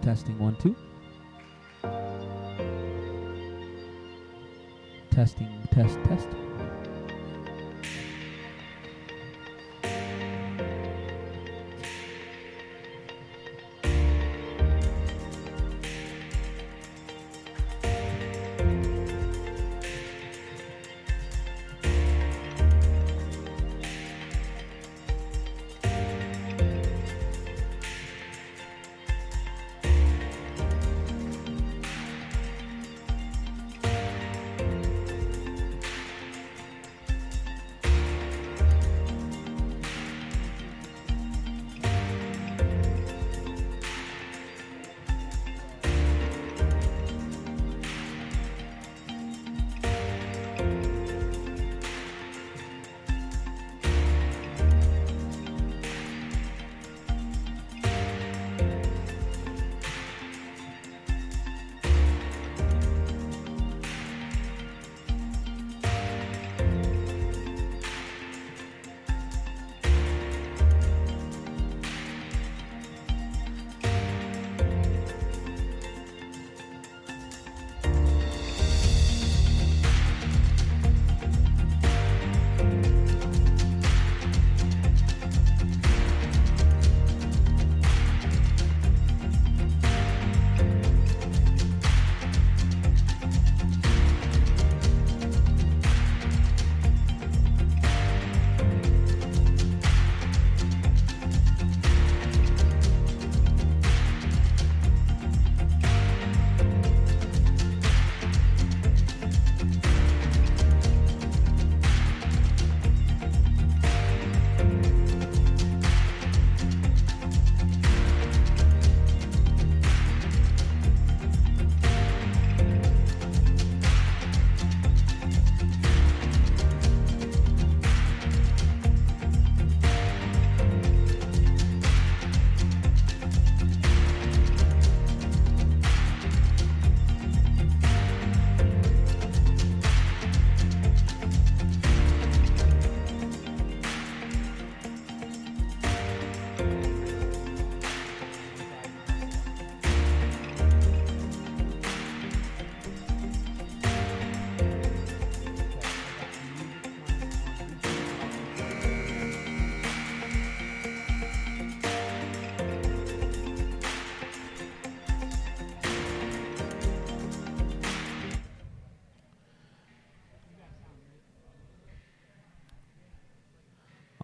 Testing 1 2. Testing, test, test.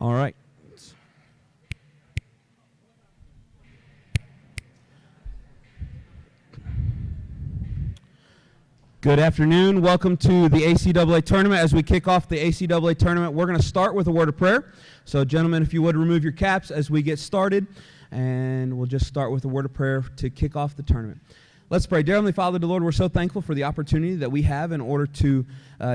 All right. Good afternoon. Welcome to the Acaa Tournament. As we kick off the Acaa Tournament, we're going to start with a word of prayer. So, gentlemen, if you would remove your caps as we get started, and we'll just start with a word of prayer to kick off the tournament. Let's pray. Dear Heavenly Father, Lord, we're so thankful for the opportunity that we have in order to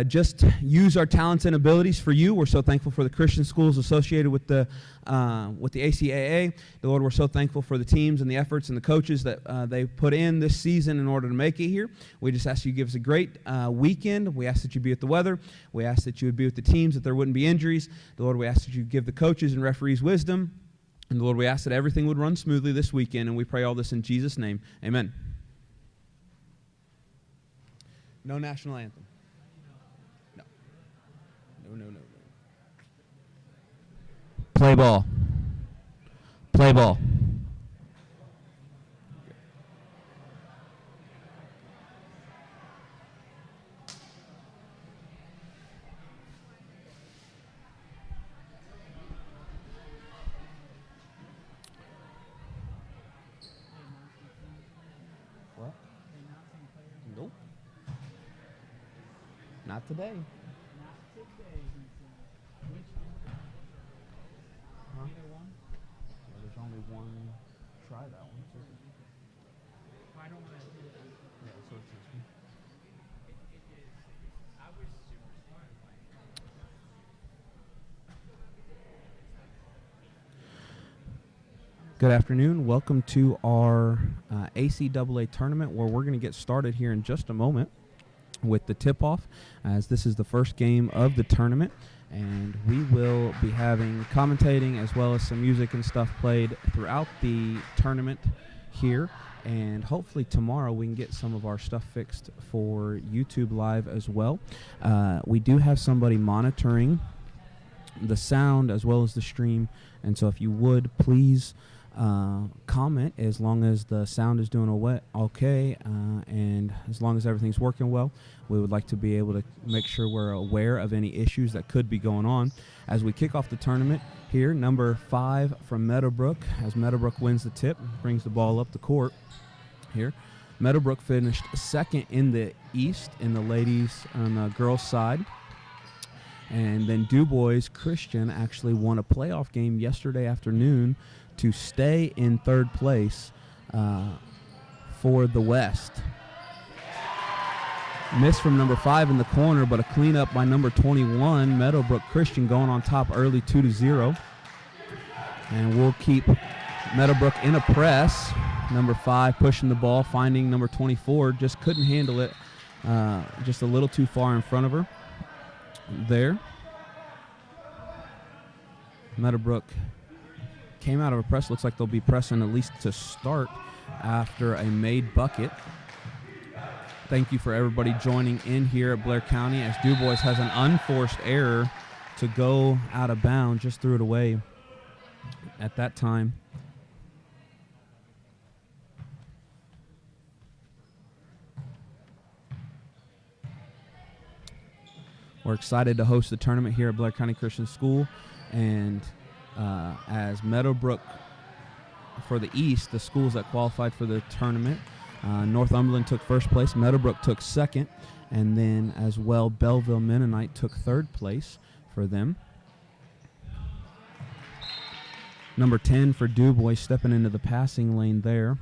just use our talents and abilities for you. We're so thankful for the Christian schools associated with the ACAA. Lord, we're so thankful for the teams and the efforts and the coaches that they put in this season in order to make it here. We just ask you to give us a great weekend. We ask that you be with the weather. We ask that you would be with the teams, that there wouldn't be injuries. Lord, we ask that you give the coaches and referees wisdom. And Lord, we ask that everything would run smoothly this weekend, and we pray all this in Jesus' name. Amen. No national anthem. No. No. Play ball. Play ball. What? Nope. Not today. Huh? Yeah, there's only one. Try that one. I don't want to do it. Yeah, so it's this one. I was super smart. Good afternoon. Welcome to our ACAA tournament, where we're going to get started here in just a moment with the tip-off, as this is the first game of the tournament, and we will be having commentating as well as some music and stuff played throughout the tournament here. And hopefully tomorrow we can get some of our stuff fixed for YouTube Live as well. We do have somebody monitoring the sound as well as the stream. And so if you would, please comment as long as the sound is doing okay. And as long as everything's working well, we would like to be able to make sure we're aware of any issues that could be going on. As we kick off the tournament here, number 5 from Meadowbrook, as Meadowbrook wins the tip, brings the ball up the court here. Meadowbrook finished second in the East in the ladies and the girls side. And then DuBois Christian actually won a playoff game yesterday afternoon to stay in third place for the West. Miss from number 5 in the corner, but a cleanup by number 21, Meadowbrook Christian, going on top early 2-0. And we'll keep Meadowbrook in a press. Number 5 pushing the ball, finding number 24, just couldn't handle it, just a little too far in front of her there. Meadowbrook came out of a press. Looks like they'll be pressing at least to start after a made bucket. Thank you for everybody joining in here at Blair County, as DuBois has an unforced error to go out of bounds, just threw it away at that time. We're excited to host the tournament here at Blair County Christian School, and as Meadowbrook for the East, the schools that qualified for the tournament, Northumberland took first place, Meadowbrook took second, and then as well Belleville Mennonite took third place for them. Number 10 for DuBois stepping into the passing lane there.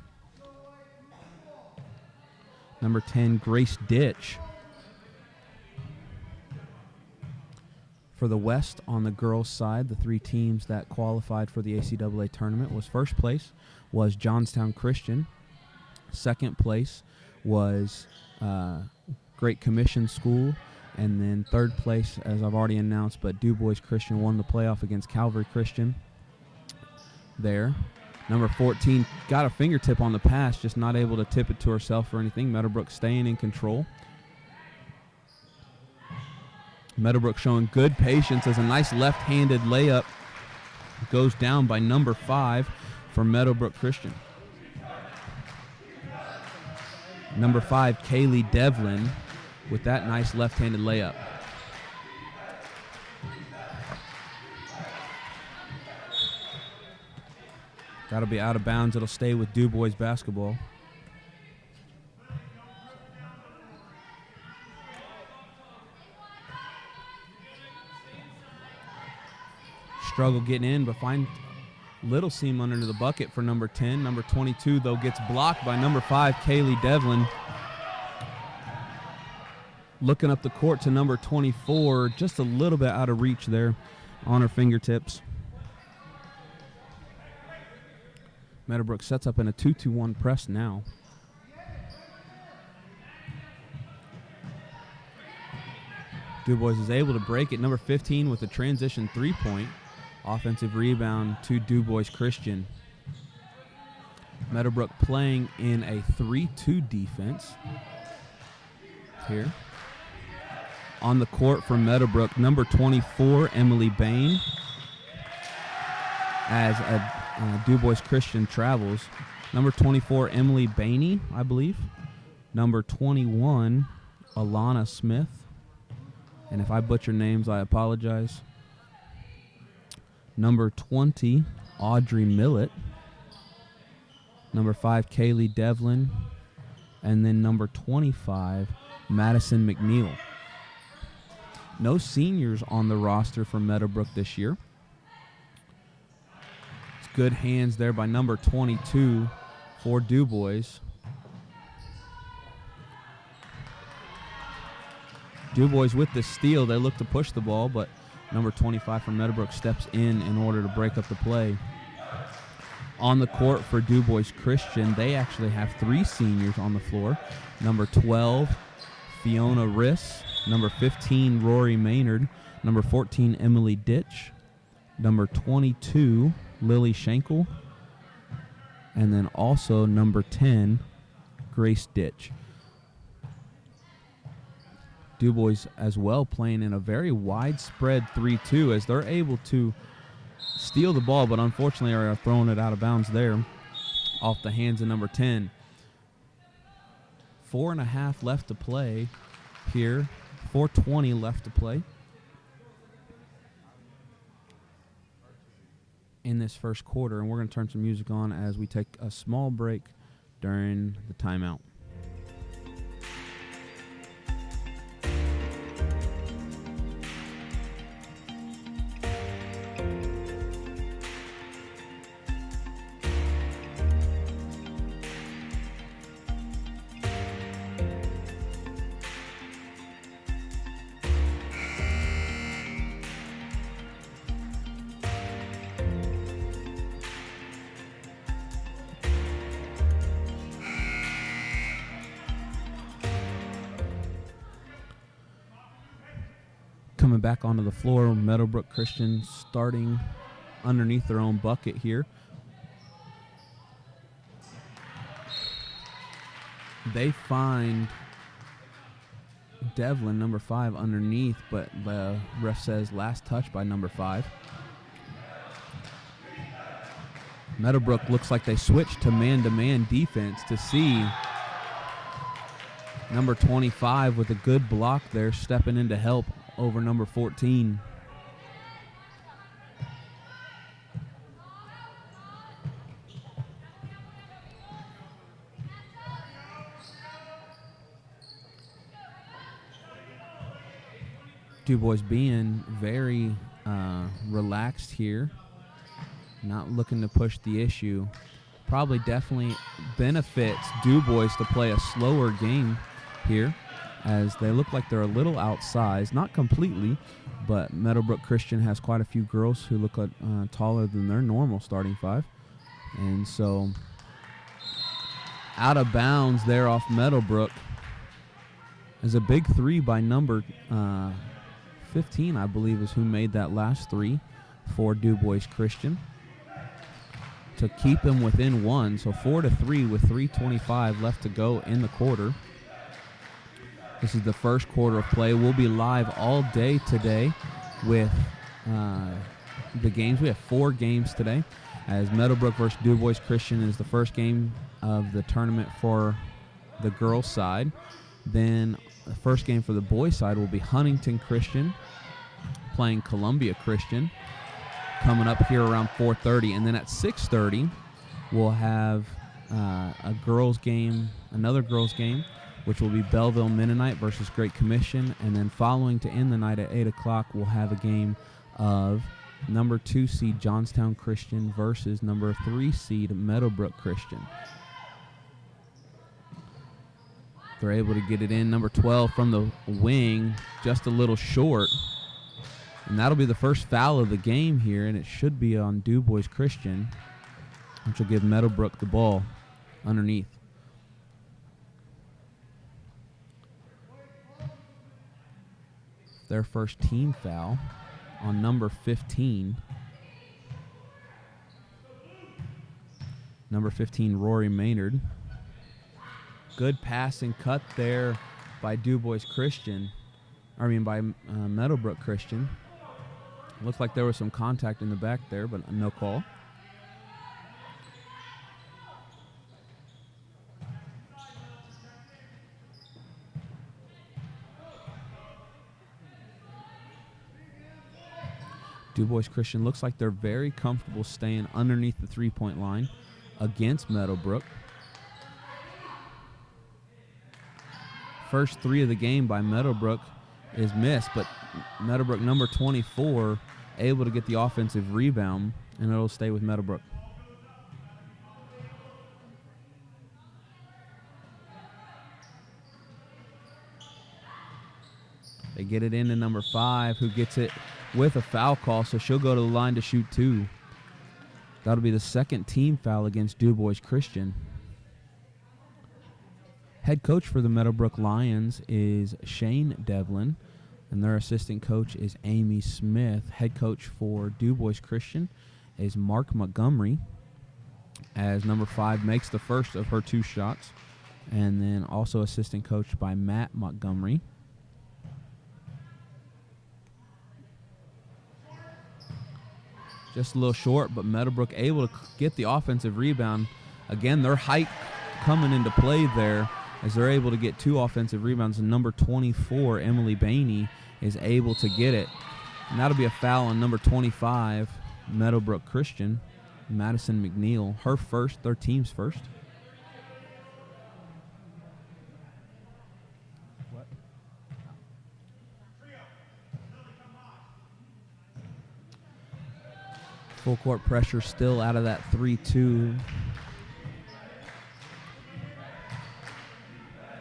Number 10, Grace Ditch. For the West, on the girls' side, the 3 teams that qualified for the ACAA tournament was first place was Johnstown Christian. Second place was Great Commission School. And then third place, as I've already announced, but DuBois Christian won the playoff against Calvary Christian there. Number 14 got a fingertip on the pass, just not able to tip it to herself or anything. Meadowbrook staying in control. Meadowbrook showing good patience as a nice left-handed layup goes down by number 5 for Meadowbrook Christian. Number 5, Kaylee Devlin, with that nice left-handed layup. That'll be out of bounds. It'll stay with DuBois basketball. Struggle getting in, but find little seam under the bucket for number 10. Number 22, though, gets blocked by number 5, Kaylee Devlin. Looking up the court to number 24, just a little bit out of reach there on her fingertips. Meadowbrook sets up in a 2-2-1 press now. DuBois is able to break it. Number 15 with a transition 3-point. Offensive rebound to DuBois Christian. Meadowbrook playing in a 3-2 defense here. On the court for Meadowbrook, number 24, Emily Bain, as DuBois Christian travels. Number 24, Emily Bainey, I believe. Number 21, Alana Smith. And if I butcher names, I apologize. Number 20, Audrey Millett. Number 5, Kaylee Devlin. And then number 25, Madison McNeil. No seniors on the roster for Meadowbrook this year. It's good hands there by number 22 for DuBois. DuBois with the steal. They look to push the ball, but number 25 from Meadowbrook steps in order to break up the play. On the court for DuBois Christian, they actually have 3 seniors on the floor. Number 12, Fiona Riss. Number 15, Rory Maynard. Number 14, Emily Ditch. Number 22, Lily Schenkel. and then also number 10, Grace Ditch. DuBois as well playing in a very widespread 3-2 as they're able to steal the ball, but unfortunately are throwing it out of bounds there off the hands of number 10. 4.5 left to play here. 4:20 left to play in this first quarter, and we're going to turn some music on as we take a small break during the timeout. Coming back onto the floor, Meadowbrook Christian starting underneath their own bucket here. They find Devlin, number 5, underneath, but the ref says last touch by number 5. Meadowbrook looks like they switched to man-to-man defense to see number 25 with a good block there, stepping in to help over number 14. DuBois being very relaxed here, not looking to push the issue. Probably definitely benefits DuBois to play a slower game here, as they look like they're a little outsized, not completely, but Meadowbrook Christian has quite a few girls who look taller than their normal starting 5. And so out of bounds there off Meadowbrook is a big 3 by number 15, I believe, is who made that last 3 for DuBois Christian to keep him within 1. So 4-3 with 3:25 left to go in the quarter. This is the first quarter of play. We'll be live all day today with the games. We have 4 games today, as Meadowbrook versus DuBois Christian is the first game of the tournament for the girls' side. Then the first game for the boys' side will be Huntington Christian playing Columbia Christian, coming up here around 4:30. And then at 6:30, we'll have a girls' game, another girls' game, which will be Belleville Mennonite versus Great Commission. And then following to end the night at 8 o'clock, we'll have a game of number 2 seed Johnstown Christian versus number 3 seed Meadowbrook Christian. They're able to get it in. Number 12 from the wing, just a little short. And that'll be the first foul of the game here, and it should be on DuBois Christian, which will give Meadowbrook the ball underneath. Their first team foul on number 15. Number 15, Rory Maynard. Good passing cut there by DuBois Christian. By Meadowbrook Christian. Looks like there was some contact in the back there, but no call. DuBois Christian looks like they're very comfortable staying underneath the three-point line against Meadowbrook. First 3 of the game by Meadowbrook is missed, but Meadowbrook number 24 able to get the offensive rebound, and it'll stay with Meadowbrook. They get it into number 5, who gets it with a foul call, so she'll go to the line to shoot 2. That'll be the second team foul against DuBois Christian. Head coach for the Meadowbrook Lions is Shane Devlin, and their assistant coach is Amy Smith. Head coach for DuBois Christian is Mark Montgomery. as number 5 makes the first of her 2 shots. And then also assistant coached by Matt Montgomery. Just a little short, but Meadowbrook able to get the offensive rebound. Again, their height coming into play there as they're able to get 2 offensive rebounds. And number 24, Emily Bainey, is able to get it. And that'll be a foul on number 25, Meadowbrook Christian, Madison McNeil. Her first, their team's first. Full court pressure still out of that 3-2.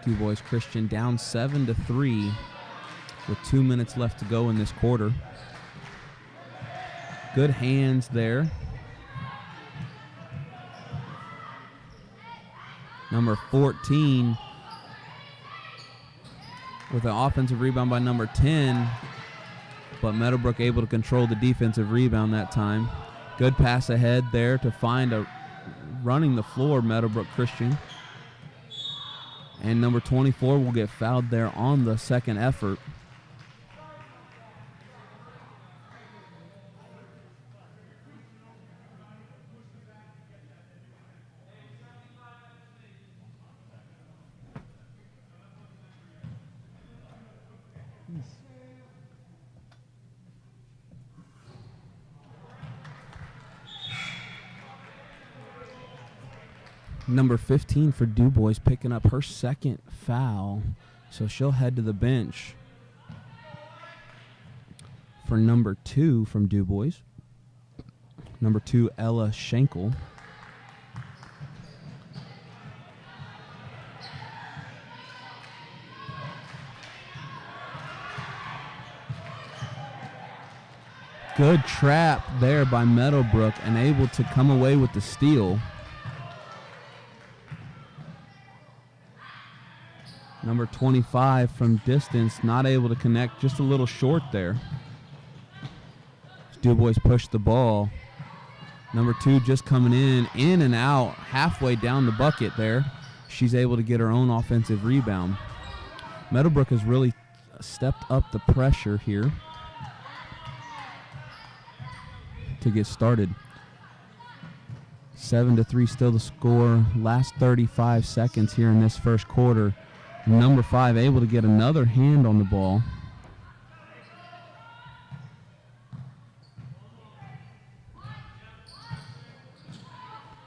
DuBois Christian down 7-3 with 2 minutes left to go in this quarter. Good hands there. Number 14 with an offensive rebound by number 10, but Meadowbrook able to control the defensive rebound that time. Good pass ahead there to find a running the floor Meadowbrook Christian. And number 24 will get fouled there on the second effort. Number 15 for DuBois picking up her second foul, so she'll head to the bench. For number 2 from DuBois, number 2, Ella Schenkel. Good trap there by Meadowbrook and able to come away with the steal. Number 25 from distance, not able to connect, just a little short there. DuBois pushed the ball. Number 2 just coming in and out, halfway down the bucket there. She's able to get her own offensive rebound. Meadowbrook has really stepped up the pressure here to get started. 7-3 still the score. Last 35 seconds here in this first quarter. Number 5 able to get another hand on the ball.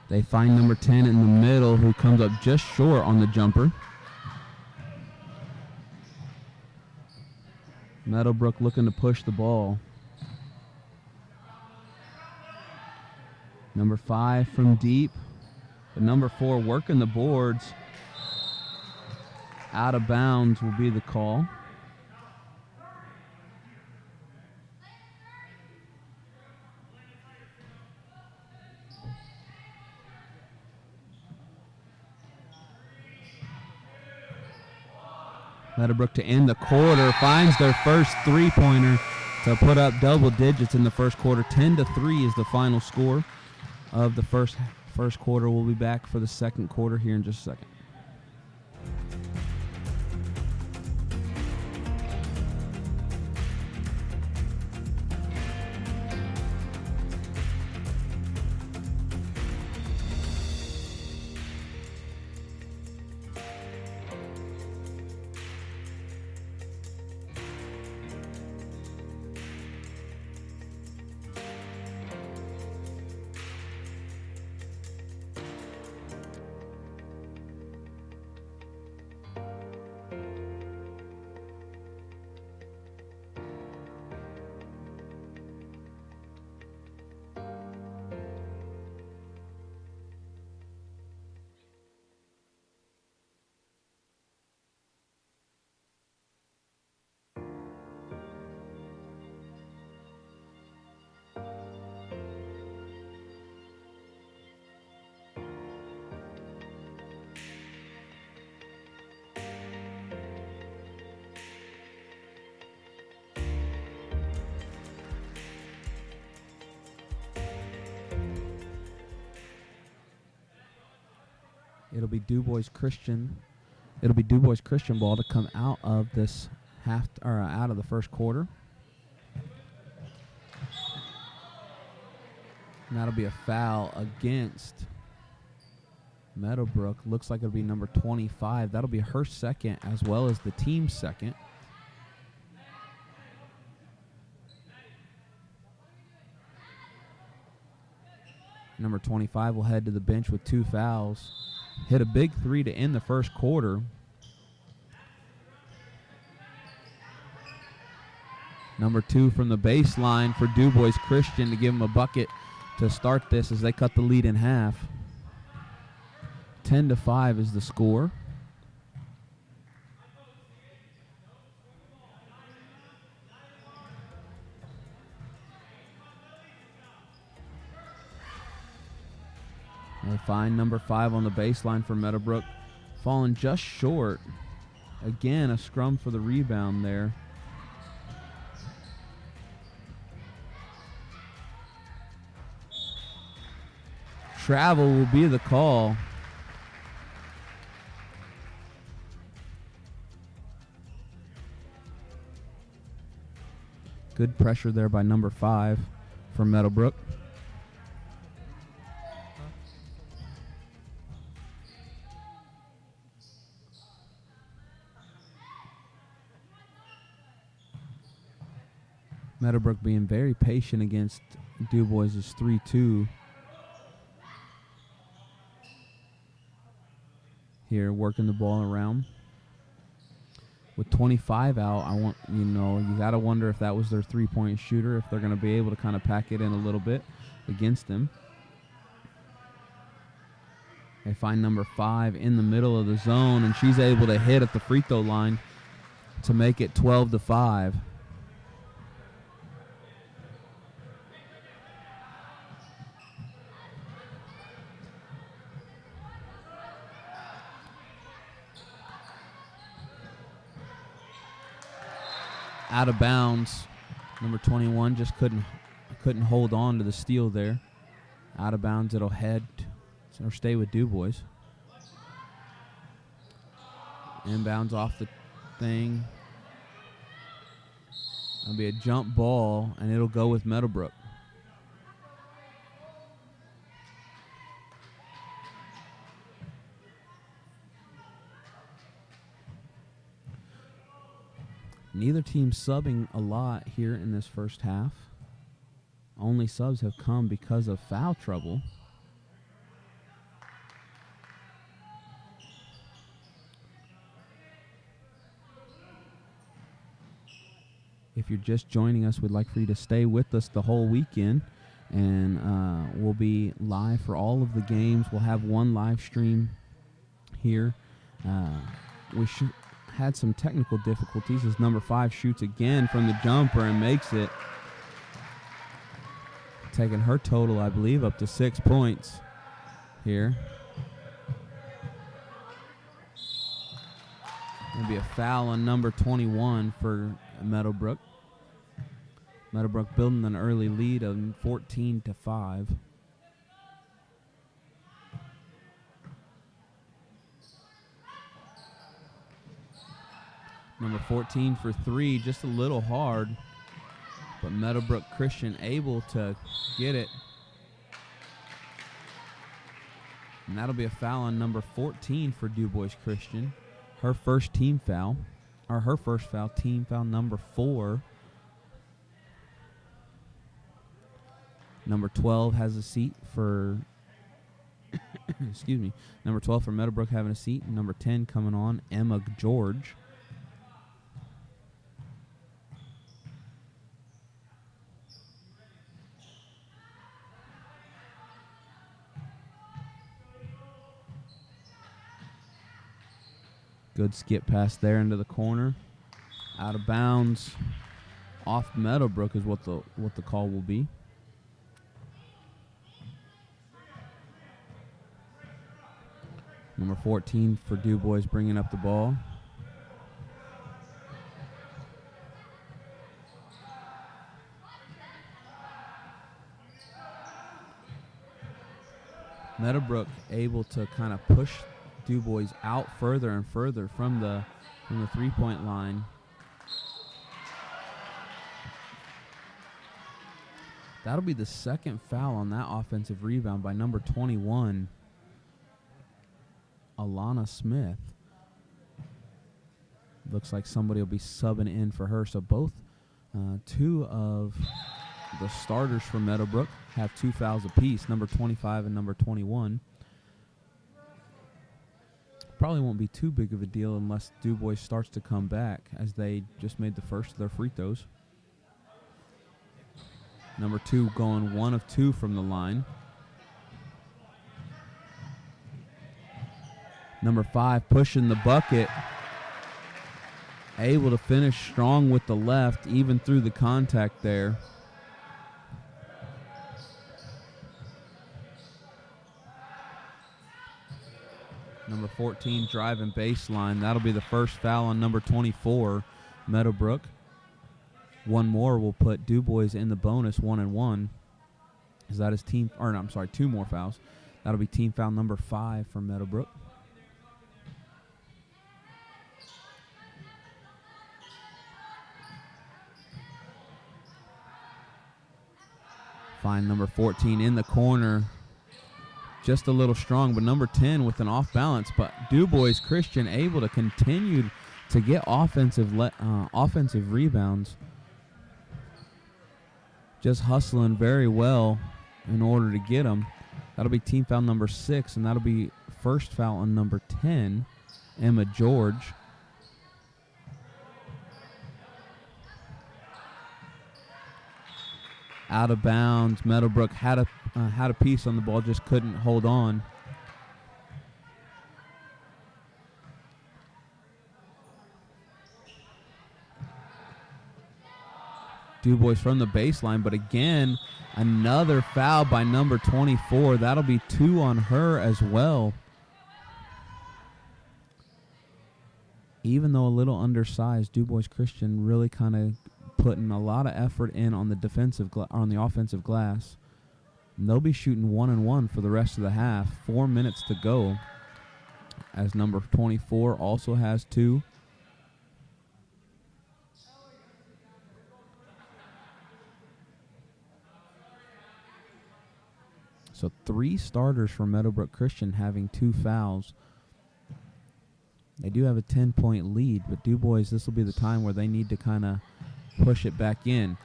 They find number 10 in the middle, who comes up just short on the jumper. Meadowbrook looking to push the ball. Number 5 from deep, but number 4 working the boards. Out of bounds will be the call. Meadowbrook to end the quarter finds their first three-pointer to put up double digits in the first quarter. 10-3 is the final score of the first quarter. We'll be back for the second quarter here in just a second. It'll be DuBois Christian. It'll be DuBois Christian ball to come out of this out of the first quarter. And that'll be a foul against Meadowbrook. Looks like it'll be number 25. That'll be her second as well as the team's second. Number 25 will head to the bench with 2 fouls. Hit a big 3 to end the first quarter. Number 2 from the baseline for DuBois Christian to give him a bucket to start this as they cut the lead in half. 10-5 is the score. They find number 5 on the baseline for Meadowbrook, falling just short. Again, a scrum for the rebound there. Travel will be the call. Good pressure there by number 5 for Meadowbrook. Meadowbrook being very patient against DuBois' 3-2. Here, working the ball around. With 25 out, you got to wonder if that was their three-point shooter, if they're going to be able to kind of pack it in a little bit against them. They find number 5 in the middle of the zone, and she's able to hit at the free throw line to make it 12-5. Out of bounds. Number 21 just couldn't hold on to the steal there. Out of bounds, it'll head or stay with DuBois. Inbounds off the thing. It'll be a jump ball, and it'll go with Meadowbrook. Neither team subbing a lot here in this first half. Only subs have come because of foul trouble. If you're just joining us, we'd like for you to stay with us the whole weekend. And we'll be live for all of the games. We'll have one live stream here. We had some technical difficulties as number 5 shoots again from the jumper and makes it. Taking her total, I believe, up to 6 points here. Going to be a foul on number 21 for Meadowbrook. Meadowbrook building an early lead of 14-5. Number 14 for 3, just a little hard, but Meadowbrook Christian able to get it. And that'll be a foul on number 14 for DuBois Christian. Her first team foul, or her first foul, team foul number 4. Number 12 has a seat for, excuse me, number 12 for Meadowbrook having a seat. Number 10 coming on, Emma George. Good skip pass there into the corner. Out of bounds. Off Meadowbrook is what the call will be. Number 14 for DuBois bringing up the ball. Meadowbrook able to kind of push Du Bois out further and further from the three-point line. That'll be the second foul on that offensive rebound by number 21, Alana Smith. Looks like somebody will be subbing in for her. So both two of the starters for Meadowbrook have 2 fouls apiece, number 25 and number 21. Probably won't be too big of a deal unless Du Bois starts to come back, as they just made the first of their free throws. Number 2 going 1 of 2 from the line. Number 5 pushing the bucket. Able to finish strong with the left, even through the contact there. Number 14 driving baseline. That'll be the first foul on number 24, Meadowbrook. One more will put Du Bois in the bonus, 1-1. Is that his team? Or no, I'm sorry, 2 more fouls. That'll be team foul number 5 for Meadowbrook. Find number 14 in the corner. Just a little strong, but number 10 with an off balance. But Du Bois Christian able to continue to get offensive rebounds. Just hustling very well in order to get them. That'll be team foul number 6, and that'll be first foul on number 10, Emma George. Out of bounds. Meadowbrook had a piece on the ball, just couldn't hold on. Du Bois from the baseline, but again, another foul by number 24. That'll be 2 on her as well. Even though a little undersized, Du Bois Christian really kind of putting a lot of effort in on the on the offensive glass. And they'll be shooting 1-1 for the rest of the half. 4 minutes to go, as number 24 also has 2. So 3 starters for Meadowbrook Christian having 2 fouls. They do have a 10-point lead, but Du Bois, this will be the time where they need to kind of push it back in.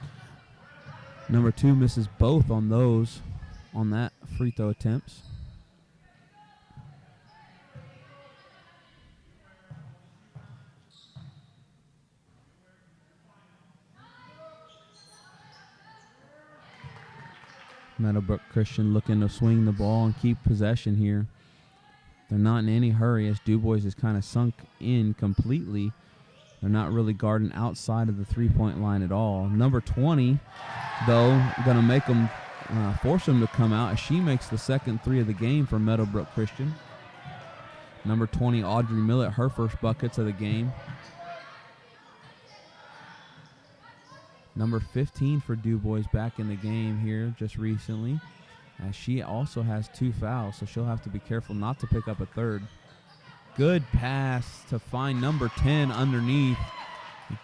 Number 2 misses both on that free throw attempts. Meadowbrook Christian looking to swing the ball and keep possession here. They're not in any hurry, as Du Bois is kind of sunk in completely. They're not really guarding outside of the three-point line at all. Number 20, though, going to make them force them to come out as she makes the second 3 of the game for Meadowbrook Christian. Number 20, Audrey Millett, her first buckets of the game. Number 15 for Du Bois back in the game here just recently, as she also has 2 fouls, so she'll have to be careful not to pick up a third. Good pass to find number 10 underneath.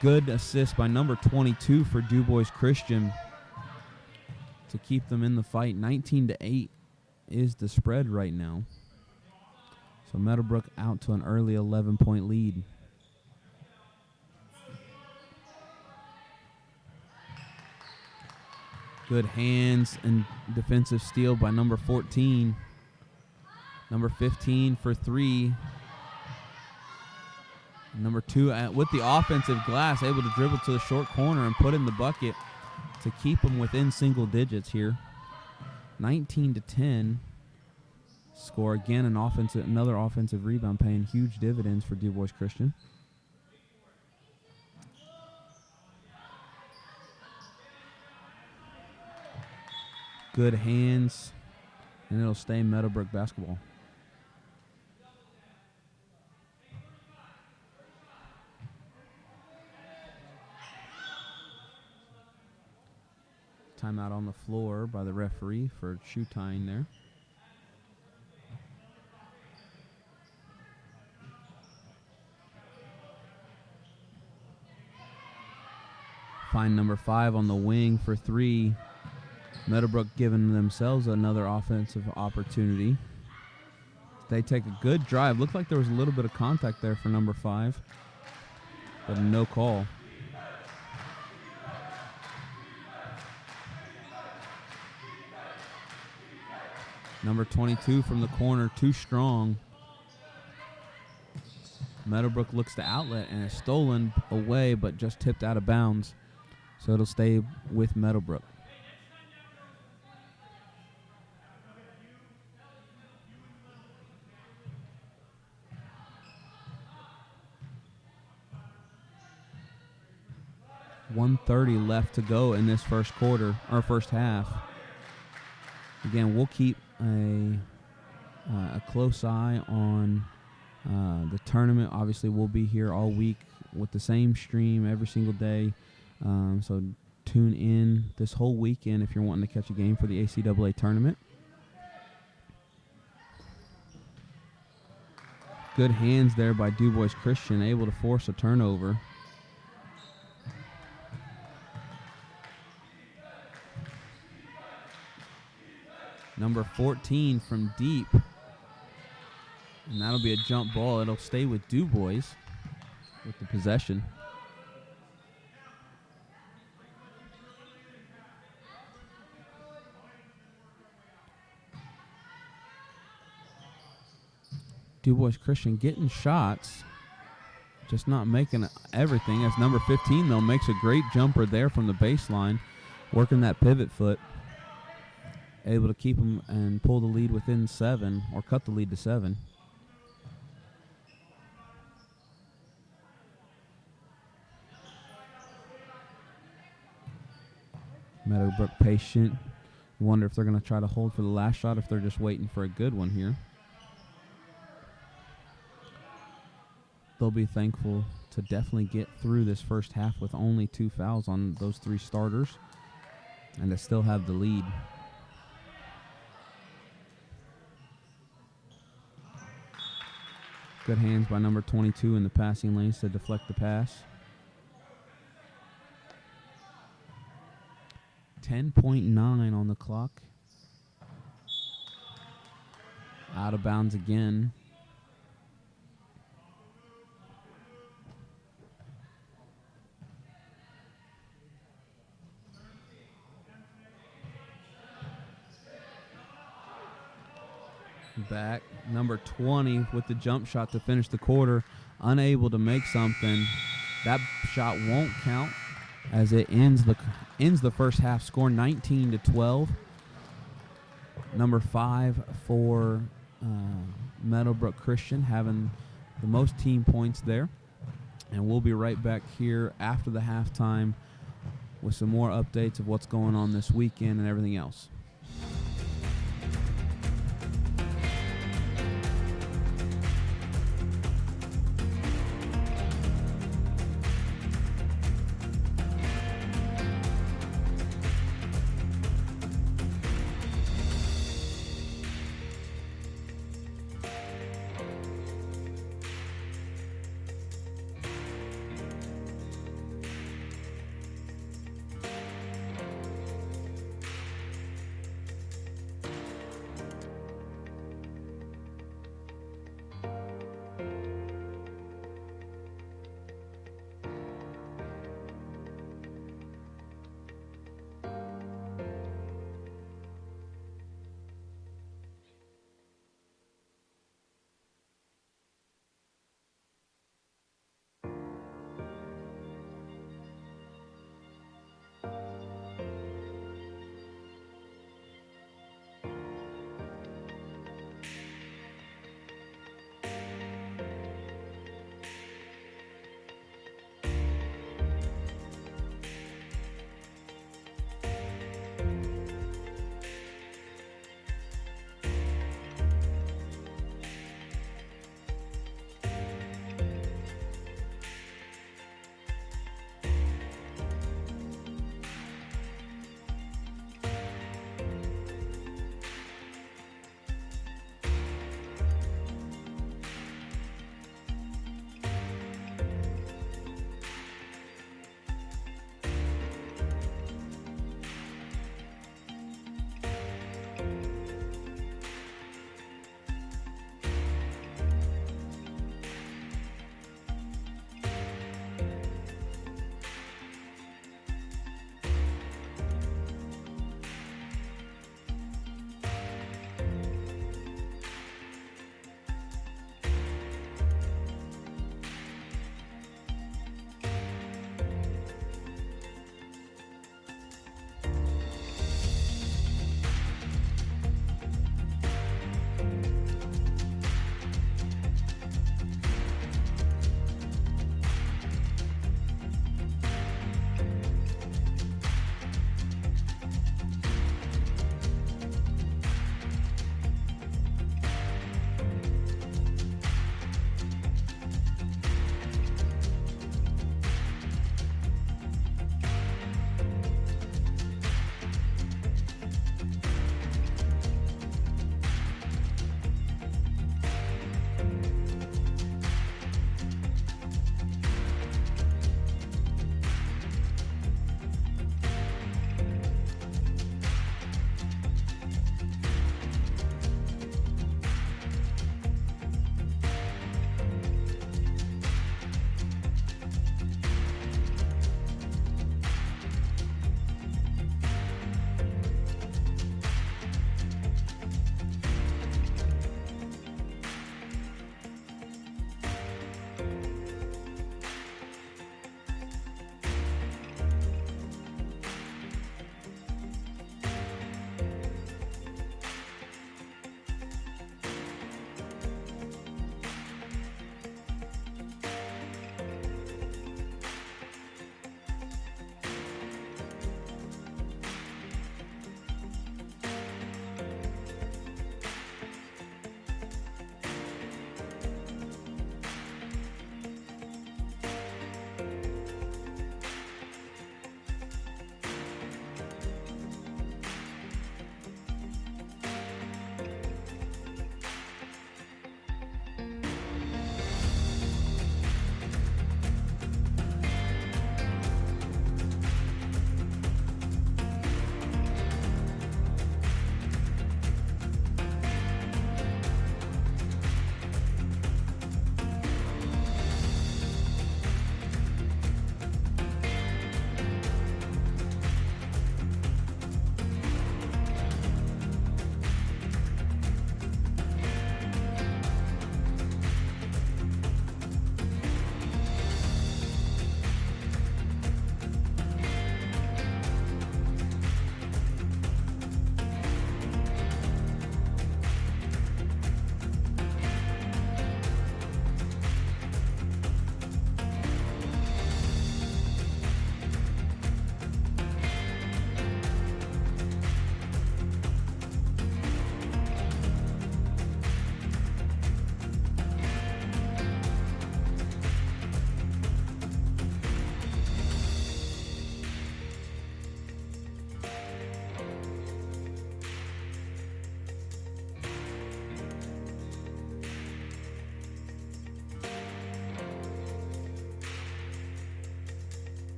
Good assist by number 22 for Du Bois Christian to keep them in the fight. 19-8 is the spread right now. So Meadowbrook out to an early 11-point lead. Good hands and defensive steal by number 14. Number 15 for 3. Number 2 with the offensive glass, able to dribble to the short corner and put in the bucket to keep them within single digits here. 19-10. Score again, another offensive rebound, paying huge dividends for Du Bois Christian. Good hands, and it'll stay Meadowbrook basketball. Timeout on the floor by the referee for shoe tying there. Find number 5 on the wing for 3. Meadowbrook giving themselves another offensive opportunity. They take a good drive. Looked like there was a little bit of contact there for number 5, but no call. Number 22 from the corner, too strong. Meadowbrook looks to outlet and is stolen away, but just tipped out of bounds. So it'll stay with Meadowbrook. .130 left to go in this first quarter, or first half. Again, we'll keep a close eye on the tournament. Obviously, we'll be here all week with the same stream every single day. So tune in this whole weekend if you're wanting to catch a game for the ACAA tournament. Good hands there by DuBois Christian, able to force a turnover. Number 14 from deep. And that'll be a jump ball. It'll stay with DuBois with the possession. DuBois Christian getting shots, just not making everything. As number 15, though, makes a great jumper there from the baseline, working that pivot foot. Able to keep them and pull the lead within 7, or cut the lead to 7. Meadowbrook patient. Wonder if they're going to try to hold for the last shot, if they're just waiting for a good one here. They'll be thankful to definitely get through this first half with only 2 fouls on those 3 starters and to still have the lead. Good hands by number 22 in the passing lanes to deflect the pass. 10.9 on the clock. Out of bounds again. Back, number 20 with the jump shot to finish the quarter, unable to make something. That shot won't count as it ends the first half score 19-12. Number 5 for Meadowbrook Christian having the most team points there. And we'll be right back here after the halftime with some more updates of what's going on this weekend and everything else.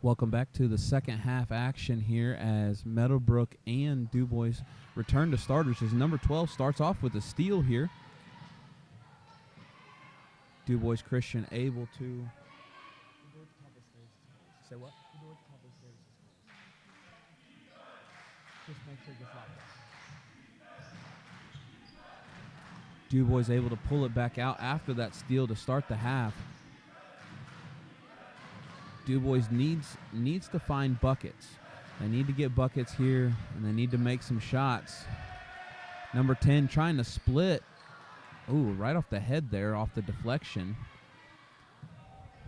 Welcome back to the second half action here as Meadowbrook and DuBois return to starters as number 12 starts off with a steal here. DuBois Christian able to... Say what? Just make sure it gets locked up. DuBois able to pull it back out after that steal to start the half. DuBois needs to find buckets. They need to get buckets here, and they need to make some shots. Number 10 trying to split. Ooh, right off the head there, off the deflection.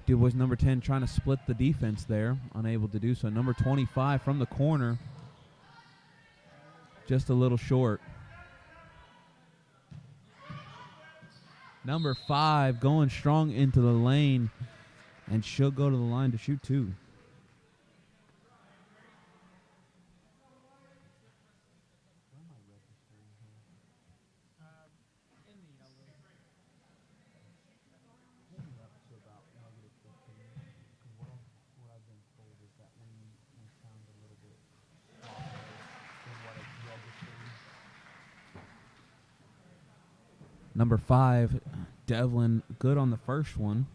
DuBois number 10 trying to split the defense there, unable to do so. Number 25 from the corner, just a little short. Number 5 going strong into the lane. And she'll go to the line to shoot two. Number 5, Devlin, good on the first one.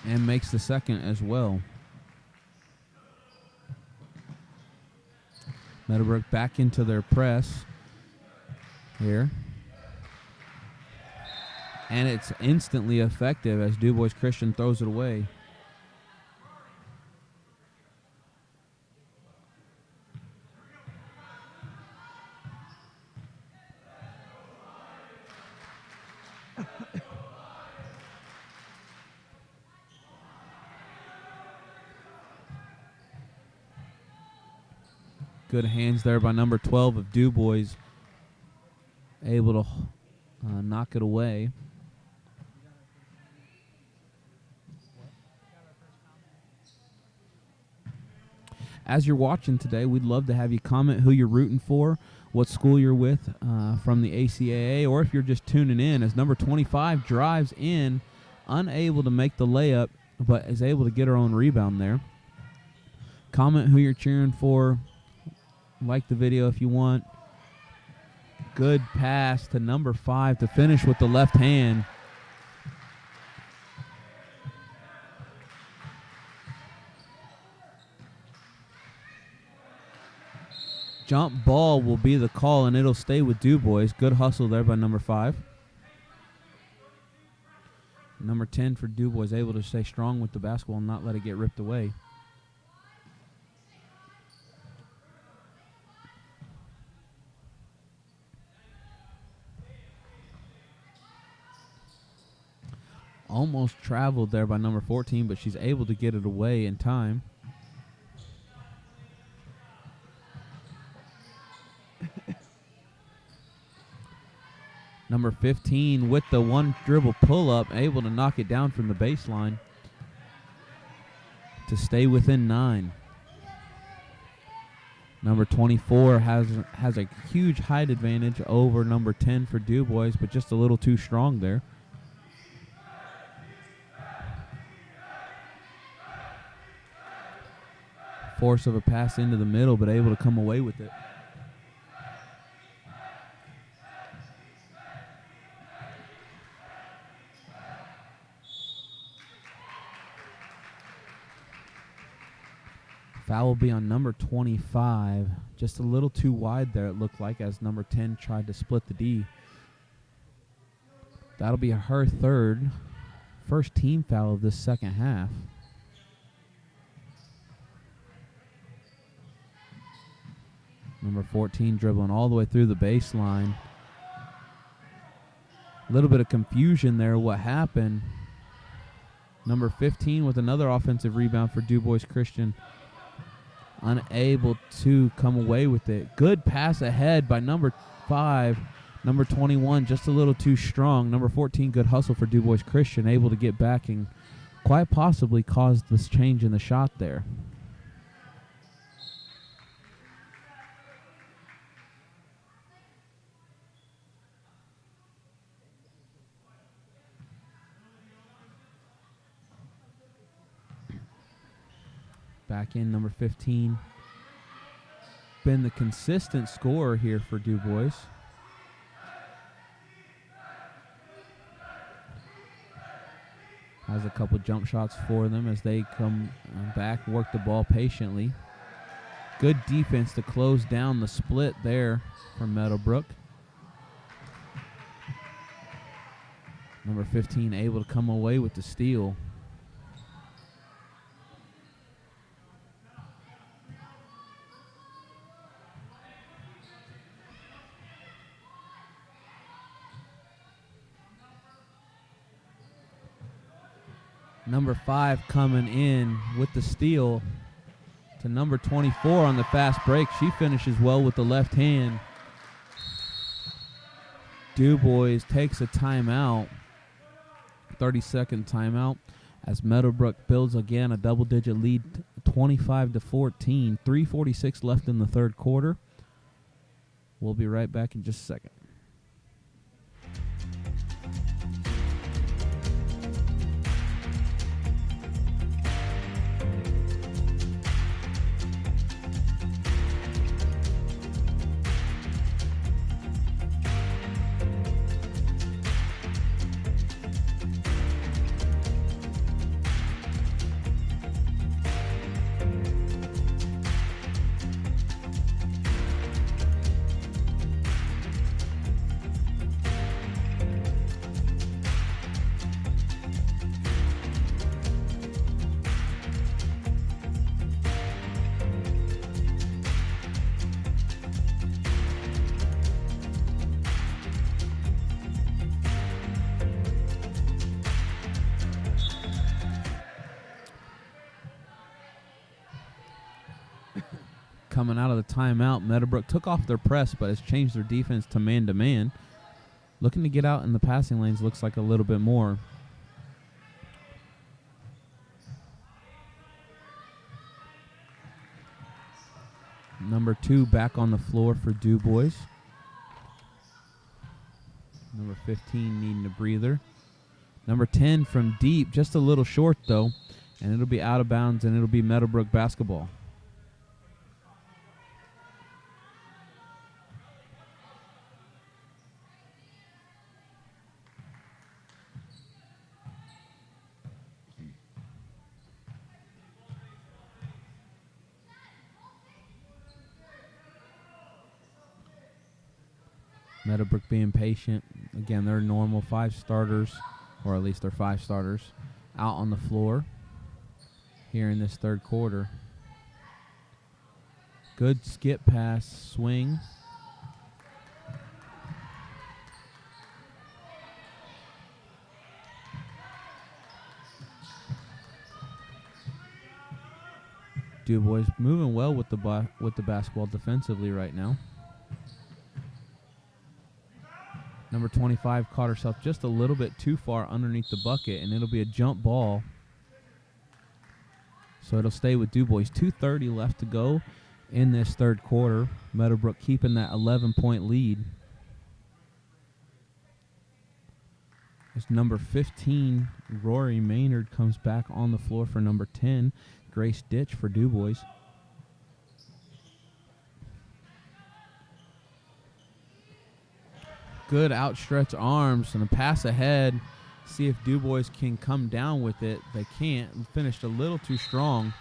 And makes the second as well. Meadowbrook back into their press here. And it's instantly effective as DuBois Christian throws it away. Good hands there by number 12 of DuBois. Able to knock it away. As you're watching today, we'd love to have you comment who you're rooting for, what school you're with from the ACAA, or if you're just tuning in as number 25 drives in, unable to make the layup, but is able to get her own rebound there. Comment who you're cheering for. Like the video if you want. Good pass to number 5 to finish with the left hand. Jump ball will be the call, and it'll stay with DuBois. Good hustle there by number 5. Number 10 for DuBois able to stay strong with the basketball and not let it get ripped away. Almost traveled there by number 14, but she's able to get it away in time. Number 15 with the one dribble pull-up, able to knock it down from the baseline to stay within 9. Number 24 has a huge height advantage over number 10 for DuBois, but just a little too strong there. Force of a pass into the middle, but able to come away with it. Foul will be on number 25. Just a little too wide there, it looked like, as number 10 tried to split the D. That'll be her first team foul of this second half. Number 14 dribbling all the way through the baseline. A little bit of confusion there, what happened. Number 15 with another offensive rebound for DuBois Christian. Unable to come away with it. Good pass ahead by number 5. Number 21 just a little too strong. Number 14, good hustle for DuBois Christian. Able to get back and quite possibly cause this change in the shot there. Back in number 15. Been the consistent scorer here for Du Bois. Has a couple jump shots for them as they come back, work the ball patiently. Good defense to close down the split there from Meadowbrook. Number 15 able to come away with the steal. Number 5 coming in with the steal to number 24 on the fast break. She finishes well with the left hand. Du Bois takes a timeout, 30-second timeout, as Meadowbrook builds again a double-digit lead, 25-14. 3:46 left in the third quarter. We'll be right back in just a second. Coming out of the timeout, Meadowbrook took off their press, but has changed their defense to man-to-man. Looking to get out in the passing lanes, looks like a little bit more. Number 2 back on the floor for Du Bois. Number 15 needing a breather. Number 10 from deep, just a little short though, and it'll be out of bounds, and it'll be Meadowbrook basketball. Meadowbrook being patient. Again, they're normal 5 starters, or at least they're 5 starters, out on the floor here in this third quarter. Good skip pass, swing. Du Bois moving well with the basketball defensively right now. Number 25 caught herself just a little bit too far underneath the bucket, and it'll be a jump ball. So it'll stay with Du Bois. 2:30 left to go in this third quarter. Meadowbrook keeping that 11-point lead. As number 15, Rory Maynard, comes back on the floor for number 10, Grace Ditch for Du Bois. Good outstretched arms and a pass ahead. See if Du Bois can come down with it. They can't. Finished a little too strong.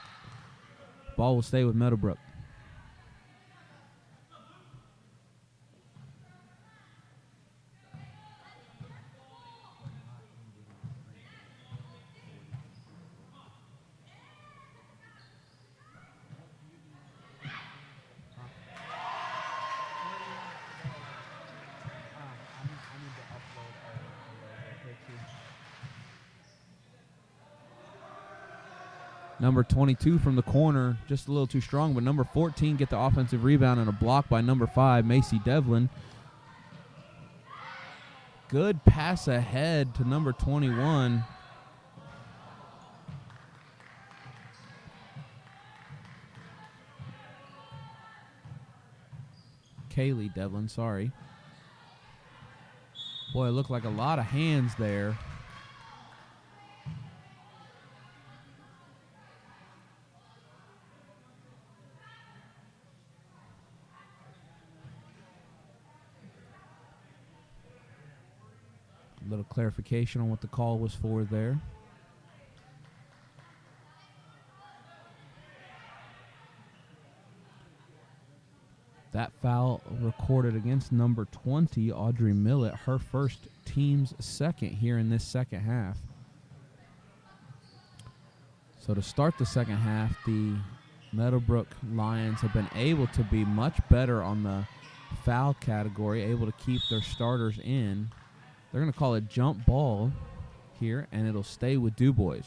Ball will stay with Meadowbrook. Number 22 from the corner, just a little too strong, but number 14 get the offensive rebound and a block by number 5, Macy Devlin. Good pass ahead to number 21. Kaylee Devlin, sorry. Boy, it looked like a lot of hands there. little clarification on what the call was for there. That foul recorded against number 20, Audrey Millett, her first, team's second here in this second half. So to start the second half, the Meadowbrook Lions have been able to be much better on the foul category, able to keep their starters in. They're going to call it jump ball here, and it'll stay with Du Bois.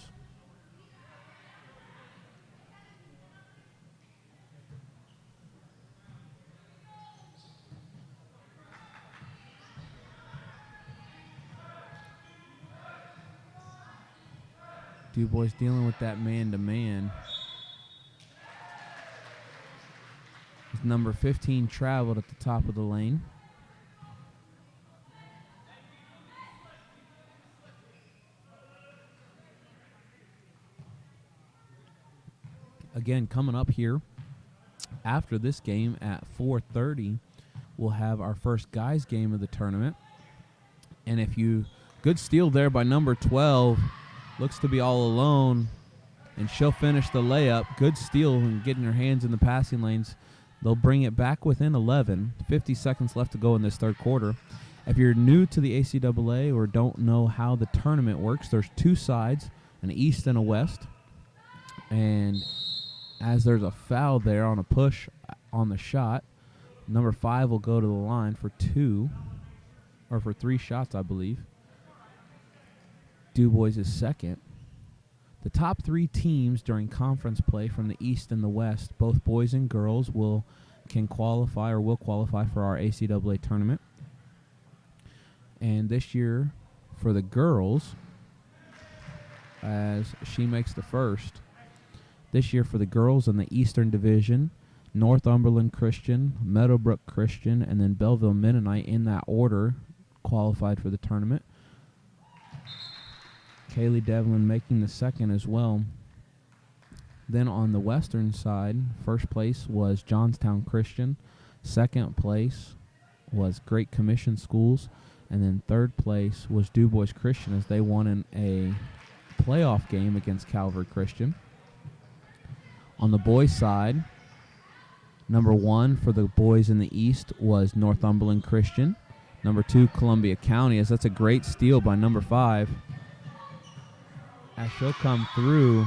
Du Bois dealing with that man-to-man. His number 15 traveled at the top of the lane. Again, coming up here after this game at 4:30, we'll have our first guys game of the tournament. And good steal there by number 12. Looks to be all alone, and she'll finish the layup. Good steal and getting her hands in the passing lanes. They'll bring it back within 11. 50 seconds left to go in this third quarter. If you're new to the ACAA or don't know how the tournament works, there's two sides, an east and a west. And as there's a foul there on a push on the shot, number 5 will go to the line for 3 shots, I believe. Du Bois is second. The top 3 teams during conference play from the East and the West, both boys and girls, will qualify for our ACAA tournament. And this year, for the girls, as she makes the first, this year for the girls in the Eastern Division, Northumberland Christian, Meadowbrook Christian, and then Belleville Mennonite in that order qualified for the tournament. Kaylee Devlin making the second as well. Then on the western side, first place was Johnstown Christian. Second place was Great Commission Schools. And then third place was Du Bois Christian as they won in a playoff game against Calvary Christian. On the boys' side, number 1 for the boys in the East was Northumberland Christian. Number 2, Columbia County, as that's a great steal by number 5. As she'll come through.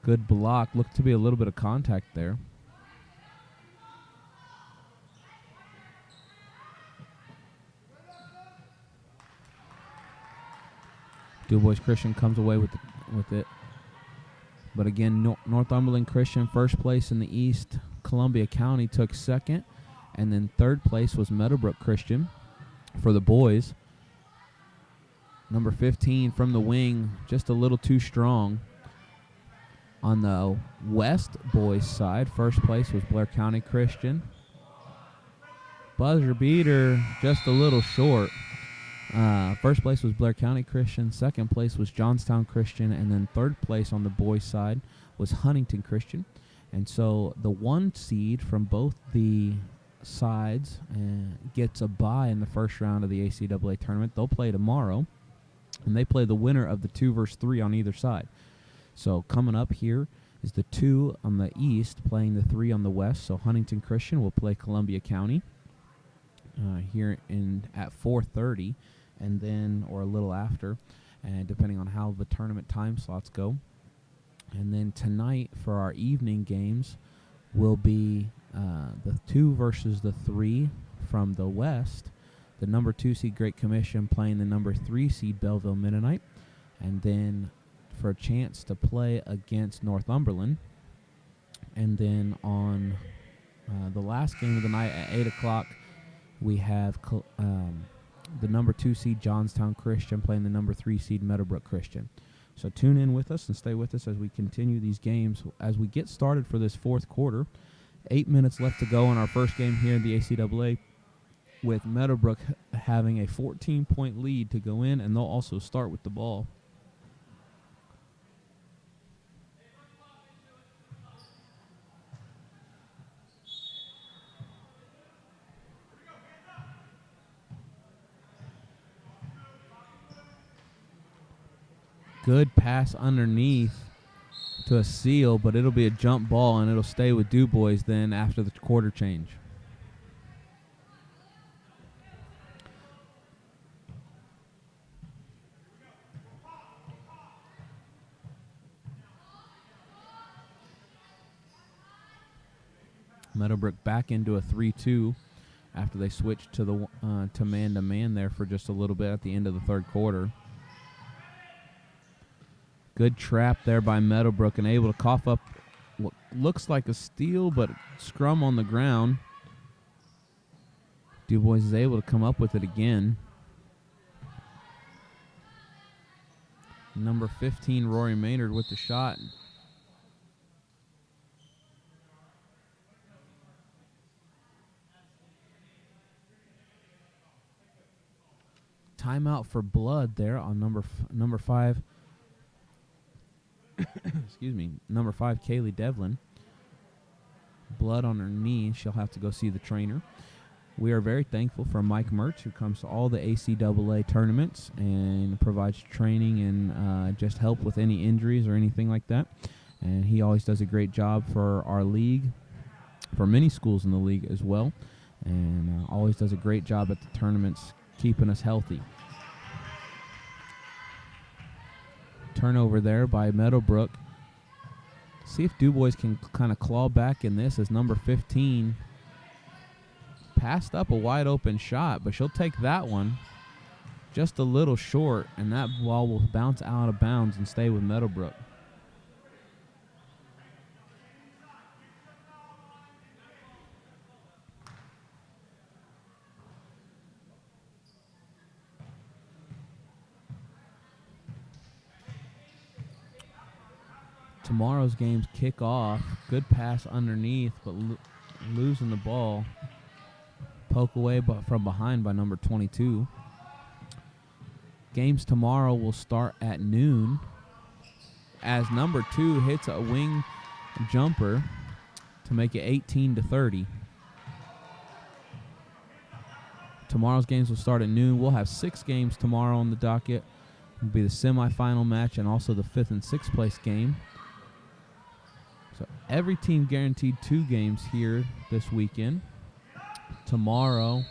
Good block. Looked to be a little bit of contact there. Du Bois Christian comes away with it. But again, Northumberland Christian first place in the East. Columbia County took second. And then third place was Meadowbrook Christian for the boys. Number 15 from the wing, just a little too strong. On the West boys side, first place was Blair County Christian. Buzzer beater, just a little short. First place was Blair County Christian. Second place was Johnstown Christian. And then third place on the boys' side was Huntington Christian. And so the 1 seed from both the sides gets a bye in the first round of the ACAA tournament. They'll play tomorrow. And they play the winner of the 2 versus 3 on either side. So coming up here is the 2 on the East playing the 3 on the West. So Huntington Christian will play Columbia County here at 4:30. And then, or a little after, and depending on how the tournament time slots go. And then tonight for our evening games will be the 2 versus the 3 from the West. The number 2 seed Great Commission playing the number 3 seed Belleville Mennonite. And then for a chance to play against Northumberland. And then on the last game of the night at 8 o'clock, we have the number 2 seed Johnstown Christian playing the number 3 seed Meadowbrook Christian. So tune in with us and stay with us as we continue these games. As we get started for this fourth quarter, 8 minutes left to go in our first game here in the ACAA, with Meadowbrook having a 14-point lead to go in, and they'll also start with the ball. Good pass underneath to a seal, but it'll be a jump ball, and it'll stay with Du Bois then after the quarter change. Meadowbrook back into a 3-2 after they switched to the to man-to-man there for just a little bit at the end of the third quarter. Good trap there by Meadowbrook and able to cough up what looks like a steal, but scrum on the ground. Du Bois is able to come up with it again. Number 15, Rory Maynard with the shot. Timeout for blood there on number 5. Excuse me, number 5, Kaylee Devlin. Blood on her knee. She'll have to go see the trainer. We are very thankful for Mike Mertz, who comes to all the ACAA tournaments and provides training and just help with any injuries or anything like that. And he always does a great job for our league, for many schools in the league as well, and always does a great job at the tournaments keeping us healthy. Turnover there by Meadowbrook. See if Du Bois can kind of claw back in this as number 15 passed up a wide open shot, but she'll take that one just a little short, and that ball will bounce out of bounds and stay with Meadowbrook. Tomorrow's games kick off. Good pass underneath, but losing the ball. Poke away but from behind by number 22. Games tomorrow will start at noon as number 2 hits a wing jumper to make it 18-30. Tomorrow's games will start at noon. We'll have 6 games tomorrow on the docket. It'll be the semifinal match and also the 5th and 6th place game. So every team guaranteed 2 games here this weekend. Tomorrow,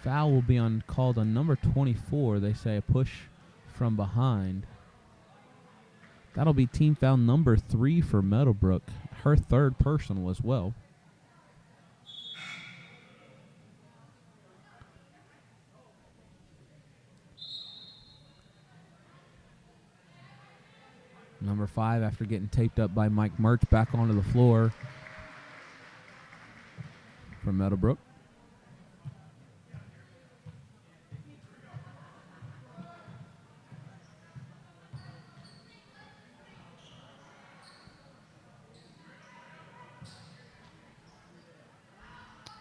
foul will be called on number 24. They say a push from behind. That'll be team foul number 3 for Meadowbrook, her 3rd personal as well. Number 5, after getting taped up by Mike Mertz, back onto the floor for Meadowbrook.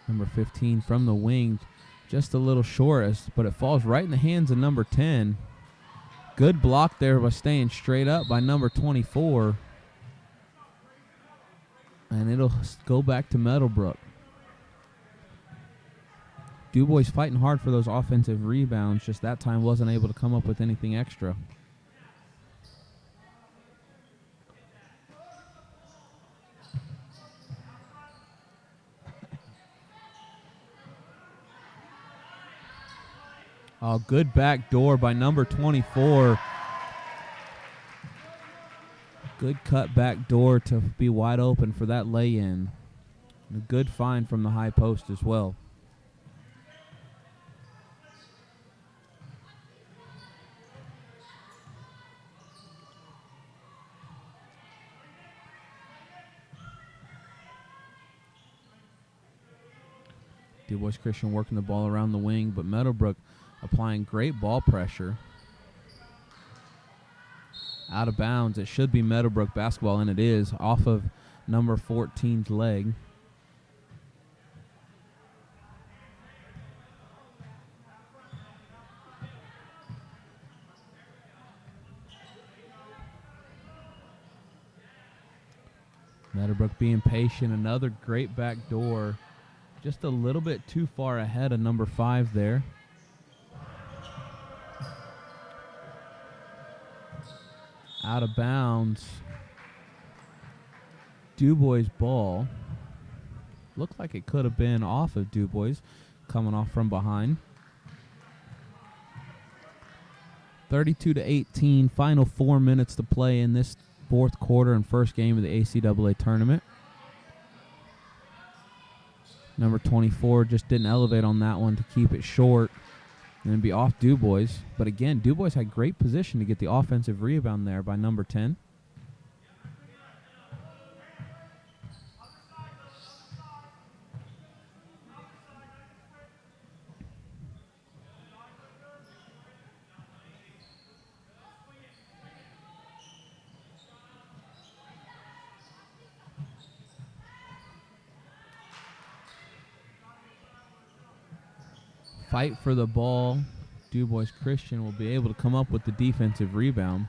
Number 15 from the wing, just a little short, but it falls right in the hands of number 10. Good block there by staying straight up by number 24. And it'll go back to Meadowbrook. Du Bois fighting hard for those offensive rebounds, just that time wasn't able to come up with anything extra. Oh, good back door by number 24. Good cut back door to be wide open for that lay-in. A good find from the high post as well. Du Bois Christian working the ball around the wing, but Meadowbrook applying great ball pressure. Out of bounds. It should be Meadowbrook basketball, and it is, off of number 14's leg. Meadowbrook being patient. Another great back door. Just a little bit too far ahead of number 5 there. Out of bounds. Dubois' ball. Looked like it could have been off of Dubois, coming off from behind. 32-18, final 4 minutes to play in this fourth quarter and first game of the ACAA tournament. Number 24 just didn't elevate on that one to keep it short and be off Dubois. But again, Dubois had great position to get the offensive rebound there by number 10. Fight for the ball. Dubois Christian will be able to come up with the defensive rebound.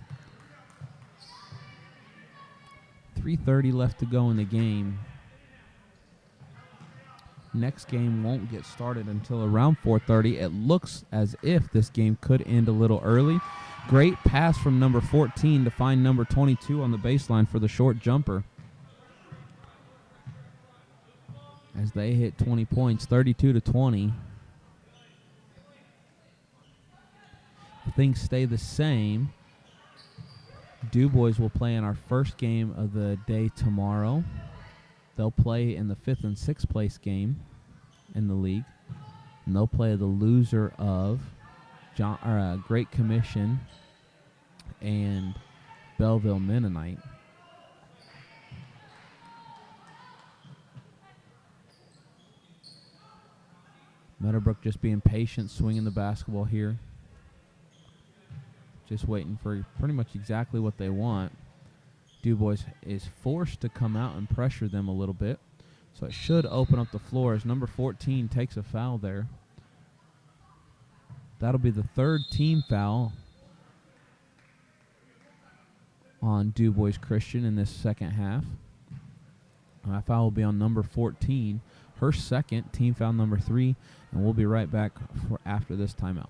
3:30 left to go in the game. Next game won't get started until around 4:30. It looks as if this game could end a little early. Great pass from number 14 to find number 22 on the baseline for the short jumper. As they hit 20 points, 32-20. If things stay the same, Dubois will play in our first game of the day tomorrow. They'll play in the 5th and 6th place game in the league. And they'll play the loser of Great Commission and Belleville Mennonite. Meadowbrook just being patient, swinging the basketball here. Just waiting for pretty much exactly what they want. Dubois is forced to come out and pressure them a little bit. So it should open up the floor as number 14 takes a foul there. That'll be the third team foul on Dubois Christian in this second half. That foul will be on number 14. Her second, team foul number 3. And we'll be right back for after this timeout.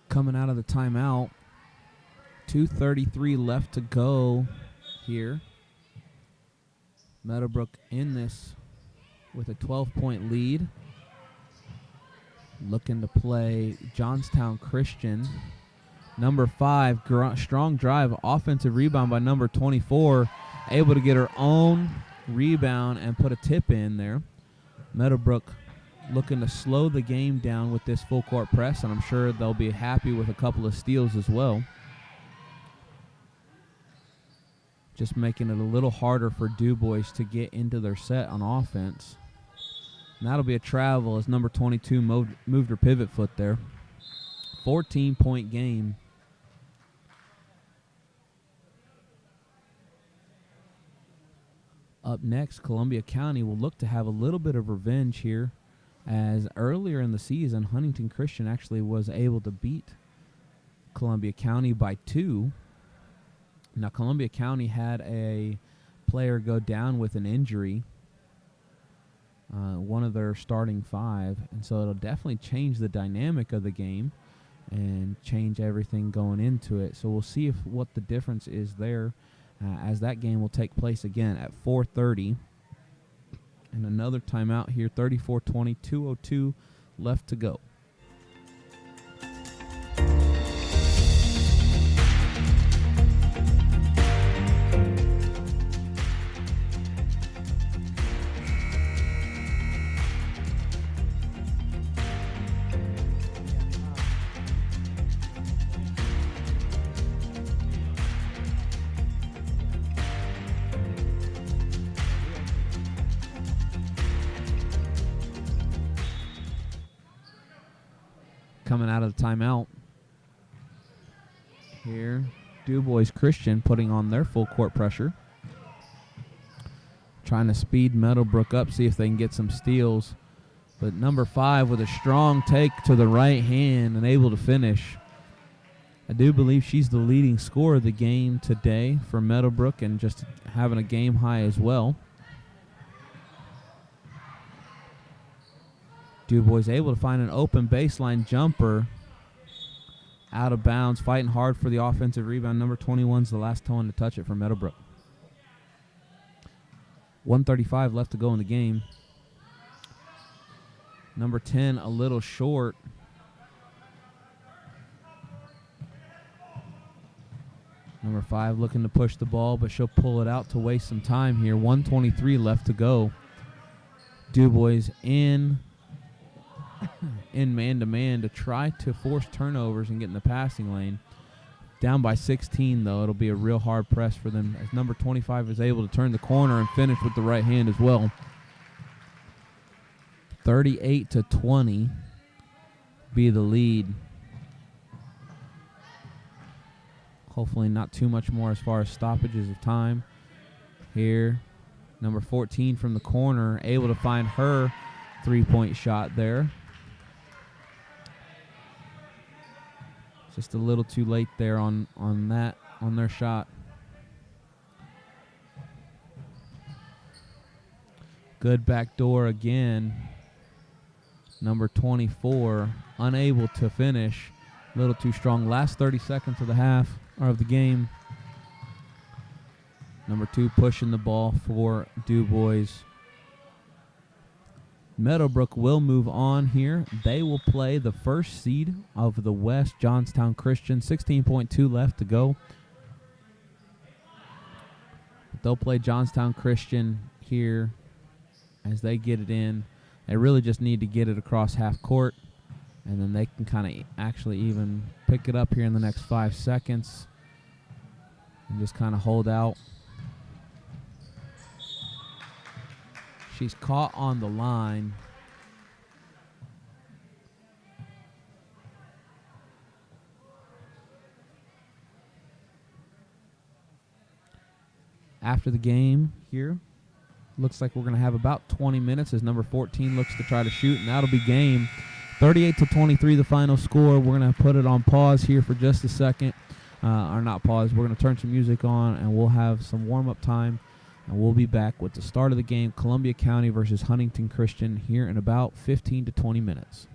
Coming out of the timeout, 2:33 left to go here. Meadowbrook in this with a 12-point lead. Looking to play Johnstown Christian. Number 5, strong drive, offensive rebound by number 24. Able to get her own rebound and put a tip in there. Meadowbrook looking to slow the game down with this full court press, and I'm sure they'll be happy with a couple of steals as well. Just making it a little harder for Dubois to get into their set on offense. And that'll be a travel as number 22 moved her pivot foot there. 14-point game. Up next, Columbia County will look to have a little bit of revenge here, as earlier in the season, Huntington Christian actually was able to beat Columbia County by 2. Now, Columbia County had a player go down with an injury, one of their starting 5, and so it'll definitely change the dynamic of the game and change everything going into it. So we'll see what the difference is there as that game will take place again at 4:30. And another timeout here, 34-20, 2:02 left to go. Coming out of the timeout here, DuBois Christian putting on their full court pressure, trying to speed Meadowbrook up, see if they can get some steals. But number 5 with a strong take to the right hand and able to finish. I do believe she's the leading scorer of the game today for Meadowbrook and just having a game high as well. DuBois able to find an open baseline jumper out of bounds, fighting hard for the offensive rebound. Number 21's the last one to touch it for Meadowbrook. 1:35 left to go in the game. Number 10 a little short. Number 5 looking to push the ball, but she'll pull it out to waste some time here. 1:23 left to go. DuBois in man-to-man to try to force turnovers and get in the passing lane. Down by 16, though. It'll be a real hard press for them as number 25 is able to turn the corner and finish with the right hand as well. 38-20 be the lead. Hopefully not too much more as far as stoppages of time. Here, number 14 from the corner, able to find her three-point shot there. Just a little too late there on their shot. Good backdoor again. Number 24 unable to finish. A little too strong. Last 30 seconds of the half or of the game. Number 2 pushing the ball for DuBois. Meadowbrook will move on here. They will play the first seed of the West, Johnstown Christian. 16.2 left to go. They'll play Johnstown Christian here as they get it in. They really just need to get it across half court, and then they can kind of actually even pick it up here in the next 5 seconds and just kind of hold out. She's caught on the line. After the game here, looks like we're going to have about 20 minutes as number 14 looks to try to shoot, and that'll be game. 38-23 the final score. We're going to put it on pause here for just a second. Or not pause. We're going to turn some music on, and we'll have some warm-up time. And we'll be back with the start of the game, Columbia County versus Huntington Christian, here in about 15 to 20 minutes.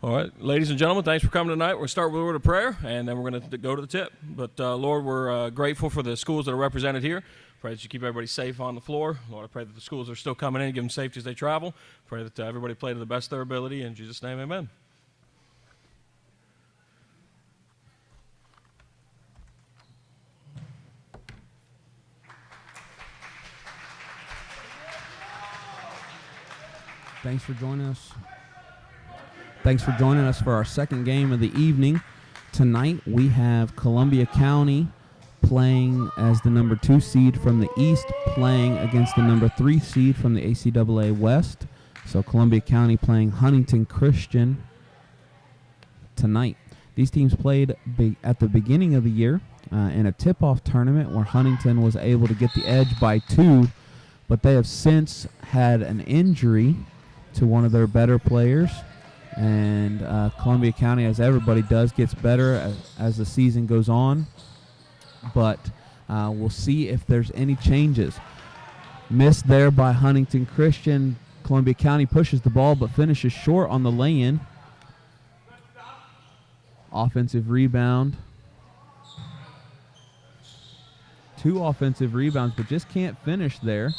All right, ladies and gentlemen, thanks for coming tonight. We're going to start with a word of prayer, and then we're going to go to the tip. But, Lord, we're grateful for the schools that are represented here. Pray that you keep everybody safe on the floor. Lord, I pray that the schools are still coming in, give them safety as they travel. Pray that everybody play to the best of their ability. In Jesus' name, amen. Thanks for joining us. Thanks for joining us for our second game of the evening. Tonight we have Columbia County playing as the number 2 seed from the East, playing against the number 3 seed from the ACAA West. So Columbia County playing Huntington Christian tonight. These teams played at the beginning of the year in a tip-off tournament where Huntington was able to get the edge by 2, but they have since had an injury to one of their better players. And Columbia County, as everybody does, gets better as the season goes on. But we'll see if there's any changes. Missed there by Huntington Christian. Columbia County pushes the ball but finishes short on the lay-in. Offensive rebound. 2 offensive rebounds, but just can't finish there.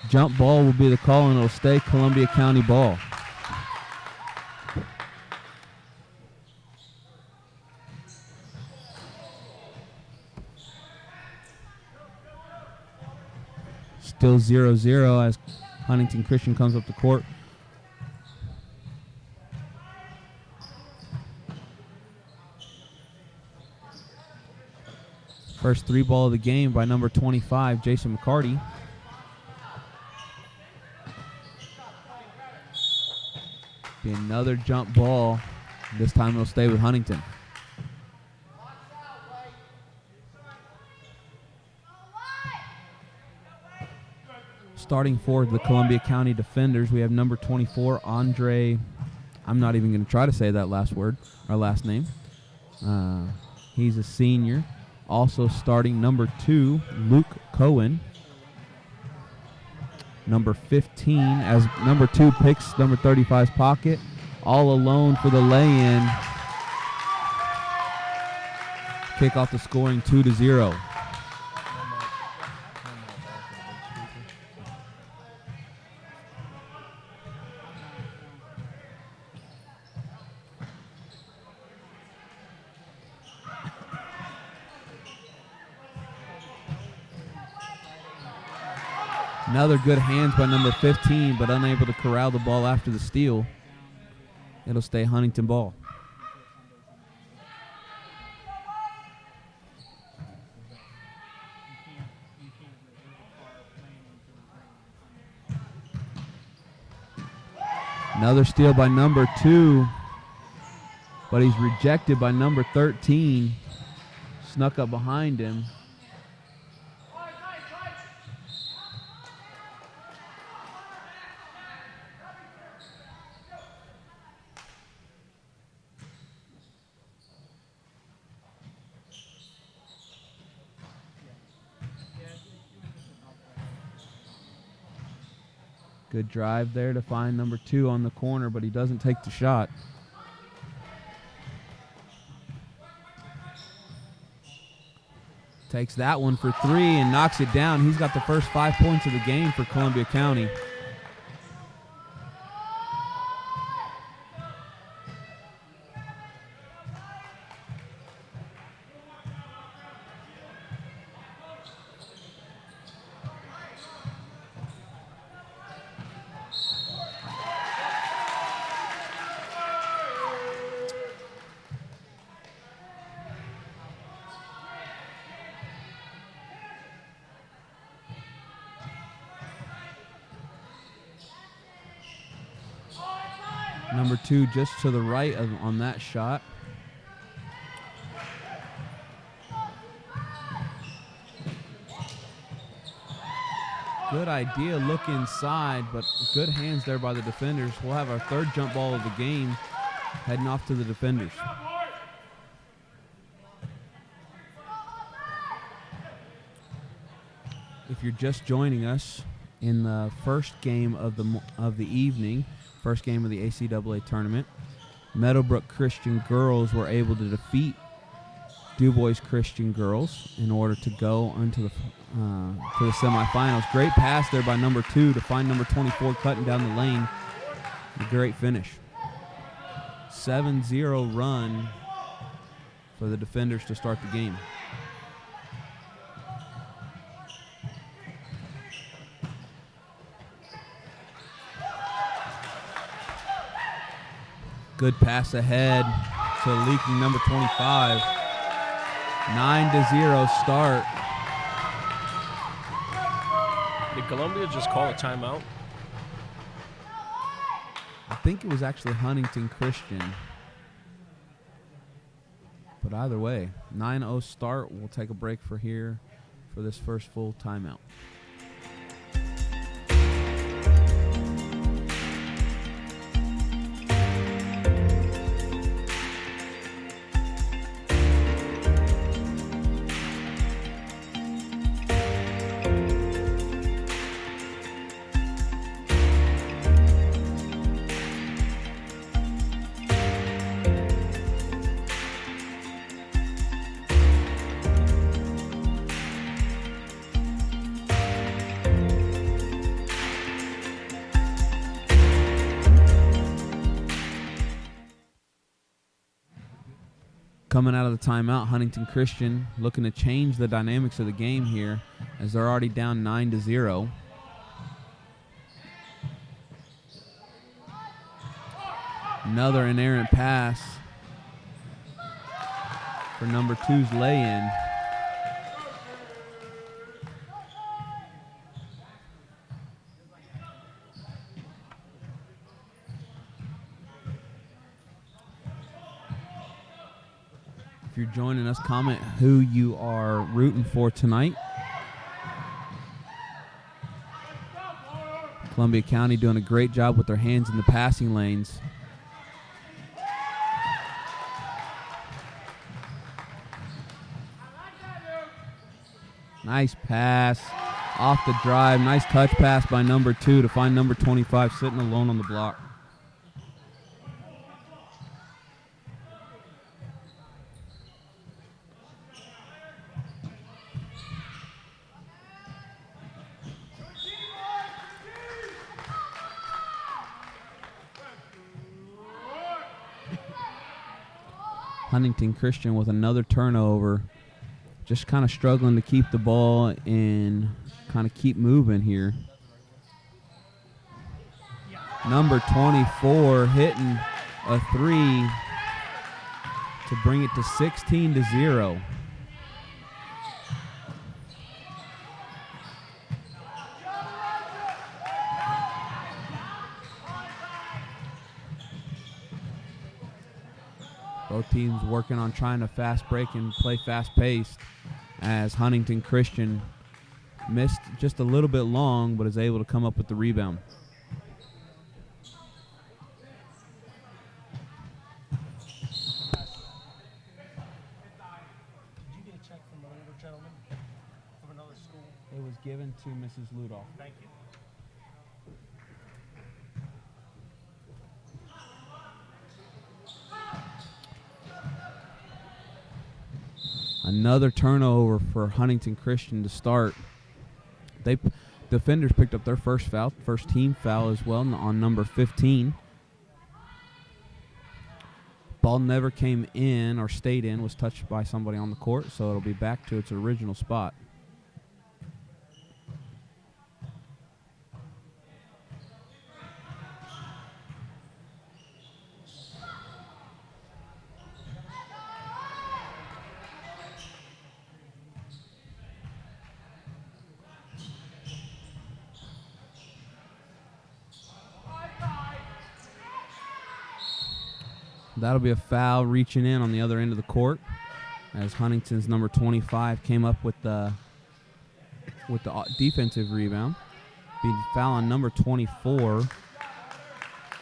Jump ball will be the call, and it'll stay Columbia County ball. Still 0-0 as Huntington Christian comes up the court. First 3 ball of the game by number 25, Jason McCarty. Be another jump ball. This time it'll stay with Huntington. Starting for the Columbia County defenders, we have number 24, Andre. I'm not even going to try to say that last name. He's a senior. Also starting number 2, Luke Cohen. Number 15, as number 2 picks number 35's pocket. All alone for the lay-in. Kick off the scoring 2-0. Another good hands by number 15, but unable to corral the ball after the steal. It'll stay Huntington ball. Another steal by number 2, but he's rejected by number 13. Snuck up behind him. Good drive there to find number 2 on the corner, but he doesn't take the shot. Takes that one for 3 and knocks it down. He's got the first 5 points of the game for Columbia County. Number 2 just to the right on that shot. Good idea, look inside, but good hands there by the defenders. We'll have our 3rd jump ball of the game heading off to the defenders. If you're just joining us, in the first game of the evening, First game of the ACAA tournament. Meadowbrook Christian girls were able to defeat DuBois Christian girls in order to go into the to the semifinals. Great pass there by number 2 to find number 24 cutting down the lane. A great finish. 7-0 run for the defenders to start the game. Good pass ahead to leaking number 25. 9-0 start. Did Columbia just call a timeout? I think it was actually Huntington Christian. But either way, 9-0 start. We'll take a break for this first full timeout. Coming out of the timeout, Huntington Christian looking to change the dynamics of the game here as they're already down 9-0. Another inerrant pass for number 2's lay-in. If you're joining us, comment who you are rooting for tonight. Columbia County doing a great job with their hands in the passing lanes. Nice pass off the drive. Nice touch pass by number 2 to find number 25 sitting alone on the block. Huntington Christian with another turnover. Just kind of struggling to keep the ball and kind of keep moving here. Number 24 hitting a 3 to bring it to 16-0. Both teams working on trying to fast break and play fast-paced as Huntington Christian missed just a little bit long but is able to come up with the rebound. Did you get a check from the older gentleman from another school? It was given to Mrs. Ludolph. Thank you. Another turnover for Huntington Christian to start. Defenders picked up their first team foul as well on number 15. Ball never came in or stayed in, was touched by somebody on the court, so it'll be back to its original spot. That'll be a foul reaching in on the other end of the court as Huntington's number 25 came up with the defensive rebound. Be foul on number 24,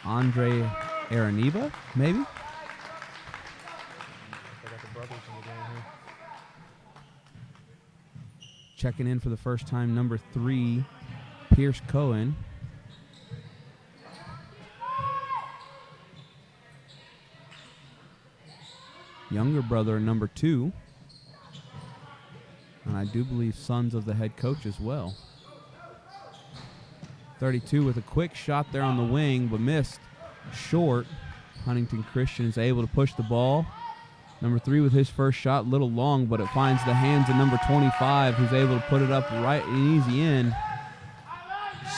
Andre Araniba, maybe? I got the brothers in the game here. Checking in for the first time, number 3, Pierce Cohen. younger brother, number 2. And I do believe sons of the head coach as well. 32 with a quick shot there on the wing, but missed short. Huntington Christian is able to push the ball. Number 3 with his first shot, little long, but it finds the hands of number 25, who's able to put it up right and easy in.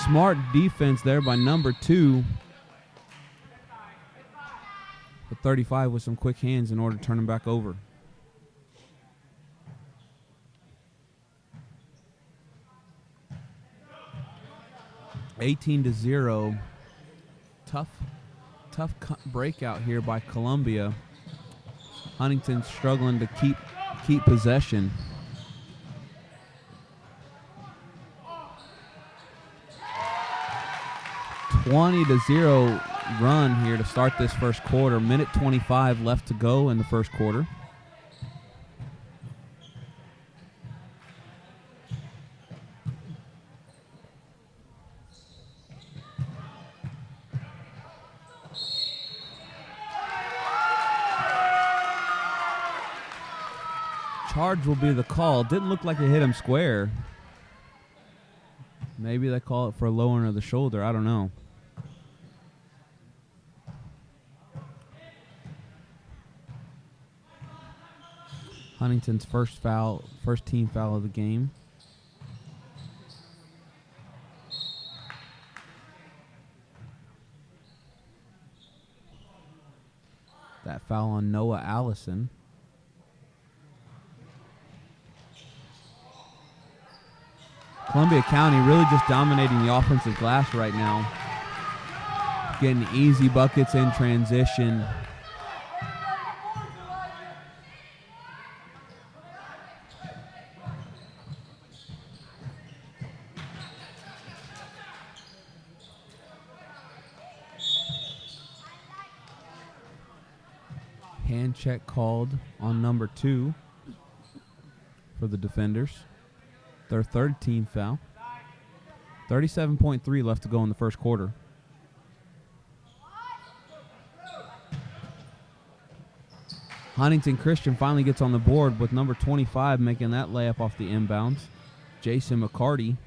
Smart defense there by number 2. But 35 with some quick hands in order to turn him back over. (18-0). Tough breakout here by Columbia. Huntington's struggling to keep possession. (20-0) run here to start this first quarter. Minute 25 left to go in the first quarter. Charge will be the call. Didn't look like it hit him square. Maybe they call it for a lowering of the shoulder. I don't know. Huntington's first team foul of the game. That foul on Noah Allison. Columbia County really just dominating the offensive glass right now. Getting easy buckets in transition. Hand check called on number 2 for the defenders. Their third team foul. 37.3 left to go in the first quarter. Huntington Christian finally gets on the board with number 25 making that layup off the inbounds. Jason McCarty.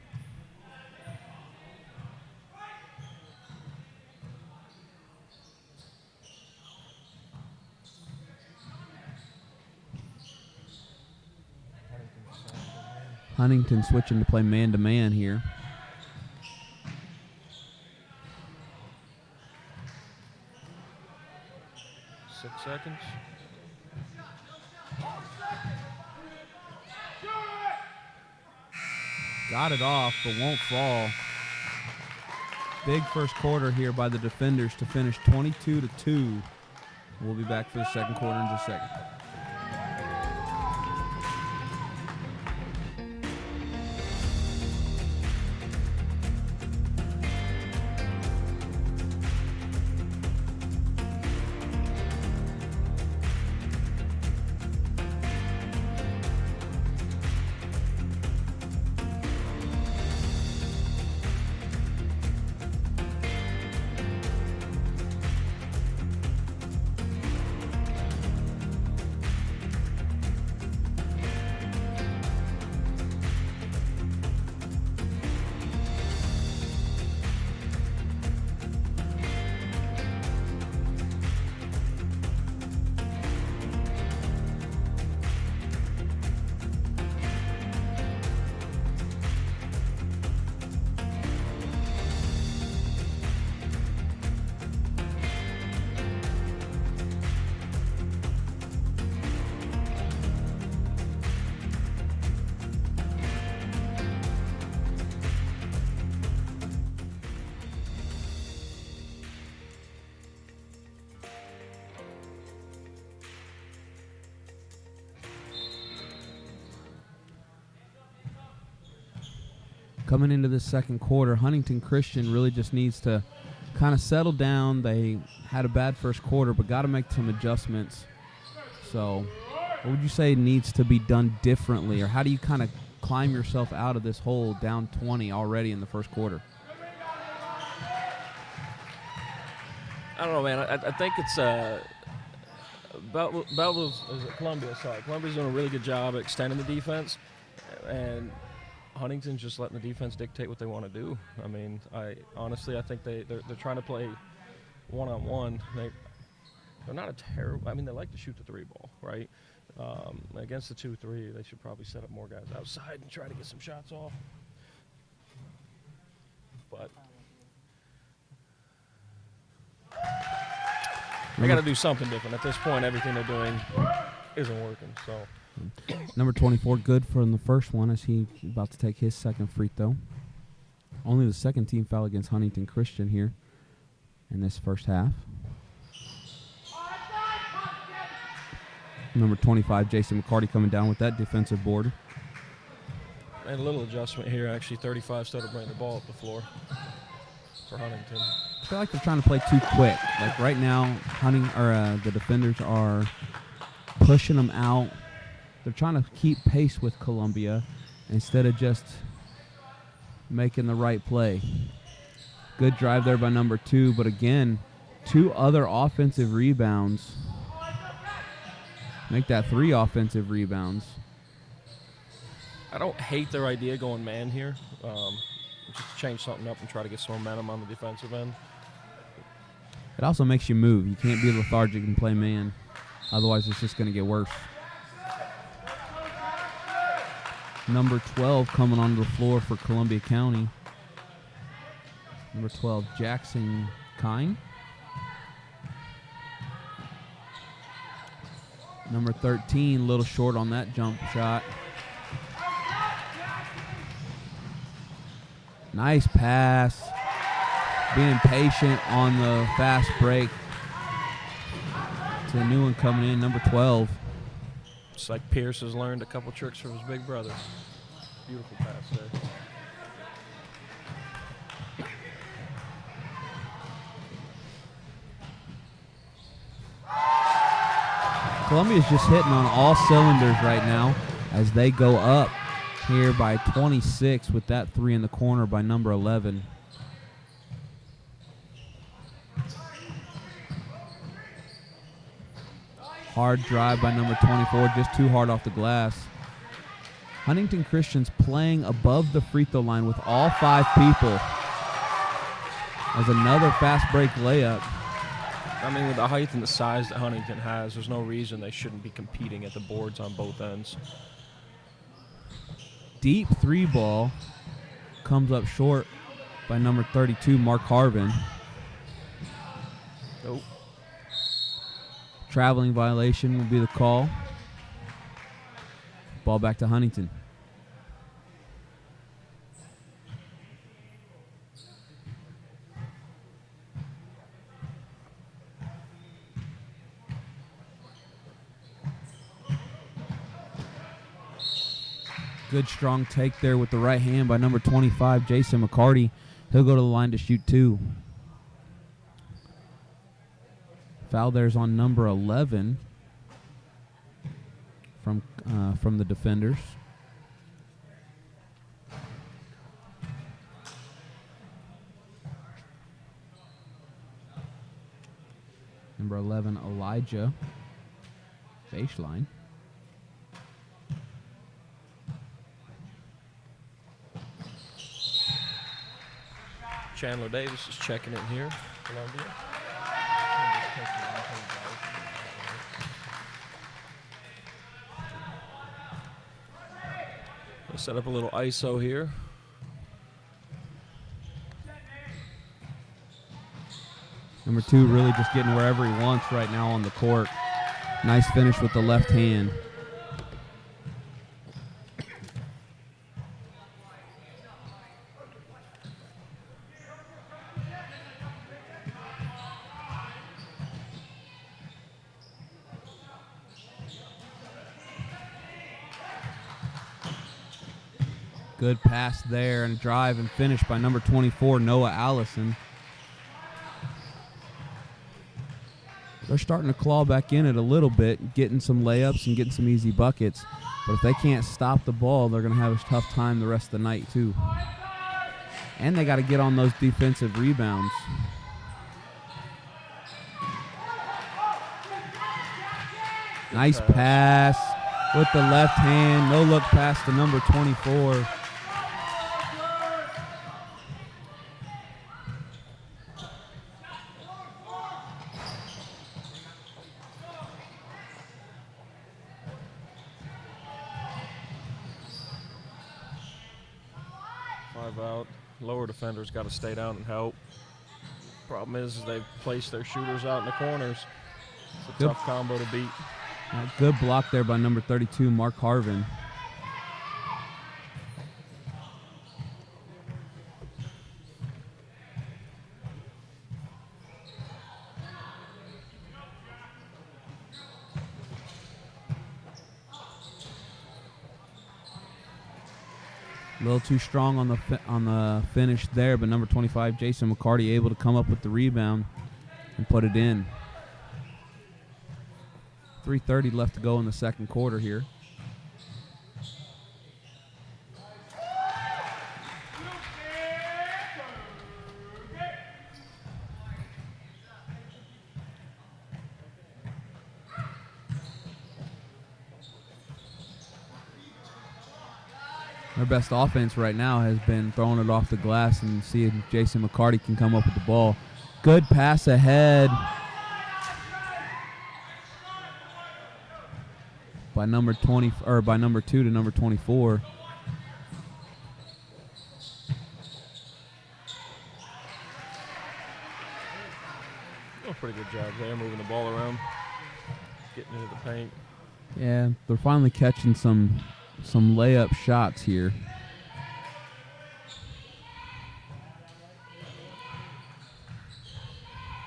Huntington switching to play man-to-man here. Six seconds. Got it off, but won't fall. Big first quarter here by the defenders to finish 22-2. We'll be back for the second quarter in just a second. Coming into this second quarter, Huntington Christian really just needs to kind of settle down. They had a bad first quarter, but got to make some adjustments. So what would you say needs to be done differently, or how do you kind of climb yourself out of this hole down 20 already in the first quarter? I don't know, man. I think it's Columbia. Sorry, Columbia's doing a really good job at extending the defense, and Huntington's just letting the defense dictate what they want to do. I mean, I think they're trying to play one-on-one. They're not a terrible. I mean, they like to shoot the three ball, right? Against the 2-3, they should probably set up more guys outside and try to get some shots off. But they got to do something different. At this point, everything they're doing isn't working. So, Number 24, good from the first one as he's about to take his second free throw. Only the second team foul against Huntington Christian here in this first half. Number 25, Jason McCarty, coming down with that defensive board. And a little adjustment here. Actually, 35 started bringing the ball up the floor for Huntington. I feel like they're trying to play too quick. Like right now, the defenders are pushing them out. They're trying to keep pace with Columbia instead of just making the right play. Good drive there by number 2, but again, 2 other offensive rebounds. Make that 3 offensive rebounds. I don't hate their idea going man here. Just to change something up and try to get some momentum on the defensive end. It also makes you move. You can't be lethargic and play man. Otherwise, it's just going to get worse. Number 12 coming onto the floor for Columbia County. Number 12, Jackson Kine. Number 13, a little short on that jump shot. Nice pass. Being patient on the fast break. To the new one coming in, number 12. It's like Pierce has learned a couple tricks from his big brother. Beautiful pass there. Columbia's just hitting on all cylinders right now as they go up here by 26 with that 3 in the corner by number 11. Hard drive by number 24, just too hard off the glass. Huntington Christian's playing above the free throw line with all 5 people. As another fast break layup. I mean, with the height and the size that Huntington has, there's no reason they shouldn't be competing at the boards on both ends. Deep 3 ball comes up short by number 32, Mark Harvin. Nope. Traveling violation will be the call. Ball back to Huntington. Good strong take there with the right hand by number 25, Jason McCarty. He'll go to the line to shoot 2. Foul there's on number 11 from the defenders. Number 11, Elijah. Baseline. Chandler Davis is checking in here, Columbia. We'll set up a little ISO here. Number 2 really just getting wherever he wants right now on the court. Nice finish with the left hand. Good pass there and drive and finish by number 24, Noah Allison. They're starting to claw back in it a little bit, getting some layups and getting some easy buckets. But if they can't stop the ball, they're going to have a tough time the rest of the night too. And they got to get on those defensive rebounds. Nice pass with the left hand. No look pass to number 24. Five out. Lower defenders got to stay down and help. Problem is they've placed their shooters out in the corners. It's a tough combo to beat. Good block there by number 32, Mark Harvin. A little too strong on the finish there, but number 25, Jason McCarty, able to come up with the rebound and put it in. 3:30 left to go in the second quarter here. Their best offense right now has been throwing it off the glass and see if Jason McCarty can come up with the ball. Good pass ahead by number 20 or by number 2 to number 24. Oh, pretty good job there, moving the ball around, getting into the paint. Yeah, they're finally catching some layup shots here.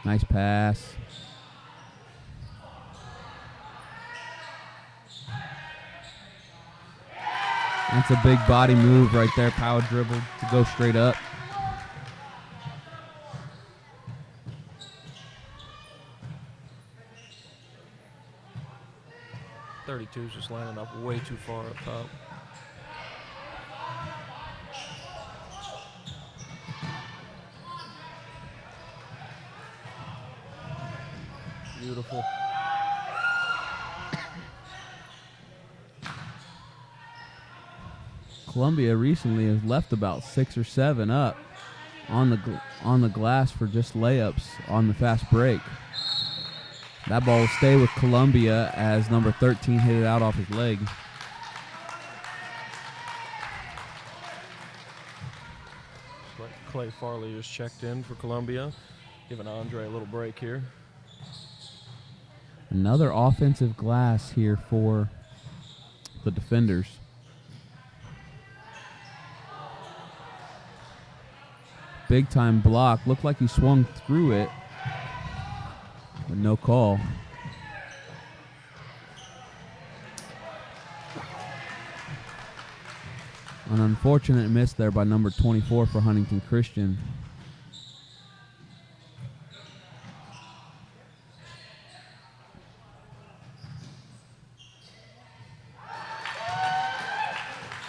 Nice pass. That's a big body move right there, power dribble to go straight up. .32's just lining up way too far up top. Beautiful. Columbia recently has left about 6 or 7 up on the glass for just layups on the fast break. That ball will stay with Columbia as number 13 hit it out off his leg. Clay Farley is checked in for Columbia, giving Andre a little break here. Another offensive glass here for the defenders. Big time block. Looked like he swung through it, but no call. An unfortunate miss there by number 24 for Huntington Christian.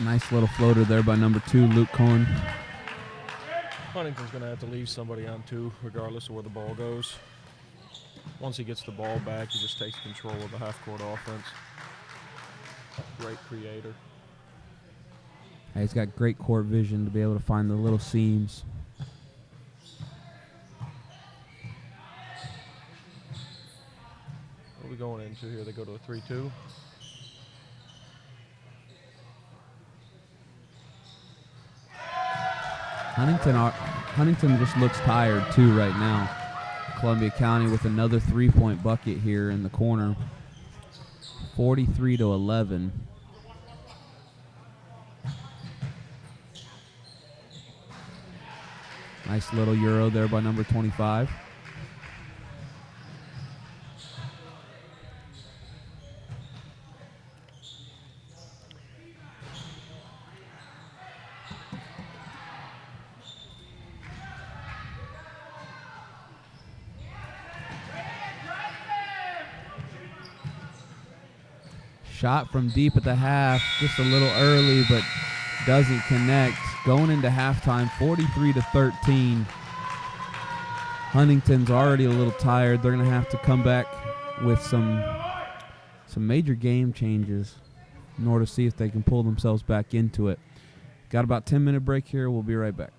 Nice little floater there by number 2, Luke Cohen. Huntington's going to have to leave somebody on 2, regardless of where the ball goes. Once he gets the ball back, he just takes control of the half-court offense. Great creator. He's got great court vision to be able to find the little seams. What are we going into here? They go to a 3-2. Huntington just looks tired too right now. Columbia County with another 3-point bucket here in the corner. 43-11. Nice little euro there by number 25. Shot from deep at the half, just a little early, but doesn't connect. Going into halftime, 43-13. Huntington's already a little tired. They're going to have to come back with some some major game changes in order to see if they can pull themselves back into it. Got about 10-minute break here. We'll be right back.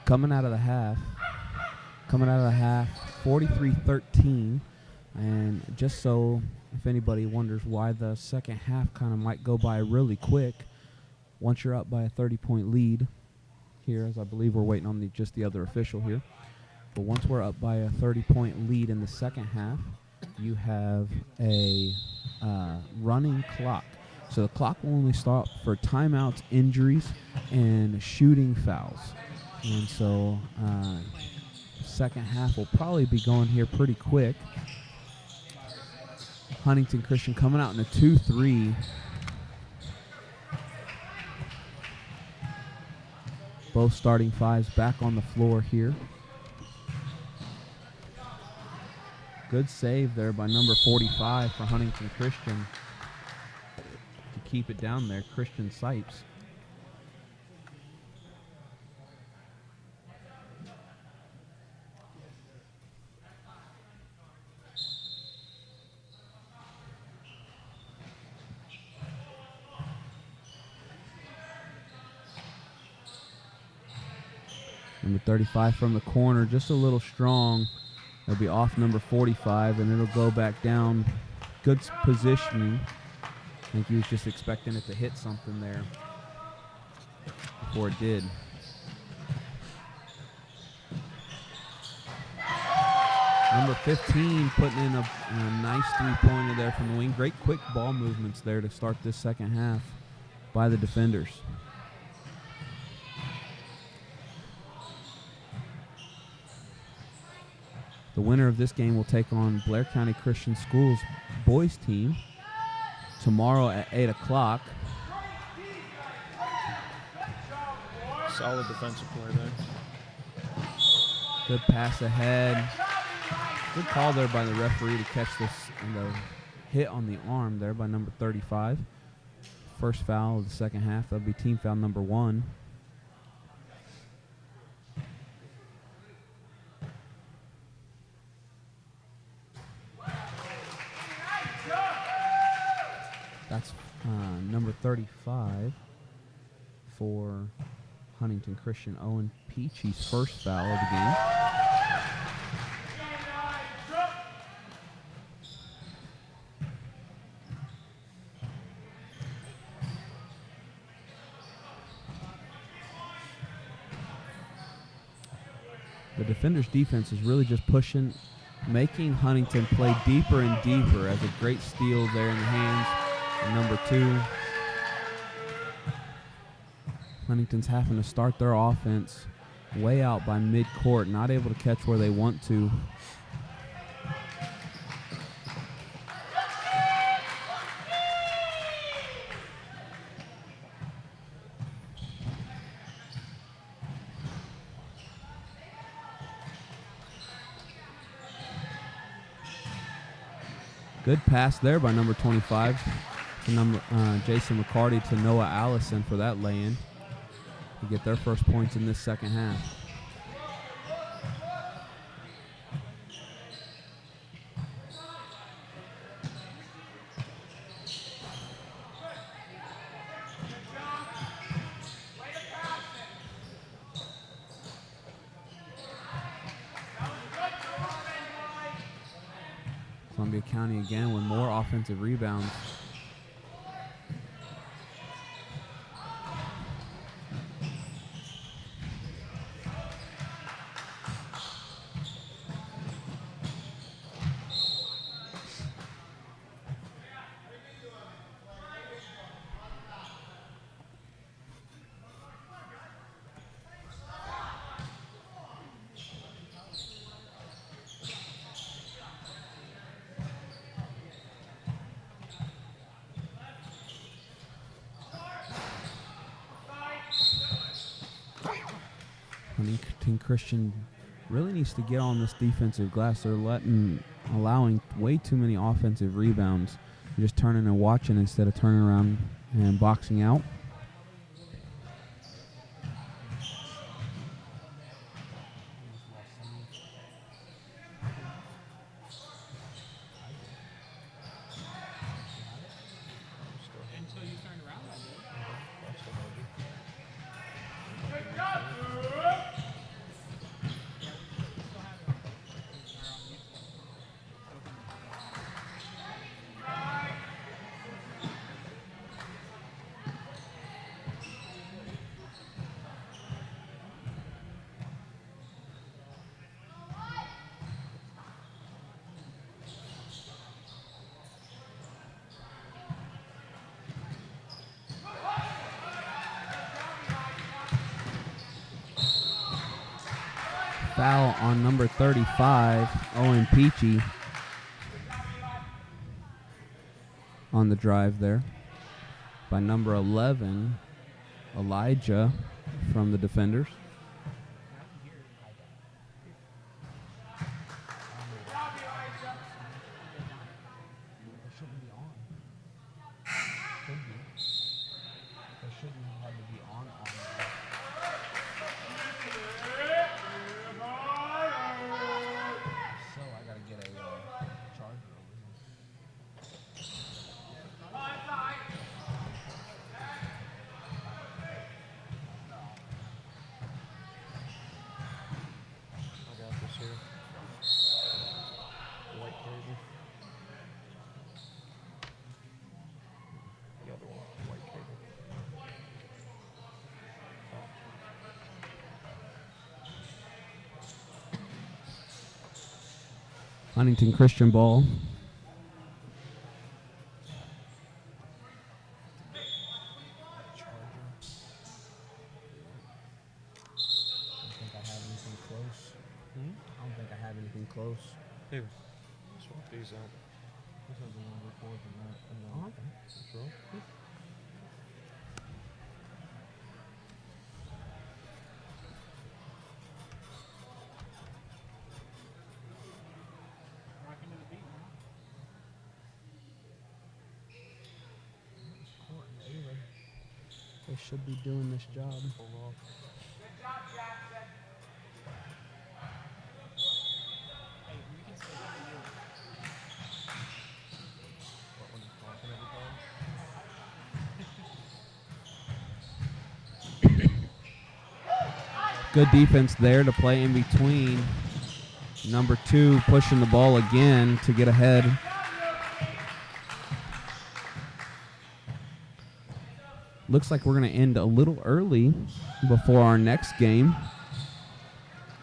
coming out of the half, 43-13. And just so if anybody wonders why the second half kind of might go by really quick, once you're up by a 30-point lead here, as I believe we're waiting on just the other official here, but once we're up by a 30-point lead in the second half, you have a running clock. So the clock will only stop for timeouts, injuries, and shooting fouls. And so second half will probably be going here pretty quick. Huntington Christian coming out in a 2-3. Both starting fives back on the floor here. Good save there by number 45 for Huntington Christian to keep it down there, Christian Sipes. Number 35 from the corner, just a little strong. It'll be off number 45, and it'll go back down. Good positioning. I think he was just expecting it to hit something there before it did. Number 15 putting in a nice three-pointer there from the wing. Great quick ball movements there to start this second half by the defenders. The winner of this game will take on Blair County Christian Schools boys team tomorrow at 8 o'clock. Solid defensive play there. Good pass ahead. Good call there by the referee to catch this the hit on the arm there by number 35. First foul of the second half. That'll be team foul number 1. That's number 35 for Huntington Christian, Owen Peachy's first foul of the game. The defenders' defense is really just pushing, making Huntington play deeper and deeper, as a great steal there in the hands of number 2. Huntington's having to start their offense way out by mid-court, not able to catch where they want to. Good pass there by number 25 to Jason McCarty to Noah Allison for that lay-in to get their first points in this second half. Columbia County again with more offensive rebounds. Huntington Christian really needs to get on this defensive glass. They're allowing way too many offensive rebounds. They're just turning and watching instead of turning around and boxing out. Foul on number 35, Owen Peachy, on the drive there. By number 11, Elijah from the defenders. Huntington Christian ball. I don't think I have anything close. Here, swap these out. This has a longer cord than that. Oh, okay. Sure. They should be doing this job. Hold off. What, when you're talking every time? Good defense there to play in between. Number 2 pushing the ball again to get ahead. Looks like we're going to end a little early before our next game.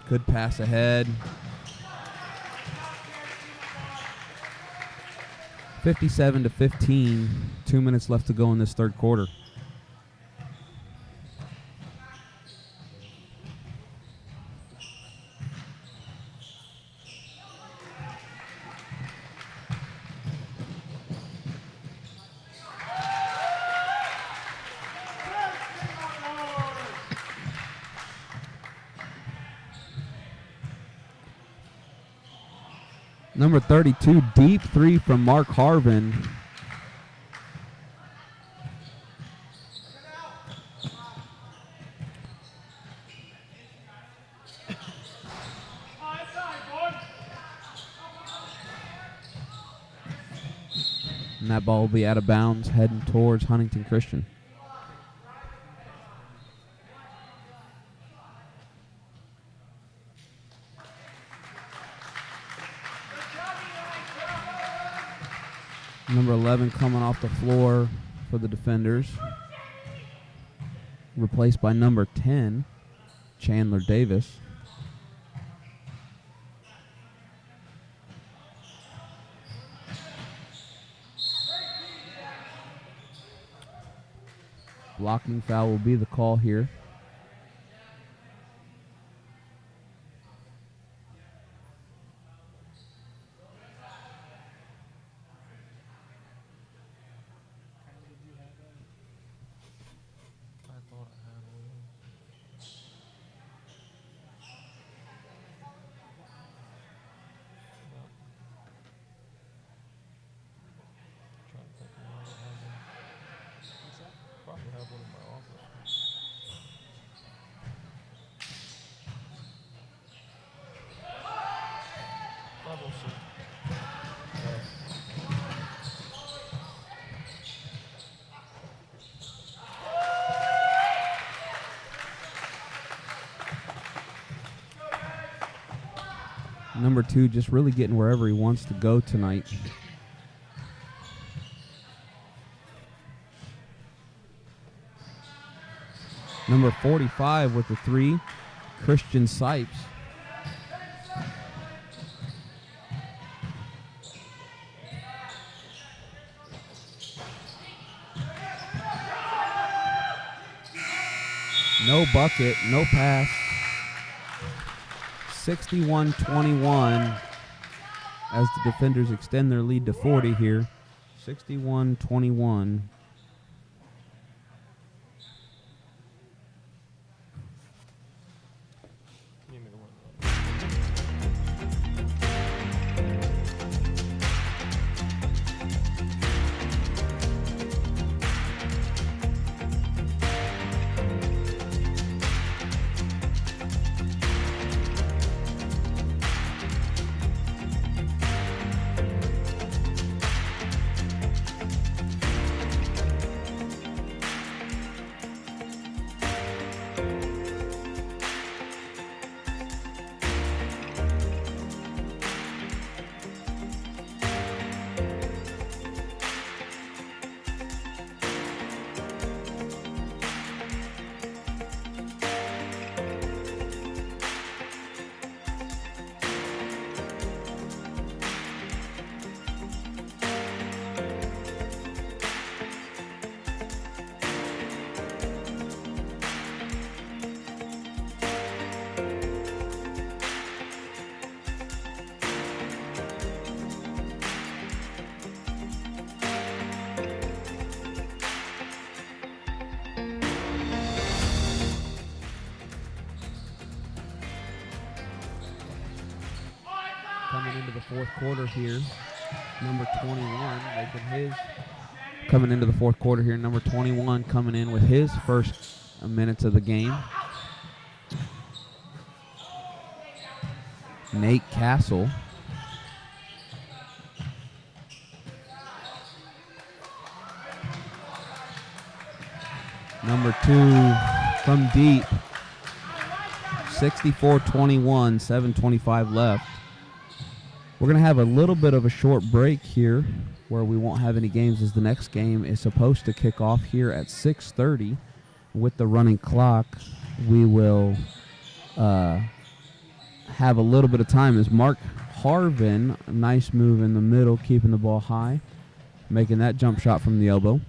Good pass ahead. 57-15. 2 minutes left to go in this third quarter. Number 32, deep 3 from Mark Harvin. And that ball will be out of bounds, heading towards Huntington Christian. Number 11 coming off the floor for the defenders. Replaced by number 10, Chandler Davis. Blocking foul will be the call here. I thought I had one. Trying to think of where I have one. Probably have one in my office. I will see. Number 2 just really getting wherever he wants to go tonight. Number 45 with the 3, Christian Sipes. No bucket, no pass. 61-21 as the defenders extend their lead to 40 here. 61-21. Need me to run that. Coming into the fourth quarter here, number 21 making his. Coming into the fourth quarter here, number 21 coming in with his first minutes of the game. Nate Castle. Number 2 from deep. 64-21, 7:25 left. We're going to have a little bit of a short break here where we won't have any games, as the next game is supposed to kick off here at 6:30. With the running clock, we will have a little bit of time as Mark Harvin, a nice move in the middle, keeping the ball high, making that jump shot from the elbow.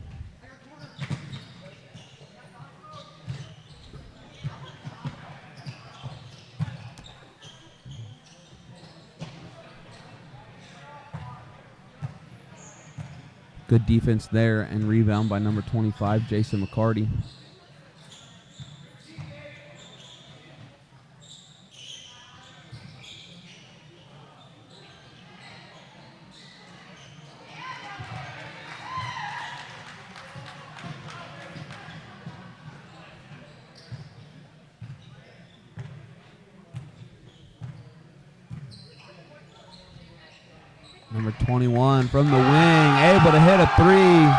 Good defense there and rebound by number 25, Jason McCarty. Number 21 from the wing, able to hit a three.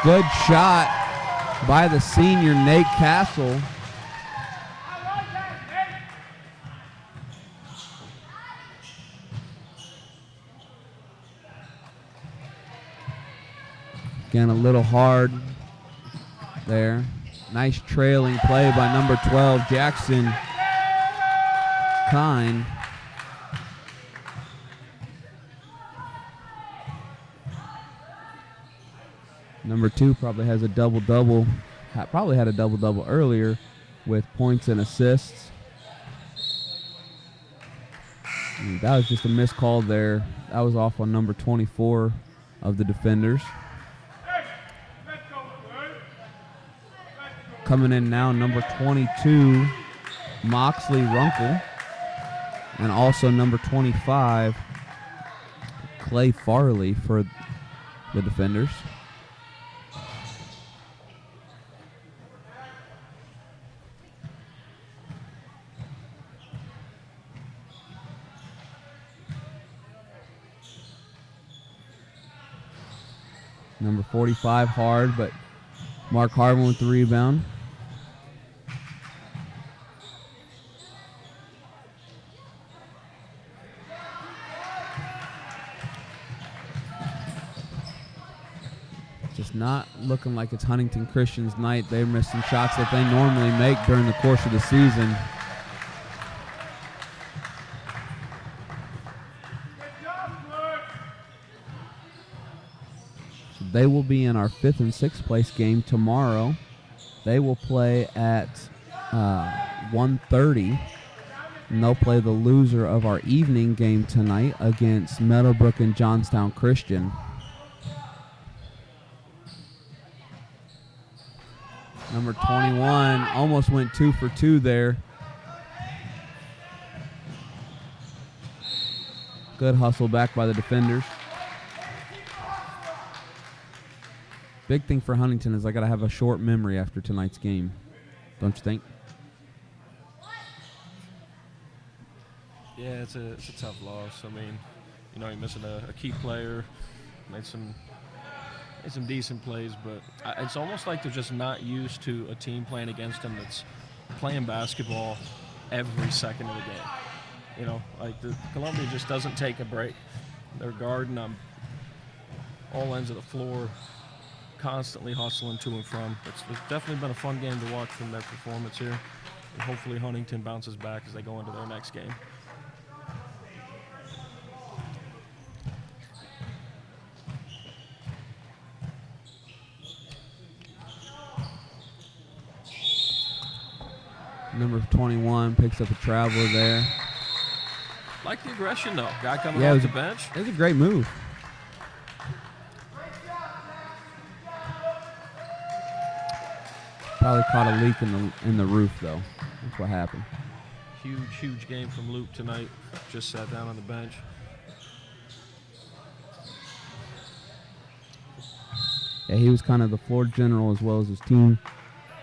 Good shot by the senior, Nate Castle. Again, a little hard there. Nice trailing play by number 12, Jackson Kine. Number 2 probably has a double-double. Probably had a double-double earlier with points and assists. And that was just a missed call there. That was off on number 24 of the defenders. Coming in now, number 22, Moxley Runkle. And also number 25, Clay Farley for the defenders. Number 45 hard, but Mark Harvin with the rebound. Just not looking like it's Huntington Christian's night. They're missing shots that they normally make during the course of the season. They will be in our 5th and 6th place game tomorrow. They will play at 1:30 And they'll play the loser of our evening game tonight against Meadowbrook and Johnstown Christian. Number 21 almost went 2 for 2 there. Good hustle back by the defenders. Big thing for Huntington is I got to have a short memory after tonight's game. Don't you think? Yeah, it's a tough loss. I mean, you know, you're missing a key player. Made some decent plays, but it's almost like they're just not used to a team playing against them that's playing basketball every second of the game. You know, like the Columbia just doesn't take a break. They're guarding on all ends of the floor, constantly hustling to and from. It's definitely been a fun game to watch from their performance here. And hopefully Huntington bounces back as they go into their next game. Number 21 picks up a traveler there. Like the aggression, though. Guy coming Yeah, off the bench. It was a great move. Probably caught a leak in the roof, though. That's what happened. Huge game from Luke tonight. Just sat down on the bench. Yeah, he was kind of the floor general as well as his team,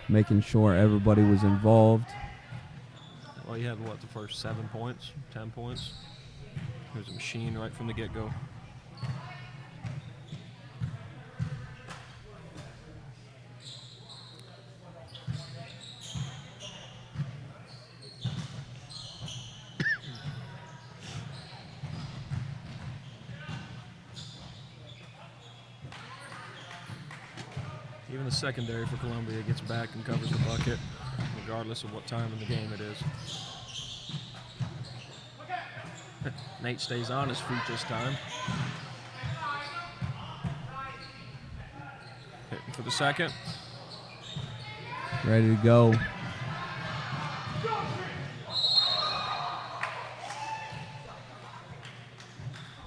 making sure everybody was involved. Well, he had, the first 7 points, 10 points? He was a machine right from the get-go. Even the secondary for Columbia gets back and covers the bucket, regardless of what time in the game it is. Nate stays on his feet this time. Hitting for the second. Ready to go.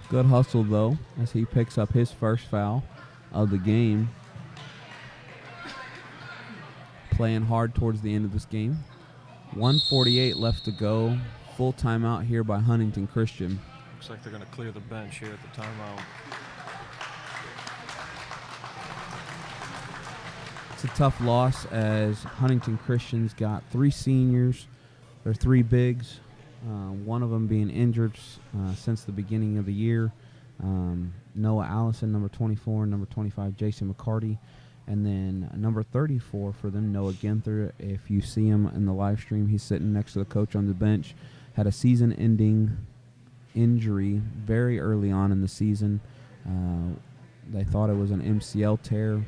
Good hustle, though, as he picks up his first foul of the game. Playing hard towards the end of this game. 1:48 left to go. Full timeout here by Huntington Christian. Looks like they're going to clear the bench here at the timeout. It's a tough loss as Huntington Christian's got 3 seniors. They're 3 bigs. One of them being injured since the beginning of the year. Noah Allison, number 24, and number 25, Jason McCarty. And then number 34 for them, Noah Ginther. If you see him in the live stream, he's sitting next to the coach on the bench. Had a season-ending injury very early on in the season. They thought it was an MCL tear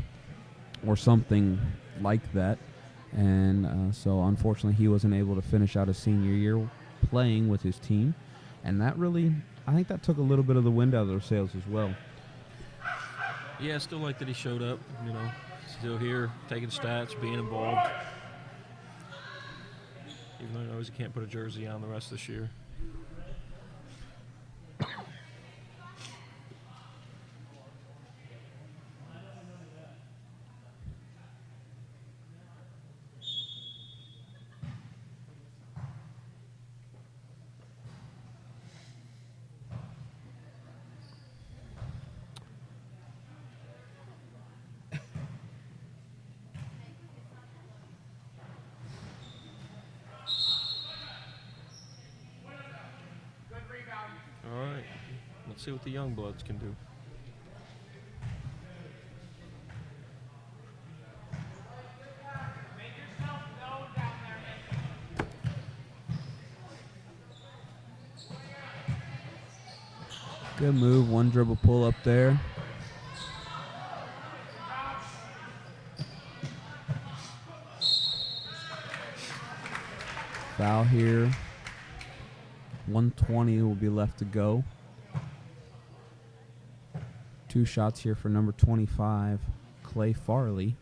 or something like that. And so, unfortunately, he wasn't able to finish out his senior year playing with his team. And that really, I think that took a little bit of the wind out of their sails as well. Yeah, I still like that he showed up, you know, still here, taking stats, being involved. Even though he knows he can't put a jersey on the rest of this year. All right, let's see what the young bloods can do. Good move, one dribble pull up there. Foul here. 1:20 will be left to go. 2 shots here for number 25, Clay Farley.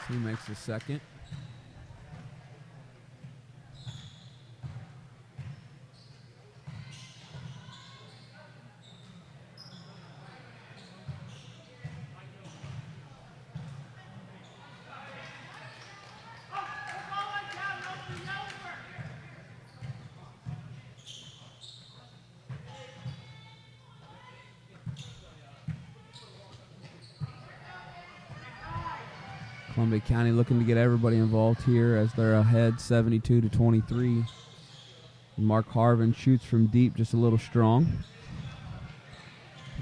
He makes the second. Columbia County looking to get everybody involved here as they're ahead 72-23. Mark Harvin shoots from deep just a little strong.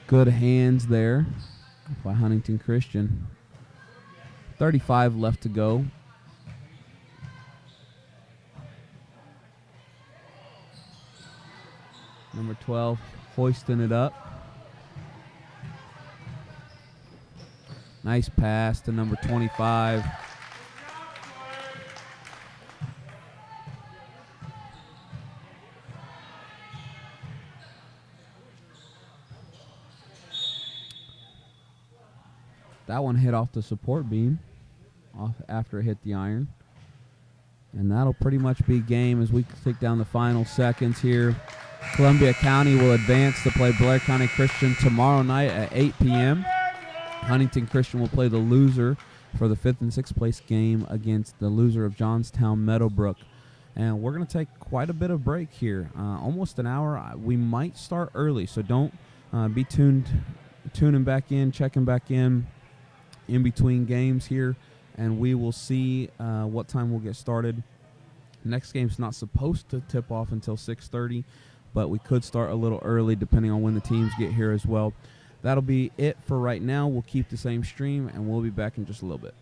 Good hands there by Huntington Christian. 35 left to go. Number 12 hoisting it up. Nice pass to number 25. That one hit off the support beam after it hit the iron. And that'll pretty much be game as we take down the final seconds here. Columbia County will advance to play Blair County Christian tomorrow night at 8 p.m. Huntington Christian will play the loser for the 5th and 6th place game against the loser of Johnstown Meadowbrook. And we're going to take quite a bit of break here, almost an hour. We might start early, so don't be tuning back in, checking back in between games here, and we will see what time we'll get started. Next game's not supposed to tip off until 6:30, but we could start a little early depending on when the teams get here as well. That'll be it for right now. We'll keep the same stream, and we'll be back in just a little bit.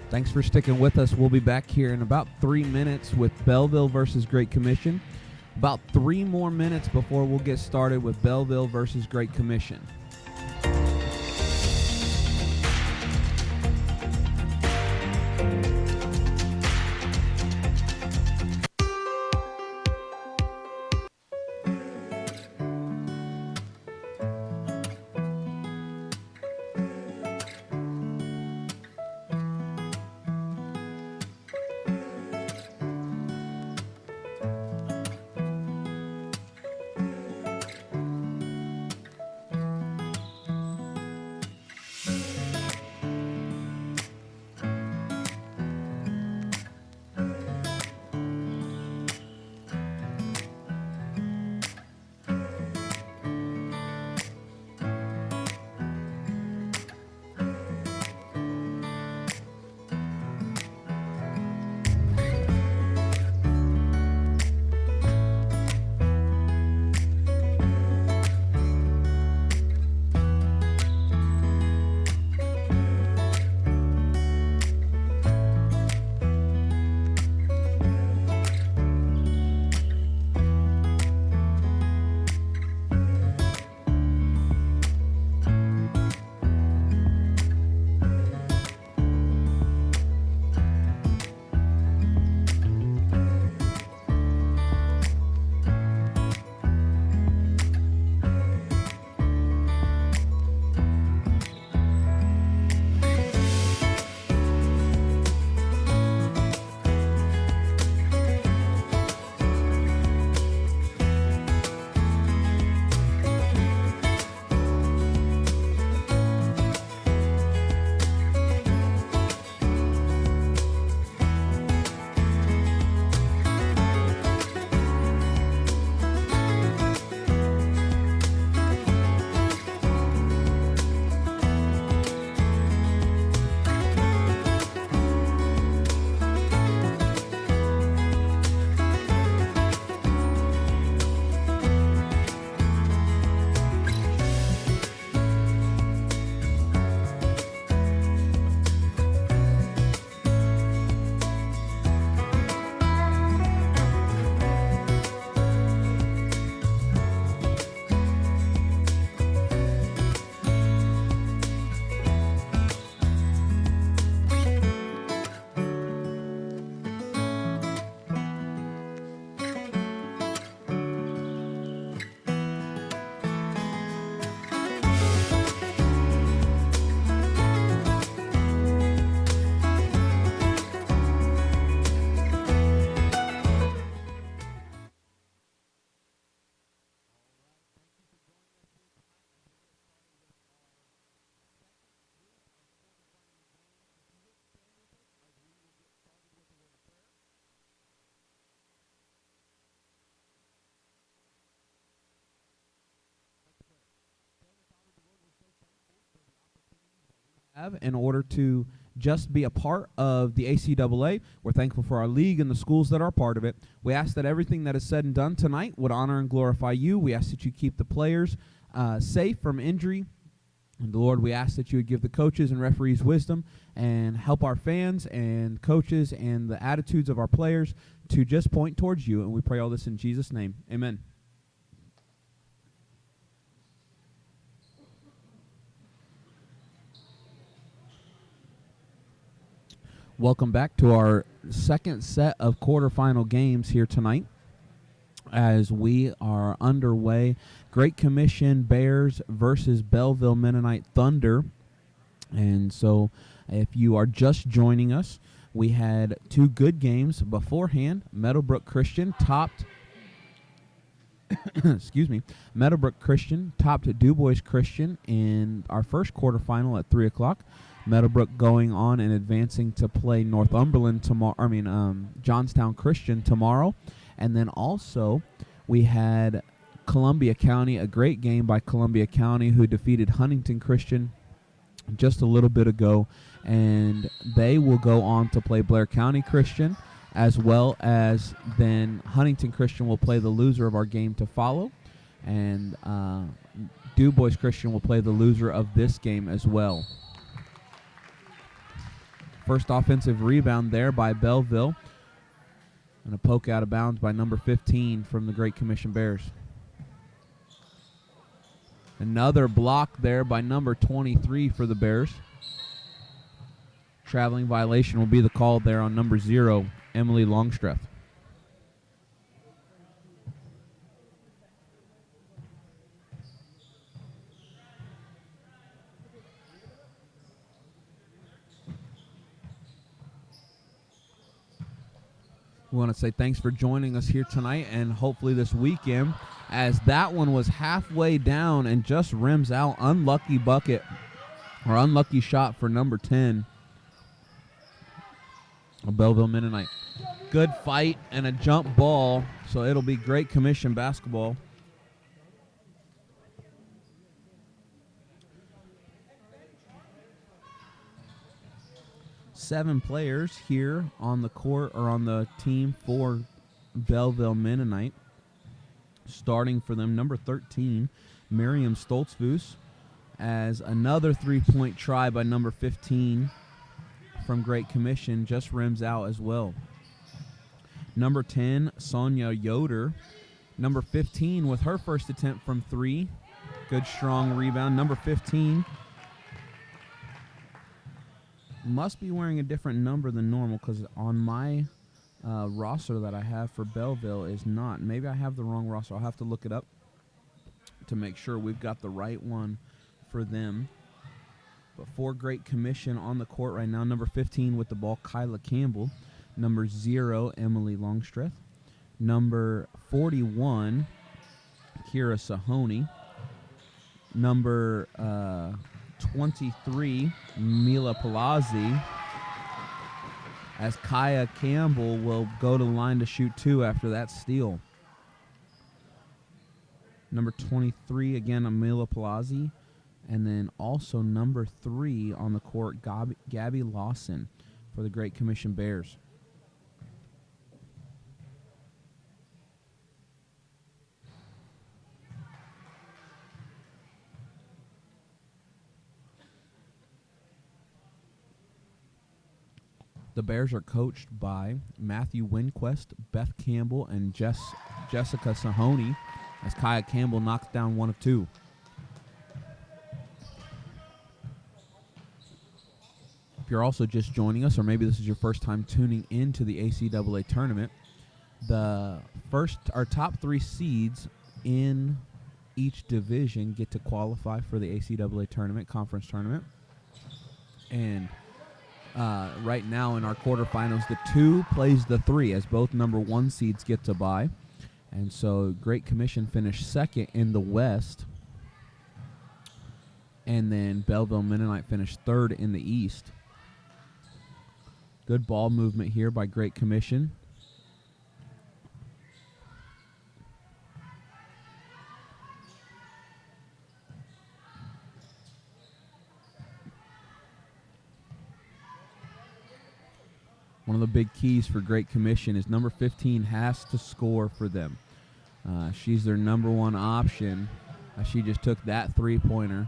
Thanks for sticking with us. We'll be back here in about 3 minutes with Belleville versus Great Commission. About 3 more minutes before we'll get started with Belleville versus Great Commission. In order to just be a part of the ACAA. We're thankful for our league and the schools that are part of it. We ask that everything that is said and done tonight would honor and glorify you. We ask that you keep the players safe from injury. And Lord, we ask that you would give the coaches and referees wisdom and help our fans and coaches and the attitudes of our players to just point towards you. And we pray all this in Jesus' name. Amen. Welcome back to our second set of quarterfinal games here tonight as we are underway. Great Commission Bears versus Belleville Mennonite Thunder. And so if you are just joining us, we had 2 good games beforehand. Meadowbrook Christian topped Meadowbrook Christian topped Du Bois Christian in our first quarterfinal at 3 o'clock. Meadowbrook going on and advancing to play Northumberland tomorrow. Johnstown Christian tomorrow. And then also we had Columbia County, a great game by Columbia County, who defeated Huntington Christian just a little bit ago. And they will go on to play Blair County Christian, as well as then Huntington Christian will play the loser of our game to follow. And Du Bois Christian will play the loser of this game as well. First offensive rebound there by Belleville. And a poke out of bounds by number 15 from the Great Commission Bears. Another block there by number 23 for the Bears. Traveling violation will be the call there on number 0, Emily Longstreth. We want to say thanks for joining us here tonight and hopefully this weekend, as that one was halfway down and just rims out. Unlucky bucket or unlucky shot for number 10, Belleville Mennonite. Good fight and a jump ball, so it'll be Great Commission basketball. Seven players here on the court or on the team for Belleville Mennonite. Starting for them, number 13, Miriam Stoltzfus, as another three-point try by number 15 from Great Commission just rims out as well. Number 10, Sonia Yoder. Number 15 with her first attempt from 3. Good strong rebound. Number 15 must be wearing a different number than normal, because on my roster that I have for Belleville is not. Maybe I have the wrong roster. I'll have to look it up to make sure we've got the right one for them. But for Great Commission on the court right now, number 15 with the ball, Kyla Campbell. Number 0, Emily Longstreth. Number 41, Kira Sahoni. Number 23, Mila Palazzi, as Kaya Campbell will go to the line to shoot 2 after that steal. Number 23, again, Mila Palazzi. And then also number 3 on the court, Gabby Lawson for the Great Commission Bears. The Bears are coached by Matthew Winquest, Beth Campbell, and Jessica Sahoni, as Kaya Campbell knocks down 1 of 2. If you're also just joining us, or maybe this is your first time tuning into the ACAA tournament, our top 3 seeds in each division get to qualify for the ACAA tournament, conference tournament. And right now in our quarterfinals, the 2 plays the 3, as both number 1 seeds get to bye. And so Great Commission finished second in the West. And then Belleville Mennonite finished third in the East. Good ball movement here by Great Commission. One of the big keys for Great Commission is number 15 has to score for them. She's their number 1 option. She just took that three-pointer.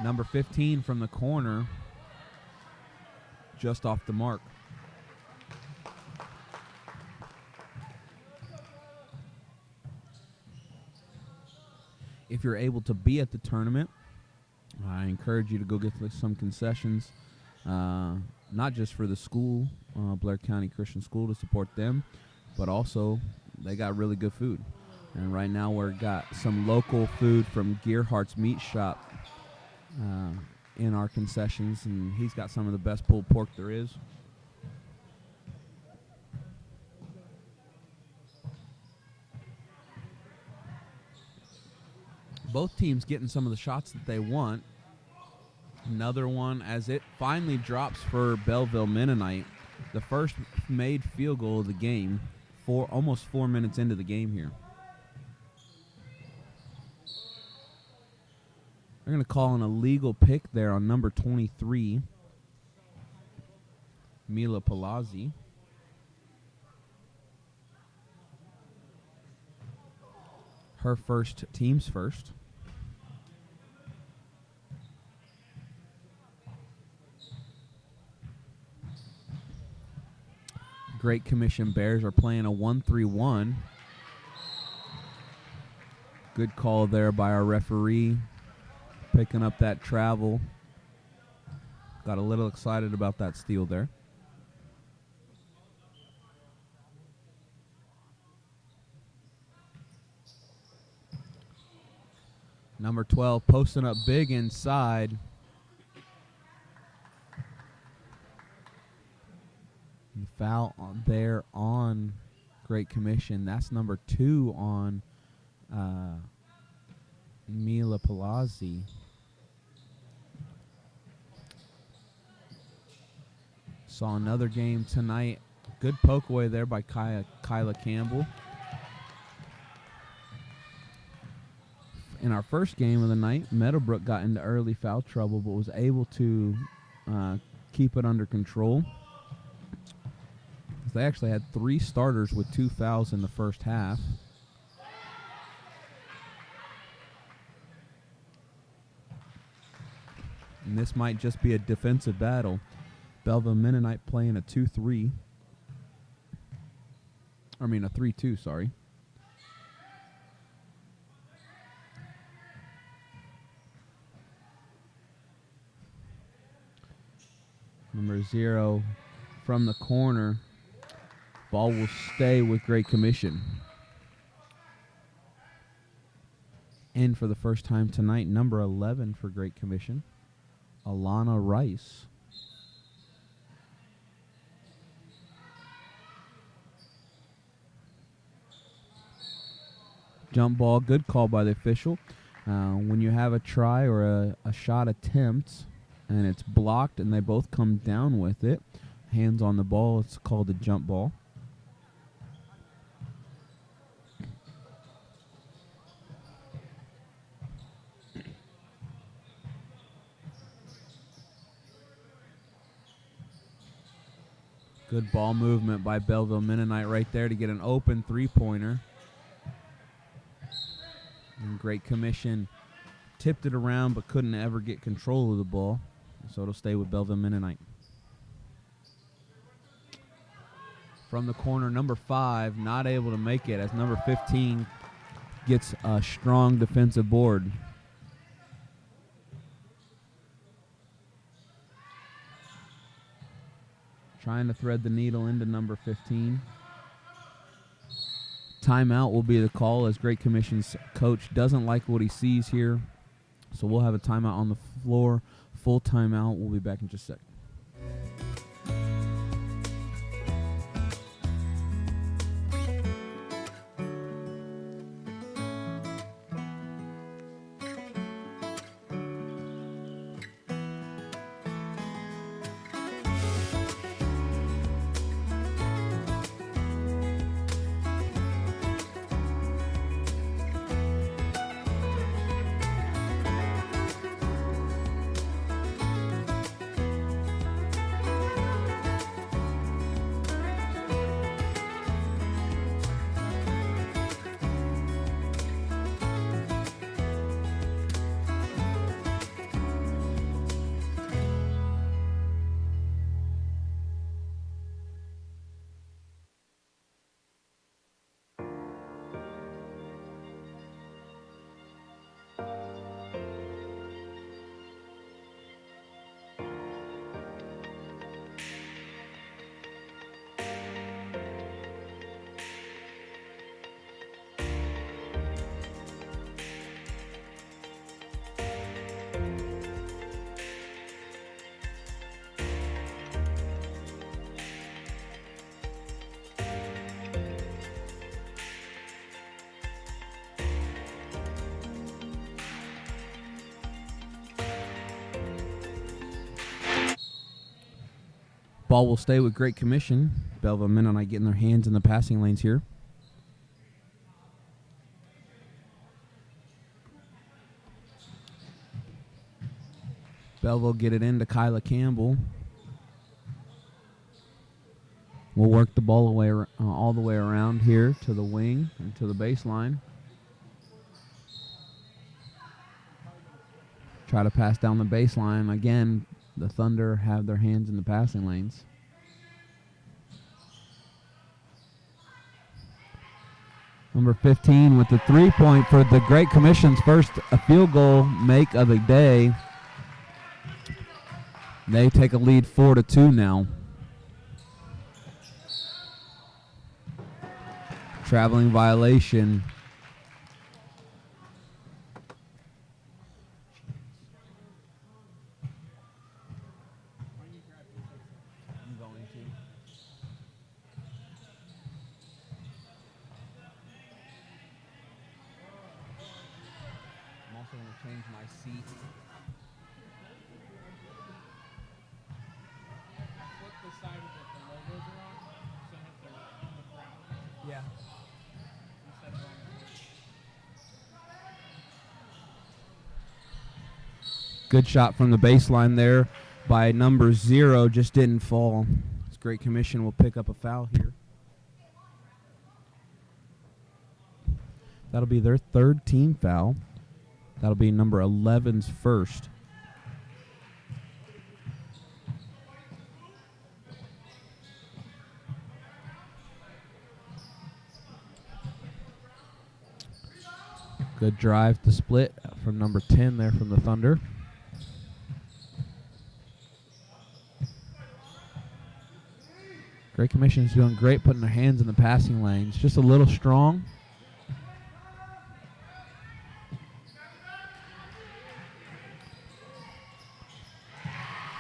Number 15 from the corner, just off the mark. If you're able to be at the tournament, I encourage you to go get some concessions. Not just for the school, Blair County Christian School, to support them, but also they got really good food. And right now we've got some local food from Gearhart's Meat Shop in our concessions, and he's got some of the best pulled pork there is. Both teams getting some of the shots that they want. Another one as it finally drops for Belleville Mennonite. The first made field goal of the game, almost 4 minutes into the game here. They're going to call an illegal pick there on number 23, Mila Palazzi. her first, team's first. Great Commission Bears are playing a 1-3-1. Good call there by our referee, picking up that travel. Got a little excited about that steal there. Number 12 posting up big inside. Foul there on Great Commission. That's number 2 on Mila Palazzi. Saw another game tonight. Good poke away there by Kyla Campbell. In our first game of the night, Meadowbrook got into early foul trouble but was able to keep it under control. They actually had 3 starters with 2 fouls in the first half. And this might just be a defensive battle. Belleville Mennonite playing a 2-3. I mean a 3-2, sorry. Number 0 from the corner. Ball will stay with Great Commission. In for the first time tonight, number 11 for Great Commission, Alana Rice. Jump ball, good call by the official. When you have a try or a shot attempt and it's blocked and they both come down with it, hands on the ball, it's called a jump ball. Good ball movement by Belleville Mennonite right there to get an open three-pointer. And Great Commission tipped it around but couldn't ever get control of the ball. So it'll stay with Belleville Mennonite. From the corner, number 5 not able to make it as number 15 gets a strong defensive board. Trying to thread the needle into number 15. Timeout will be the call as Great Commission's coach doesn't like what he sees here. So we'll have a timeout on the floor. Full timeout. We'll be back in just a second. Ball will stay with Great Commission. Belleville Mennonite getting their hands in the passing lanes here. Belleville get it into Kyla Campbell. We'll work the ball away all the way around here to the wing and to the baseline. try to pass down the baseline. Again, the Thunder have their hands in the passing lanes. Number 15 with the 3-point for the Great Commission's first field goal make of the day. They take a lead 4-2 now. Traveling violation. I'm also going to change my seat. Flip the side that the logos are on, so if they're on the ground Yeah. instead of on the Good shot from the baseline there by number 0. Just didn't fall. This Great Commission will pick up a foul here. That'll be their third team foul. That'll be number 11's first. Good drive to split from number 10 there from the Thunder. Great Commission's doing great putting their hands in the passing lanes. Just a little strong.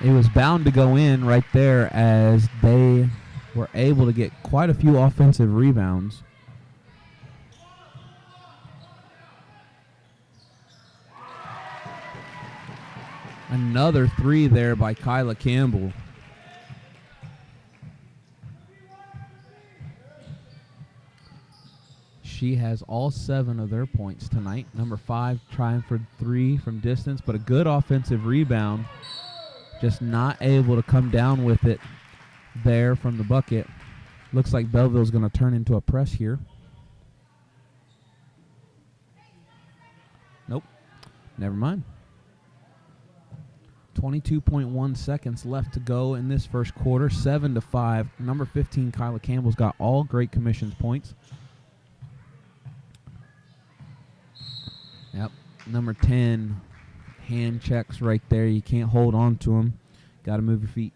It was bound to go in right there as they were able to get quite a few offensive rebounds. Another 3 there by Kyla Campbell. She has all 7 of their points tonight. Number 5 trying for 3 from distance, but a good offensive rebound. Just not able to come down with it there from the bucket. Looks like Belleville's going to turn into a press here. Nope. Never mind. 22.1 seconds left to go in this first quarter. 7-5. Number 15, Kyla Campbell's got all Great Commission's points. Yep. Number 10, hand checks right there. You can't hold on to them. Got to move your feet.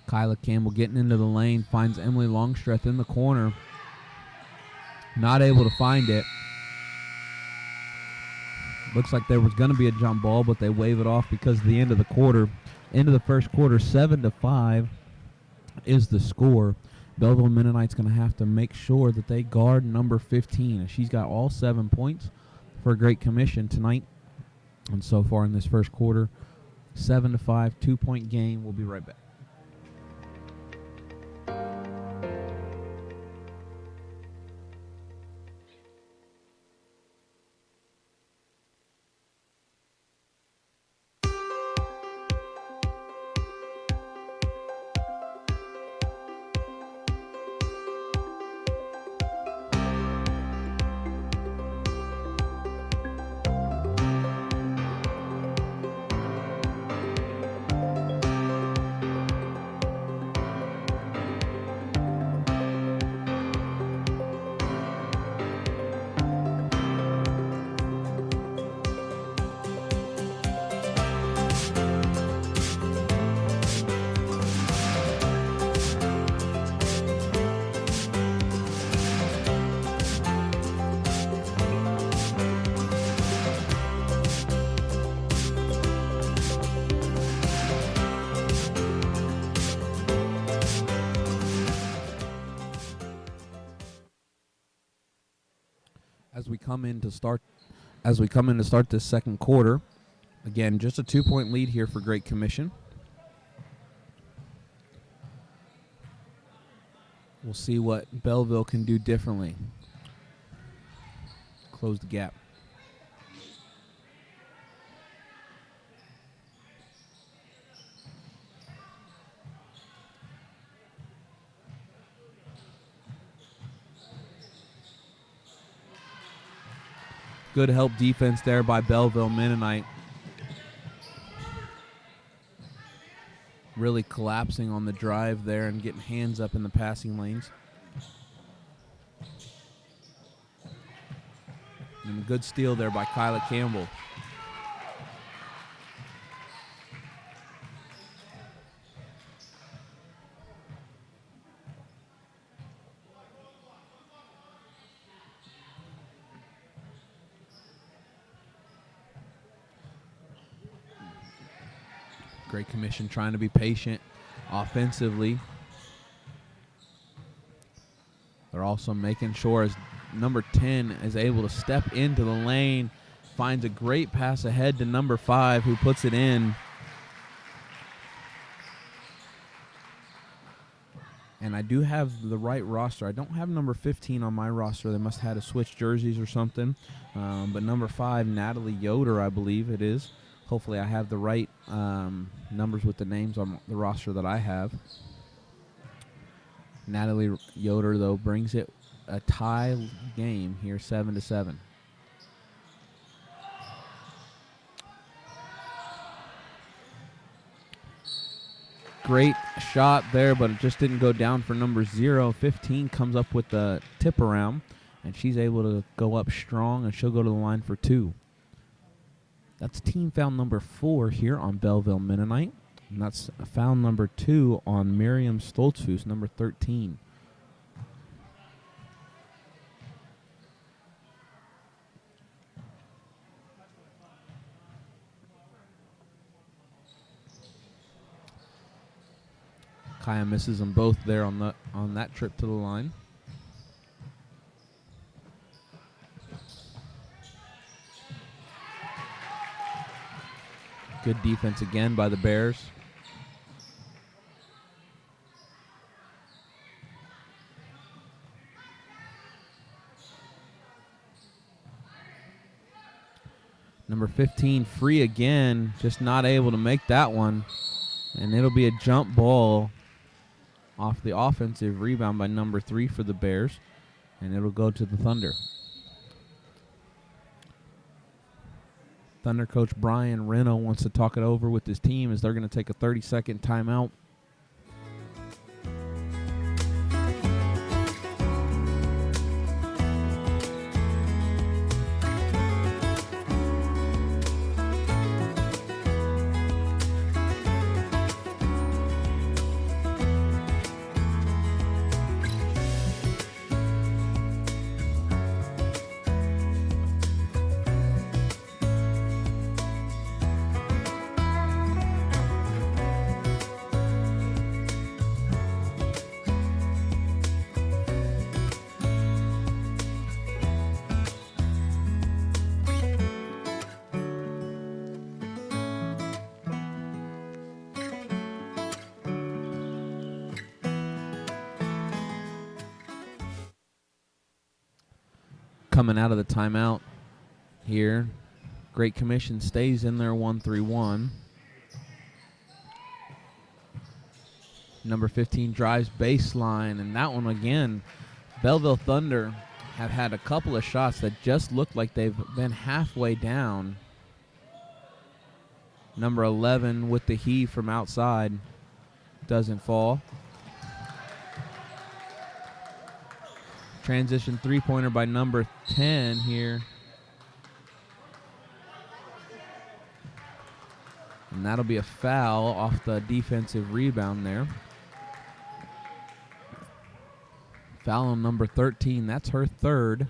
Kyla Campbell getting into the lane, finds Emily Longstreth in the corner. Not able to find it. Looks like there was going to be a jump ball, but they wave it off because of the end of the quarter. End of the first quarter, 7-5 is the score. Belleville Mennonite's going to have to make sure that they guard number 15. She's got all 7 points for a Great Commission tonight. And so far in this first quarter, 7-5, 2-point game. We'll be right back. As we come in to start this second quarter, again, just a 2-point lead here for Great Commission. We'll see what Belleville can do differently. Close the gap. Good help defense there by Belleville Mennonite. Really collapsing on the drive there and getting hands up in the passing lanes. And a good steal there by Kyla Campbell. Great Commission trying to be patient offensively. They're also making sure as number 10 is able to step into the lane, finds a great pass ahead to number 5 who puts it in. And I do have the right roster. I don't have number 15 on my roster. They must have had to switch jerseys or something. But number 5, Natalie Yoder, I believe it is. Hopefully I have the right numbers with the names on the roster that I have. Natalie Yoder, though, brings it a tie game here, 7-7. Great shot there, but it just didn't go down for number 0. 15 comes up with the tip around, and she's able to go up strong, and she'll go to the line for 2. That's team foul number 4 here on Belleville Mennonite. And that's foul number 2 on Miriam Stoltzfus, number 13. Kaya misses them both there on that trip to the line. Good defense again by the Bears. Number 15 free again, just not able to make that one. And it'll be a jump ball off the offensive rebound by number 3 for the Bears. And it'll go to the Thunder. Thunder coach Brian Reno wants to talk it over with his team as they're going to take a 30-second timeout. Coming out of the timeout here, Great Commission stays in there 1-3-1. Number 15 drives baseline, and that one again, Belleville Thunder have had a couple of shots that just look like they've been halfway down. Number 11 with the heave from outside doesn't fall. Transition three-pointer by number 10 here. And that'll be a foul off the defensive rebound there. Foul on number 13. That's her third.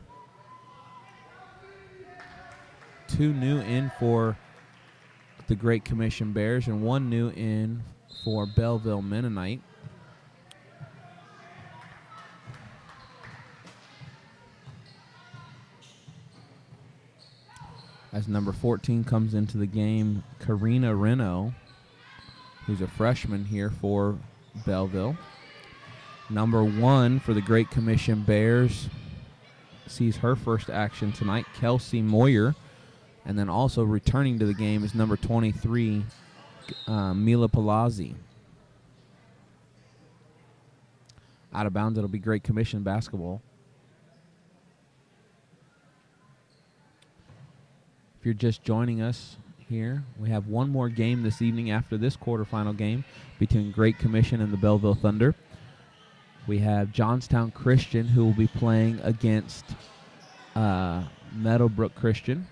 2 new in for the Great Commission Bears and 1 new in for Belleville Mennonite. As number 14 comes into the game, Karina Reno, who's a freshman here for Belleville. Number 1 for the Great Commission Bears sees her first action tonight, Kelsey Moyer. And then also returning to the game is number 23, Mila Palazzi. Out of bounds, it'll be Great Commission basketball. If you're just joining us here, we have one more game this evening after this quarterfinal game between Great Commission and the Belleville Thunder. We have Johnstown Christian, who will be playing against Meadowbrook Christian.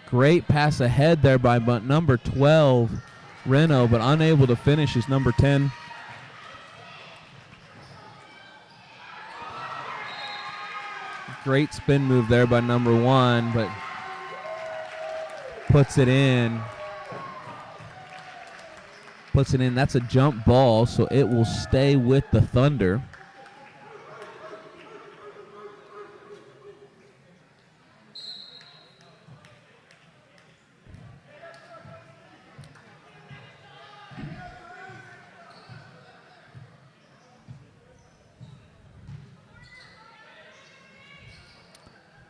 Great pass ahead there by number 12, Reno, but unable to finish is number 10. Great spin move there by number 1, but puts it in. That's a jump ball, so it will stay with the Thunder.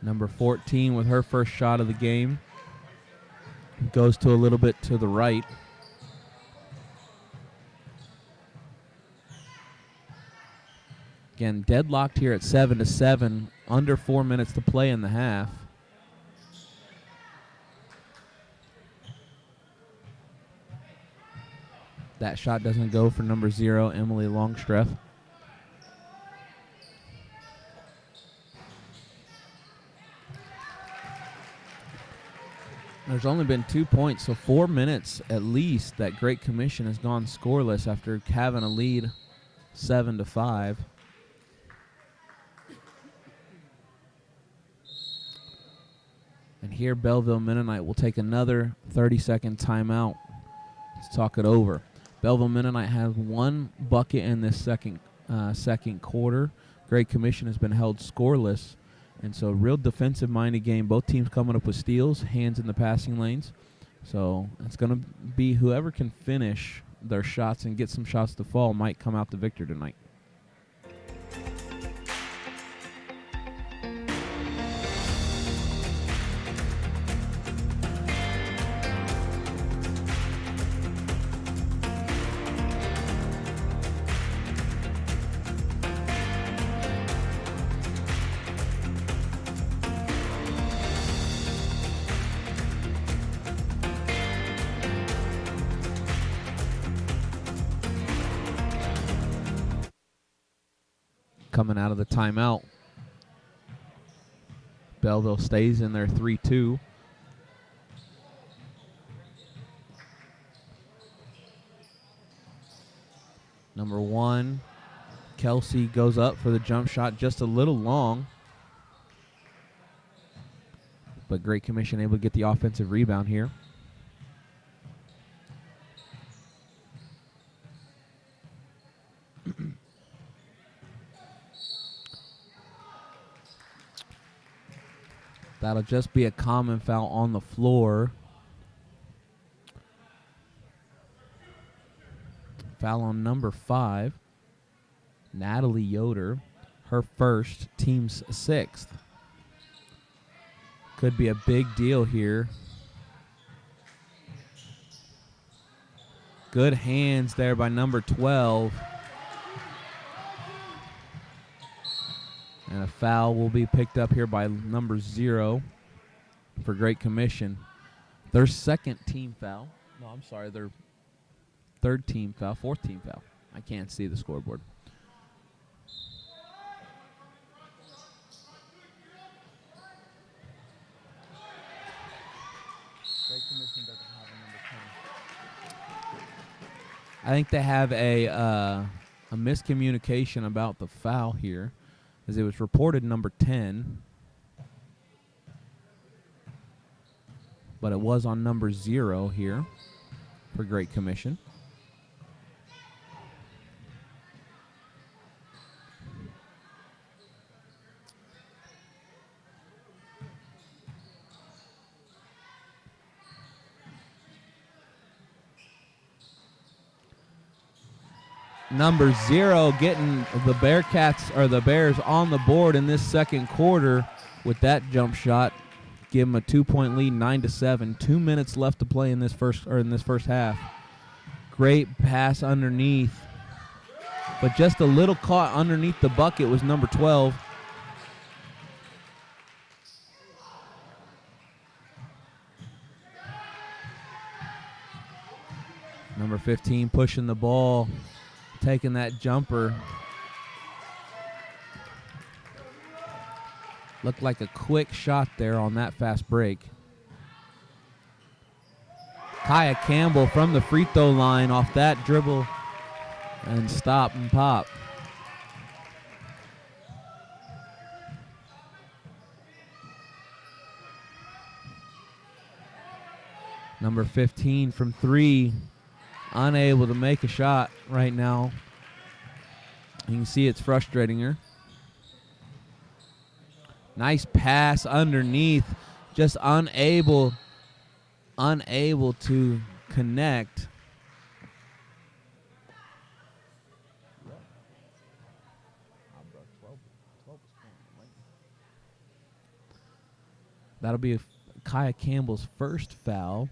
Number 14 with her first shot of the game. Goes to a little bit to the right. Again, deadlocked here at 7-7. Under 4 minutes to play in the half. That shot doesn't go for number 0, Emily Longstreth. There's only been 2 points, so 4 minutes at least that Great Commission has gone scoreless after having a lead 7-5. And here Belleville Mennonite will take another 30-second timeout to talk it over. Belleville Mennonite has 1 bucket in this second quarter. Great Commission has been held scoreless. And so real defensive-minded game. Both teams coming up with steals, hands in the passing lanes. So it's going to be whoever can finish their shots and get some shots to fall might come out the victor tonight. Coming out of the timeout, Belleville stays in their 3-2. Number 1, Kelsey goes up for the jump shot, just a little long. But Great Commission able to get the offensive rebound here. That'll just be a common foul on the floor. Foul on number 5, Natalie Yoder, her first, team's 6th. Could be a big deal here. Good hands there by number 12. And a foul will be picked up here by number 0 for Great Commission. Their second team foul. No, I'm sorry, their third team foul, fourth team foul. I can't see the scoreboard. Great Commission doesn't have a number 10. I think they have a miscommunication about the foul here, as it was reported number 10, but it was on number 0 here for Great Commission. Number 0 getting the Bearcats or the Bears on the board in this second quarter with that jump shot. Give them a 2-point lead, 9-7. 2 minutes left to play in this first half. Great pass underneath, but just a little caught underneath the bucket was number 12. Number 15 pushing the ball, taking that jumper. Looked like a quick shot there on that fast break. Acaa Campbell from the free throw line off that dribble and stop and pop. Number 15 from 3, unable to make a shot right now. You can see it's frustrating her. Nice pass underneath, just unable to connect. That'll be Acaa Campbell's first foul.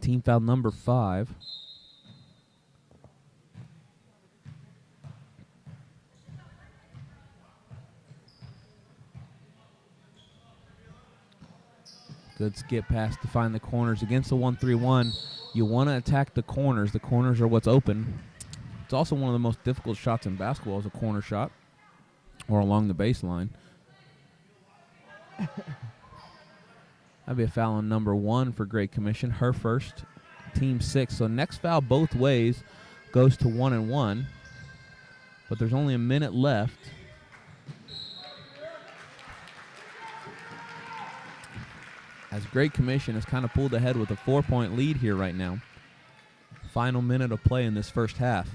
Team foul number 5. Good skip pass to find the corners. Against the 1-3-1, you want to attack the corners. The corners are what's open. It's also one of the most difficult shots in basketball is a corner shot or along the baseline. That'd be a foul on number 1 for Great Commission. Her first, team 6. So next foul both ways goes to 1-1. But there's only a minute left. As Great Commission has kind of pulled ahead with a 4-point lead here right now. Final minute of play in this first half.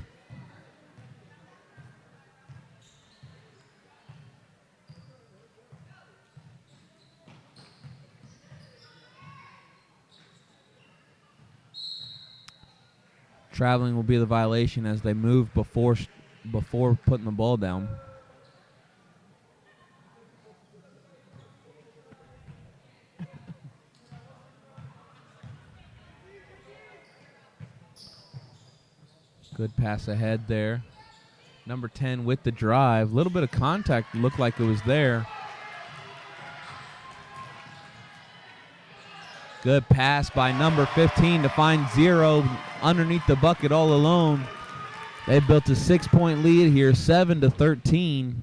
Traveling will be the violation as they move before putting the ball down. Good pass ahead there. Number 10 with the drive. A little bit of contact looked like it was there. Good pass by number 15 to find 0 underneath the bucket all alone. They built a 6-point lead here, 7-13.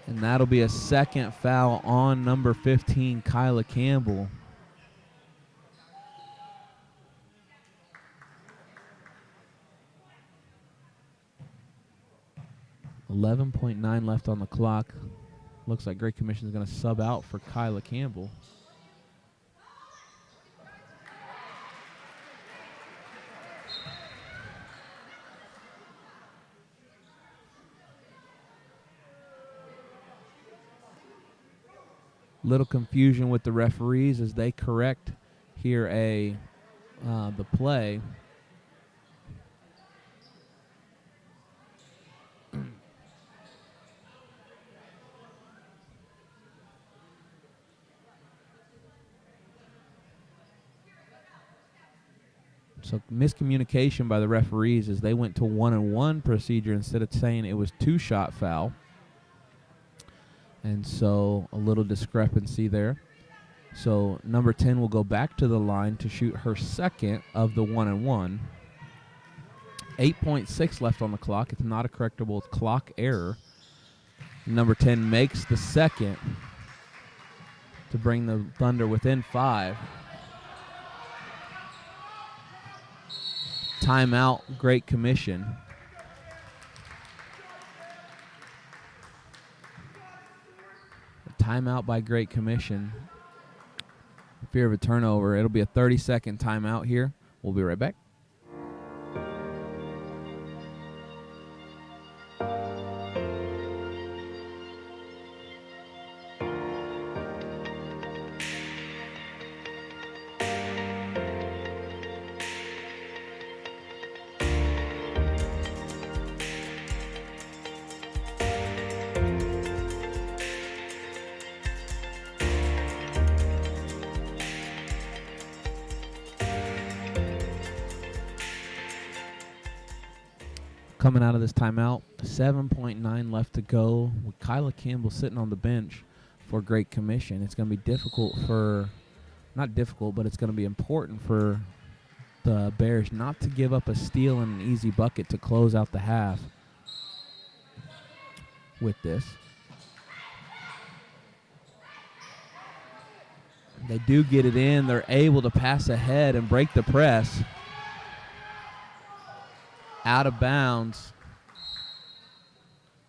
And that'll be a second foul on number 15, Acaa Campbell. 11.9 left on the clock. Looks like Great Commission is going to sub out for Acaa Campbell. Little confusion with the referees as they correct here the play. So miscommunication by the referees as they went to 1-1 procedure instead of saying it was 2-shot foul. And so a little discrepancy there. So number 10 will go back to the line to shoot her second of the 1-1. 8.6 left on the clock. It's not a correctable clock error. Number 10 makes the second to bring the Thunder within 5. Timeout, Great Commission. A timeout by Great Commission. In fear of a turnover, it'll be a 30-second timeout here. We'll be right back. Coming out of this timeout, 7.9 left to go with Acaa Campbell sitting on the bench for Great Commission. It's going to be difficult for not difficult, but it's going to be important for the Bears not to give up a steal and an easy bucket to close out the half with this. They do get it in. They're able to pass ahead and break the press. Out of bounds.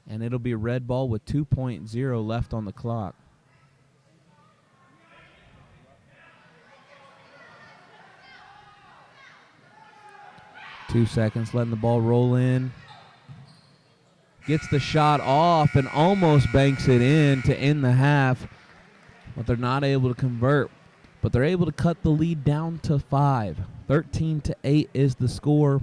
And it'll be a red ball with 2.0 left on the clock. Two seconds, letting the ball roll in. Gets the shot off and almost banks it in to end the half. But they're not able to convert. But they're able to cut the lead down to 5. 13-8 is the score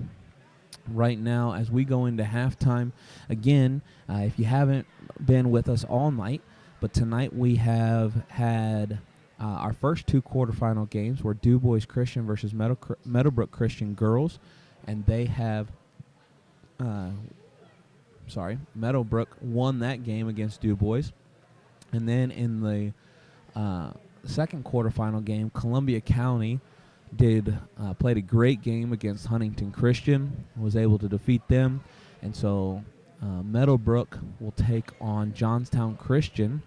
right now as we go into halftime. Again, if you haven't been with us all night, but tonight we have had our first 2 quarterfinal games were Du Bois Christian versus Meadowbrook Christian girls, and they have Meadowbrook won that game against Du Bois. And then in the second quarterfinal game, Columbia County played a great game against Huntington Christian, was able to defeat them, and so Meadowbrook will take on Johnstown Christian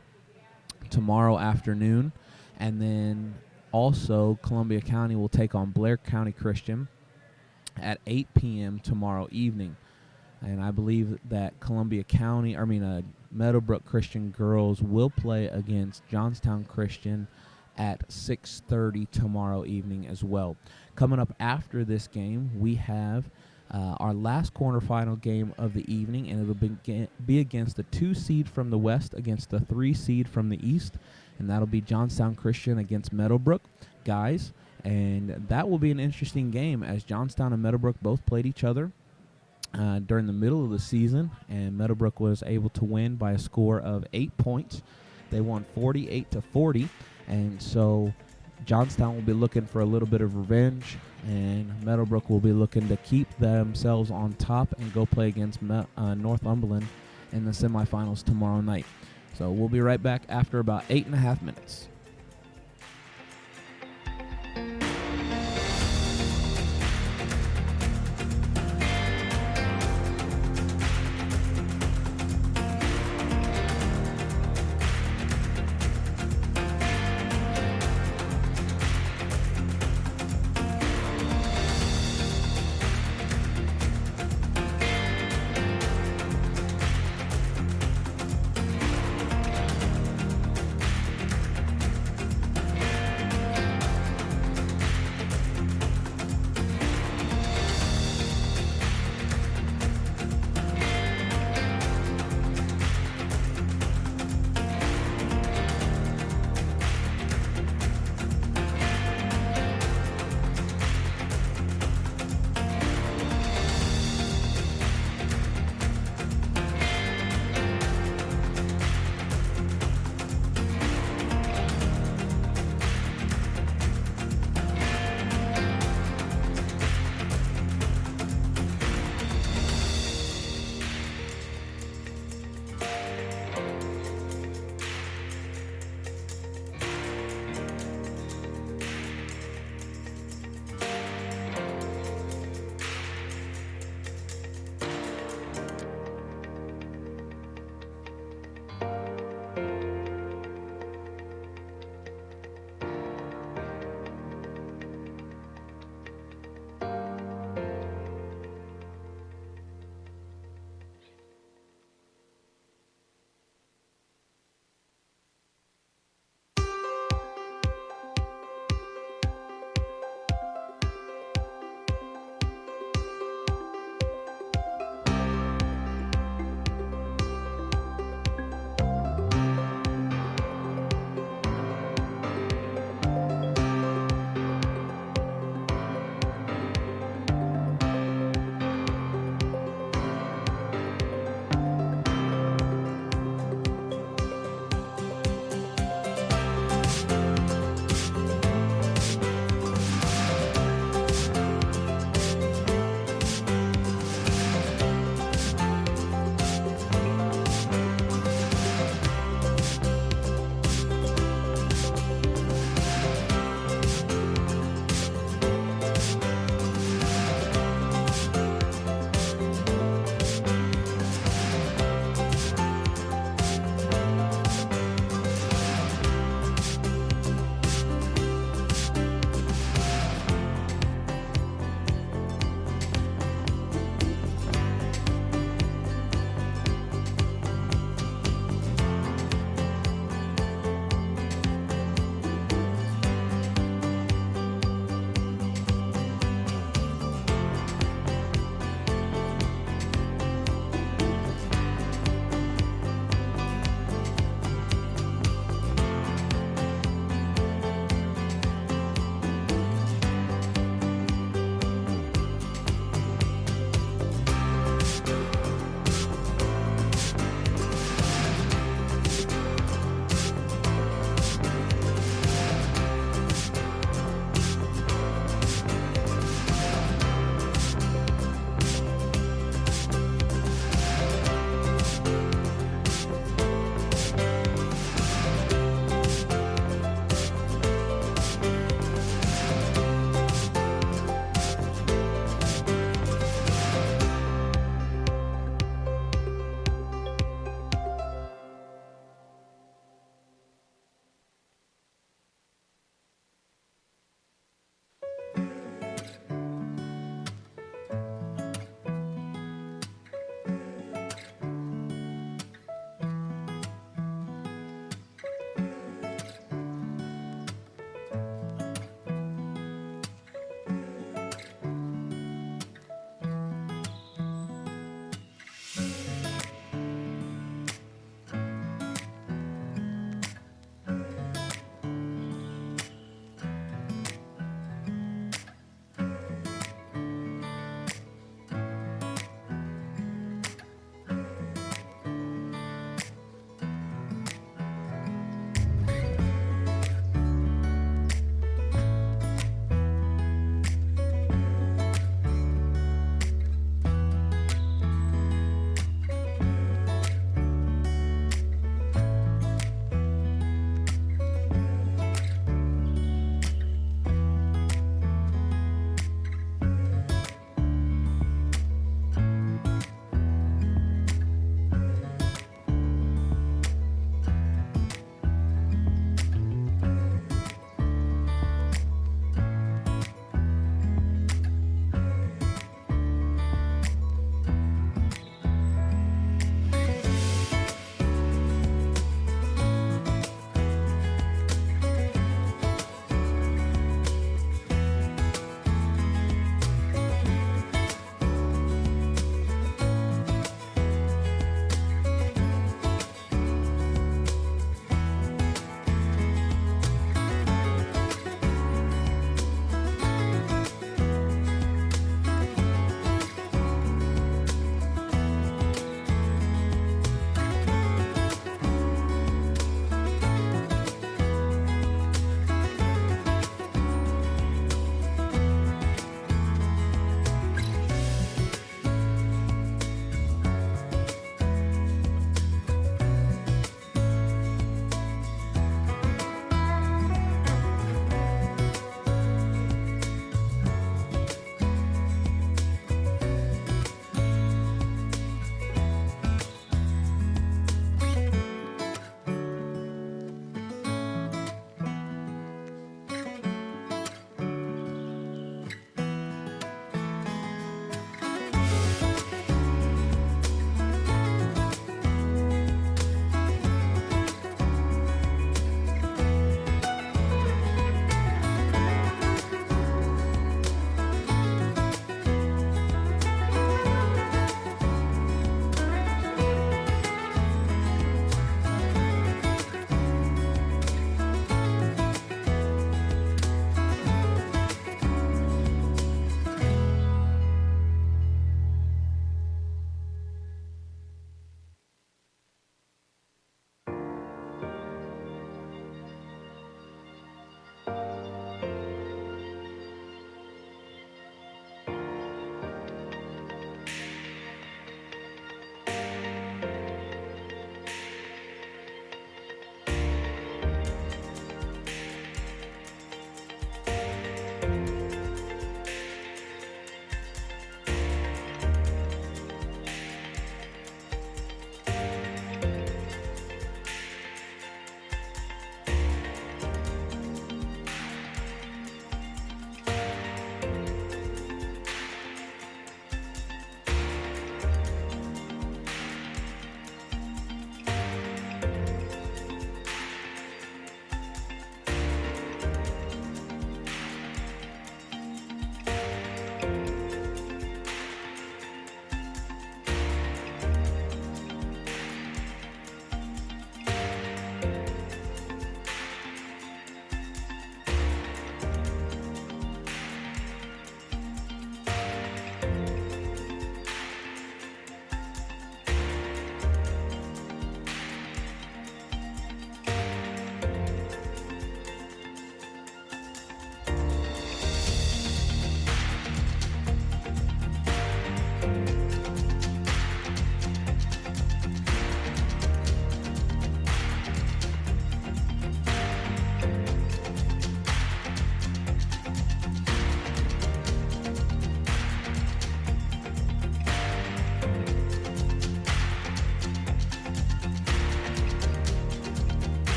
tomorrow afternoon, and then also Columbia County will take on Blair County Christian at 8 p.m. tomorrow evening. And I believe that Meadowbrook Christian girls will play against Johnstown Christian at 6:30 tomorrow evening as well. Coming up after this game, we have our last quarterfinal game of the evening, and it'll be against the 2 seed from the west against the 3 seed from the east, and that'll be Johnstown Christian against Meadowbrook guys. And that will be an interesting game as Johnstown and Meadowbrook both played each other during the middle of the season, and Meadowbrook was able to win by a score of 8 points. They won 48-40, and so Johnstown will be looking for a little bit of revenge, and Meadowbrook will be looking to keep themselves on top and go play against Northumberland in the semifinals tomorrow night. So we'll be right back after about 8.5 minutes.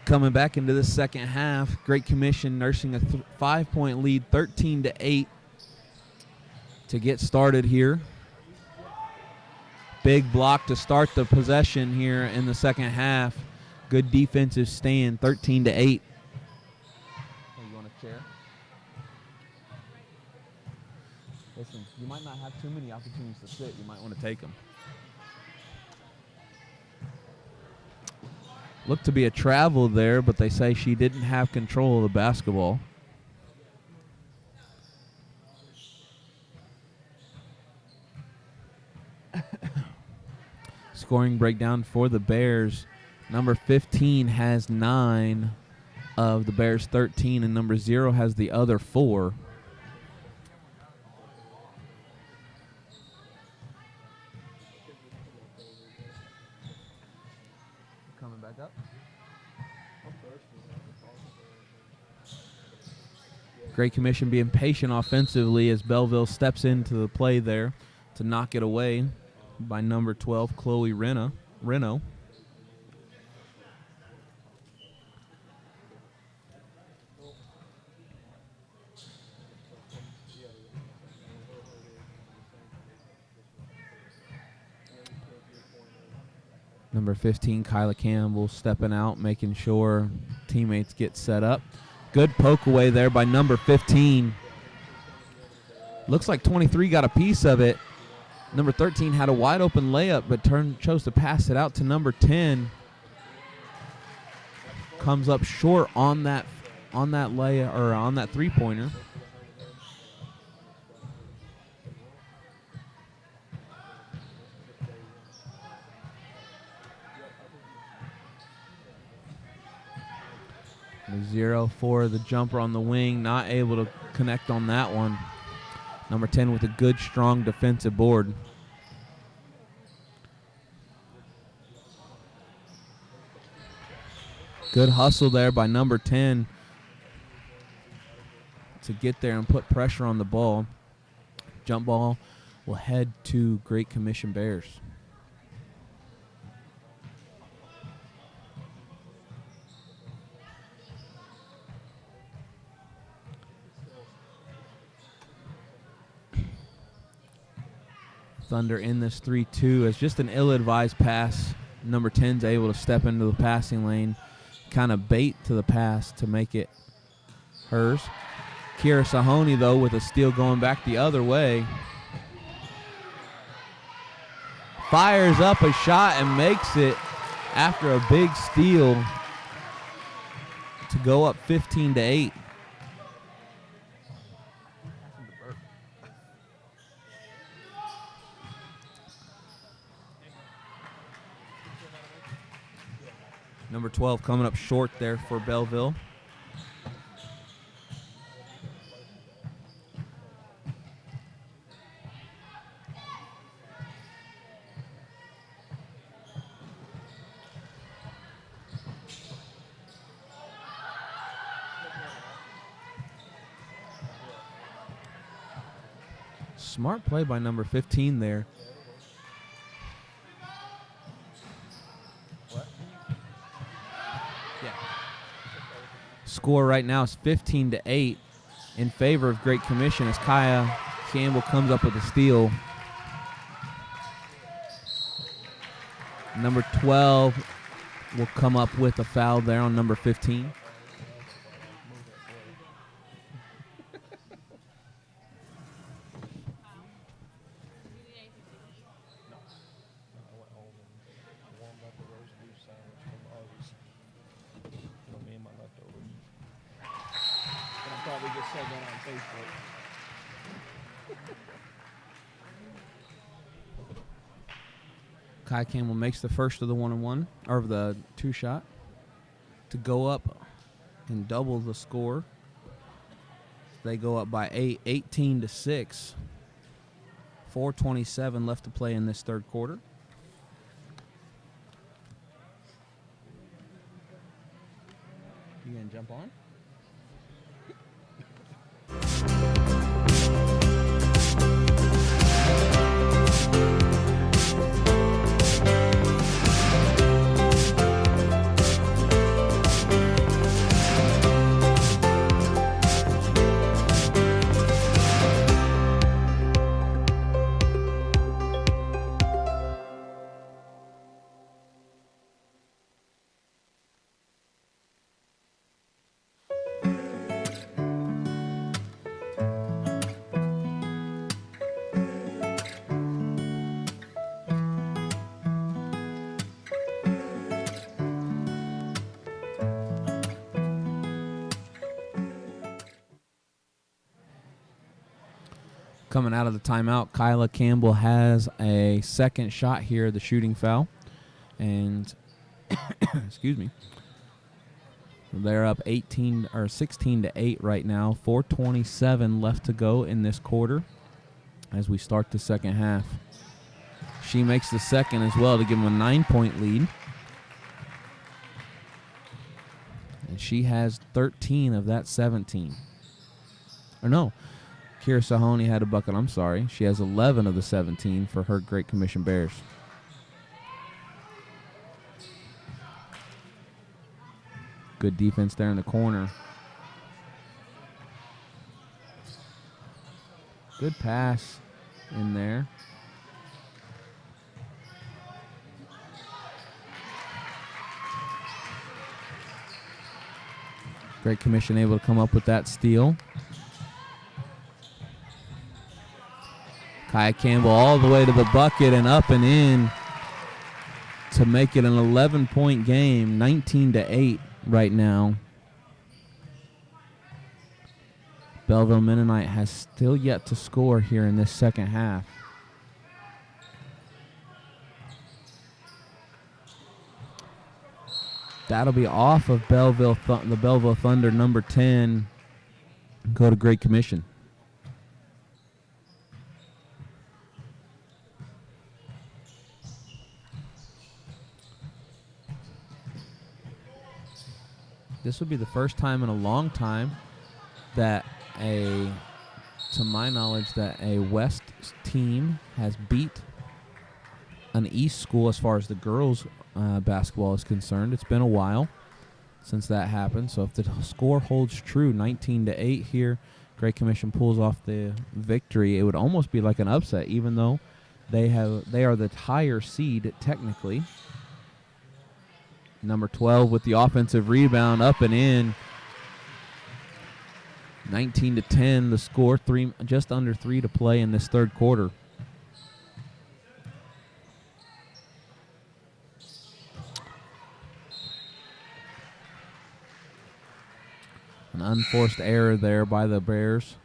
Coming back into the second half, Great Commission nursing a 5-point lead, 13-8 to get started here. Big block to start the possession here in the second half. Good defensive stand, 13-8. Hey, you want a chair? Listen, you might not have too many opportunities to sit. You might want to take them. Looked to be a travel there, but they say she didn't have control of the basketball. Scoring breakdown for the Bears. Number 15 has 9 of the Bears' 13, and number 0 has the other 4. Coming back up. Great Commission being patient offensively as Belleville steps into the play there to knock it away by number 12, Chloe Reno. Number 15, Kyla Campbell, stepping out, making sure teammates get set up. Good poke away there by number 15. Looks like 23 got a piece of it. Number 13 had a wide open layup, but chose to pass it out to number 10. Comes up short on that layup or on that 3-pointer. The 0 for the jumper on the wing, not able to connect on that one. Number 10 with a good, strong defensive board. Good hustle there by number 10 to get there and put pressure on the ball. Jump ball will head to Great Commission Bears. Thunder in this 3-2 as just an ill-advised pass. Number 10's able to step into the passing lane, kind of bait to the pass to make it hers. Kira Sahoni, though, with a steal going back the other way. Fires up a shot and makes it after a big steal to go up 15-8. Number 12 coming up short there for Belleville. Smart play by number 15 there. Score right now is 15-8 in favor of Great Commission as Kaya Campbell comes up with a steal. Number 12 will come up with a foul there on number 15. Kai Campbell makes the first of the 1-on-1, or the 2-shot, to go up and double the score. They go up by 18-6. 4:27 left to play in this third quarter. You gonna jump on? Coming out of the timeout, Kyla Campbell has a second shot here, the shooting foul. And, excuse me, they're up 16-8 right now. 4:27 left to go in this quarter as we start the second half. She makes the second as well to give them a 9-point lead. And she has 13 of that 17. Or no, Kira Sahoni had a bucket. I'm sorry. She has 11 of the 17 for her Great Commission Bears. Good defense there in the corner. Good pass in there. Great Commission able to come up with that steal. Kaya Campbell all the way to the bucket and up and in to make it an 11-point game, 19-8 right now. Belleville Mennonite has still yet to score here in this second half. That'll be off of the Belleville Thunder, number 10. Go to Great Commission. This would be the first time in a long time that to my knowledge, that a West team has beat an East school as far as the girls' basketball is concerned. It's been a while since that happened. So if the score holds true, 19-8 here, Great Commission pulls off the victory. It would almost be like an upset, even though they are the higher seed technically. Number 12 with the offensive rebound, up and in. 19-10, the score, just under 3 to play in this third quarter. An unforced error there by the Bears.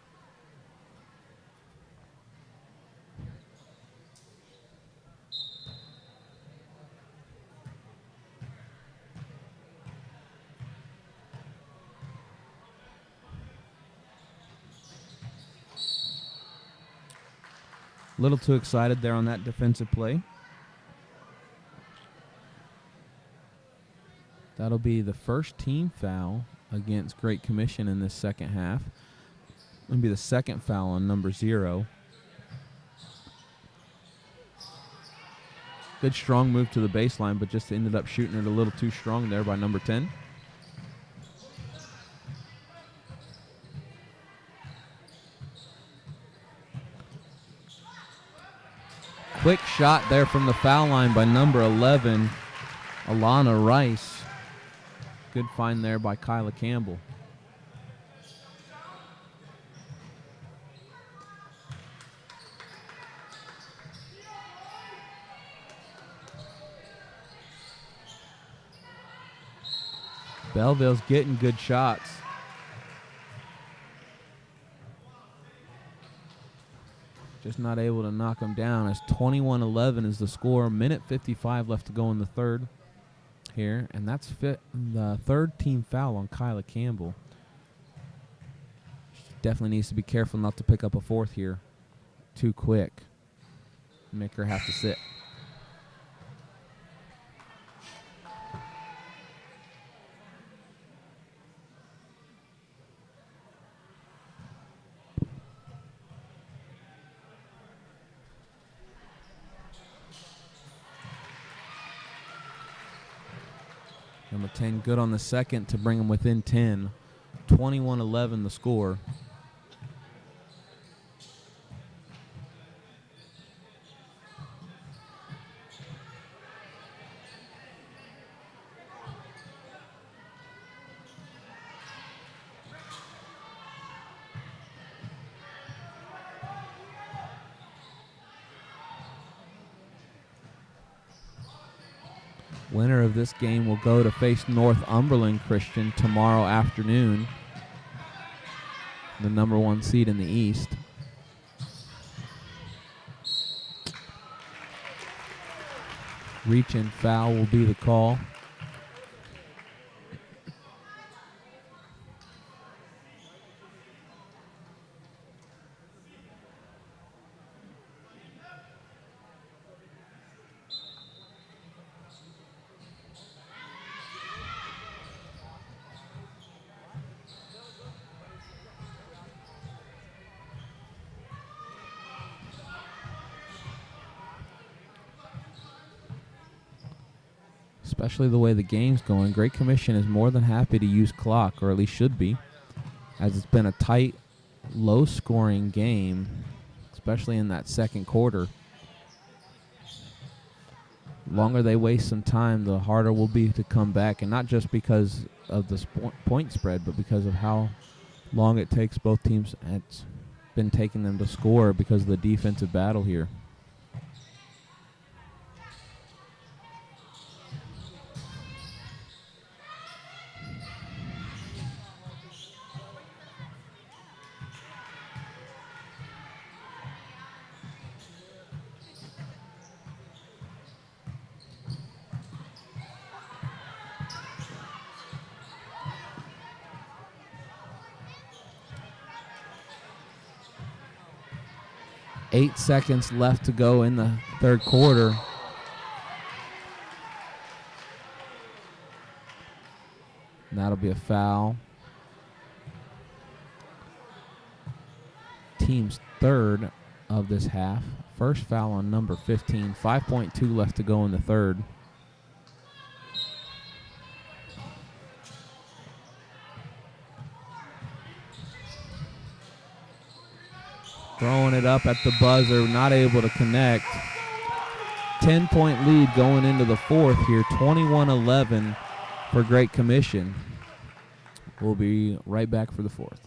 A little too excited there on that defensive play. That'll be the first team foul against Great Commission in this second half. It'll be the second foul on number 0. Good strong move to the baseline, but just ended up shooting it a little too strong there by number 10. Quick shot there from the foul line by number 11, Alana Rice. Good find there by Kyla Campbell. Belleville's getting good shots. Just not able to knock them down as 21-11 is the score. Minute 55 left to go in the third here, and that's the third team foul on Kyla Campbell. She definitely needs to be careful not to pick up a fourth here too quick. Make her have to sit. Number 10 good on the second to bring them within 10. 21-11 the score. Winner of this game will go to face Northumberland Christian tomorrow afternoon, the number 1 seed in the East. Reach and foul will be the call. Especially the way the game's going, Great Commission is more than happy to use clock, or at least should be, as it's been a tight, low-scoring game, especially in that second quarter. The longer they waste some time, the harder will be to come back, and not just because of the point spread, but because of how long it takes both teams. It's been taking them to score because of the defensive battle here. Eight seconds left to go in the third quarter. And that'll be a foul. Team's third of this half. First foul on number 15. 5.2 left to go in the third. Throwing it up at the buzzer, not able to connect. 10-point lead going into the fourth here, 21-11 for Great Commission. We'll be right back for the fourth.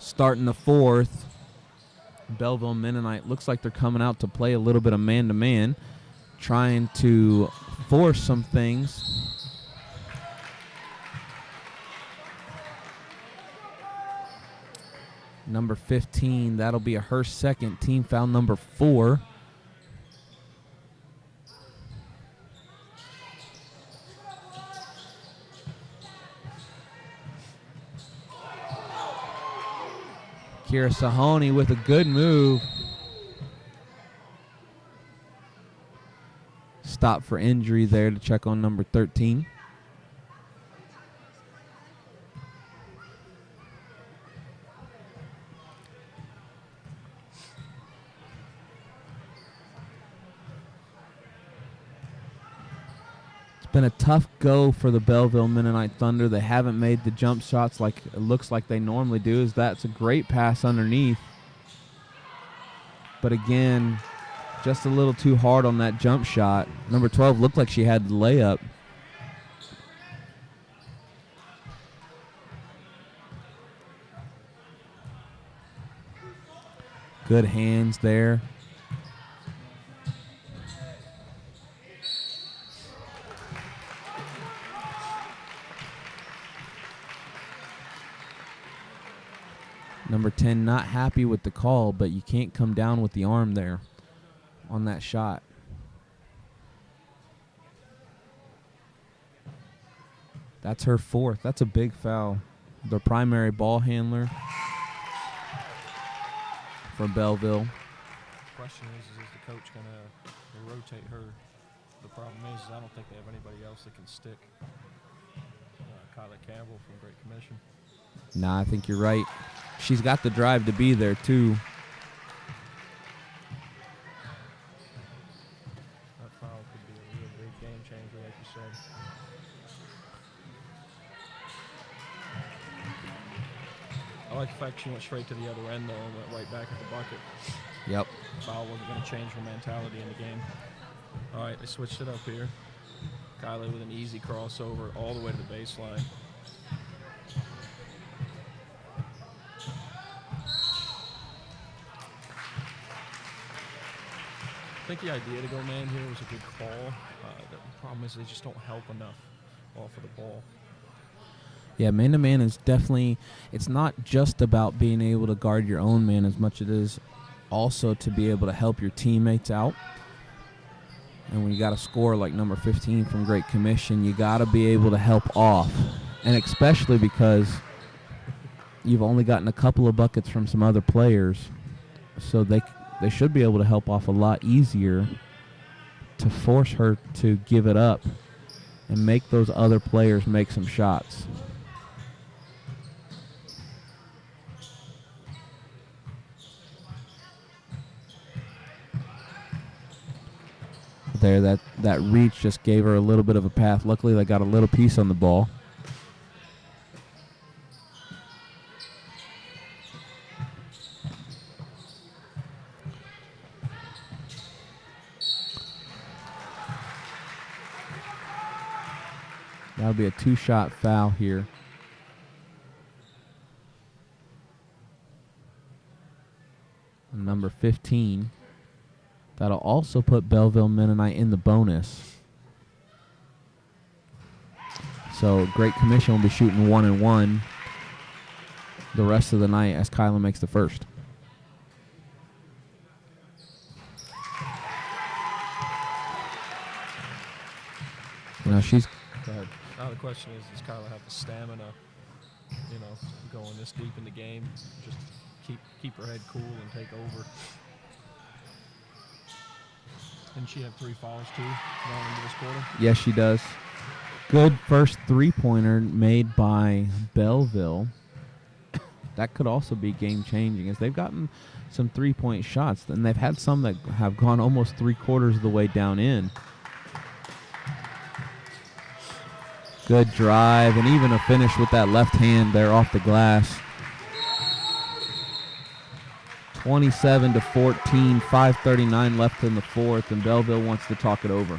Starting the fourth, Belleville Mennonite looks like they're coming out to play a little bit of man-to-man, trying to force some things. Number 15, that'll be her second, team foul number 4. Kira Sahoni with a good move. Stop for injury there to check on number 13. Been a tough go for the Belleville Mennonite Thunder. They haven't made the jump shots like it looks like they normally do. That's a great pass underneath. But again, just a little too hard on that jump shot. Number 12 looked like she had the layup. Good hands there. Number 10 not happy with the call, but you can't come down with the arm there on that shot. That's her fourth. That's a big foul. The primary ball handler for Belleville. The question is the coach going to rotate her? The problem is I don't think they have anybody else that can stick Kyla Campbell from Great Commission. Nah, I think you're right. She's got the drive to be there, too. That foul could be a real big game changer, like you said. I like the fact she went straight to the other end, though, and went right back at the bucket. Yep. Foul wasn't going to change her mentality in the game. All right, they switched it up here. Kyla with an easy crossover all the way to the baseline. I think the idea to go man here was a good call. The problem is they just don't help enough off of the ball. Yeah, man-to-man is definitely, it's not just about being able to guard your own man as much as it is also to be able to help your teammates out. And when you got a score like number 15 from Great Commission, you got to be able to help off. And especially because you've only gotten a couple of buckets from some other players, so they should be able to help off a lot easier to force her to give it up and make those other players make some shots. There, that reach just gave her a little bit of a path. Luckily, they got a little piece on the ball. That'll be a two-shot foul here. Number 15. That'll also put Belleville Mennonite in the bonus. So Great Commission will be shooting 1-1 the rest of the night as Kyla makes the first. Now she's... Go ahead. Now the question is, does Kyla have the stamina, going this deep in the game, just keep her head cool and take over? Didn't she have 3 fouls too going into this quarter? Yes, she does. Good first three-pointer made by Belleville. That could also be game-changing as they've gotten some three-point shots, and they've had some that have gone almost 3/4 of the way down in. Good drive, and even a finish with that left hand there off the glass. 27-14, 5:39 left in the fourth, and Belleville wants to talk it over.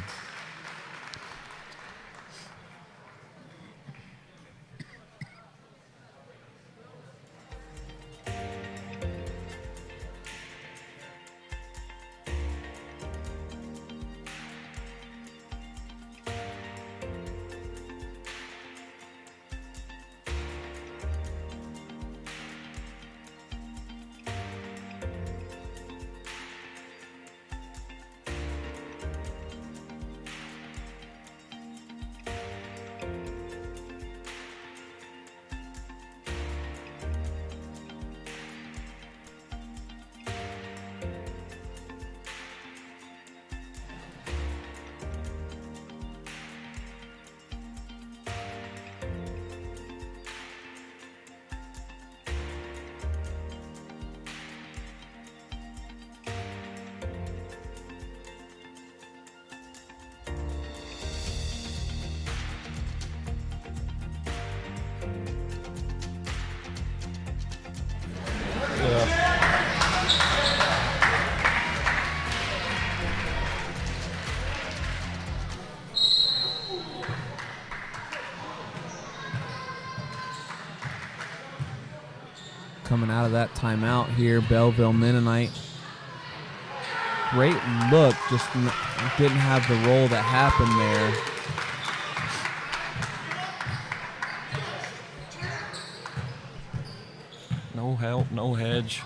Coming out of that timeout here, Belleville Mennonite. Great look, just didn't have the roll that happened there. No help, no hedge.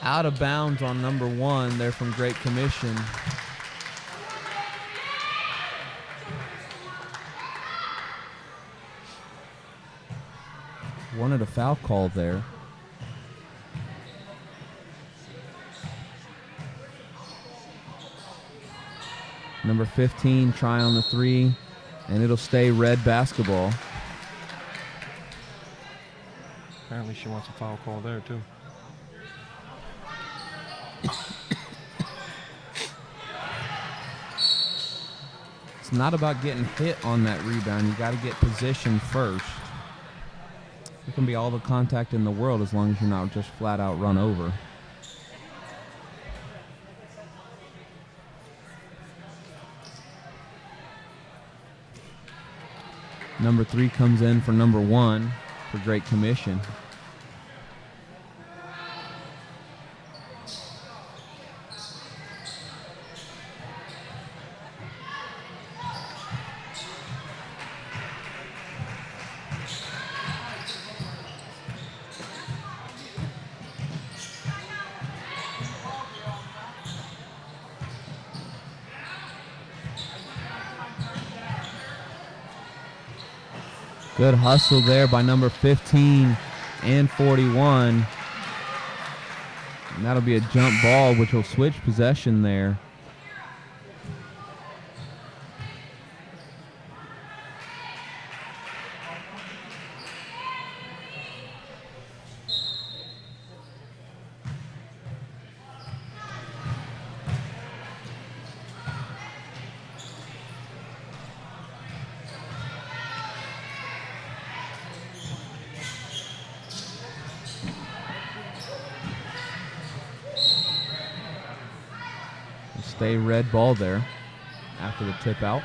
Out of bounds on number 1 there from Great Commission. Wanted a foul call there. Number 15 try on the 3, and it'll stay red basketball. Apparently she wants a foul call there, too. It's not about getting hit on that rebound. You got to get position first. It can be all the contact in the world as long as you're not just flat out run over. Number 3 comes in for number 1 for Great Commission. Good hustle there by number 15 and 41. And that'll be a jump ball, which will switch possession there. Stay red ball there after the tip out.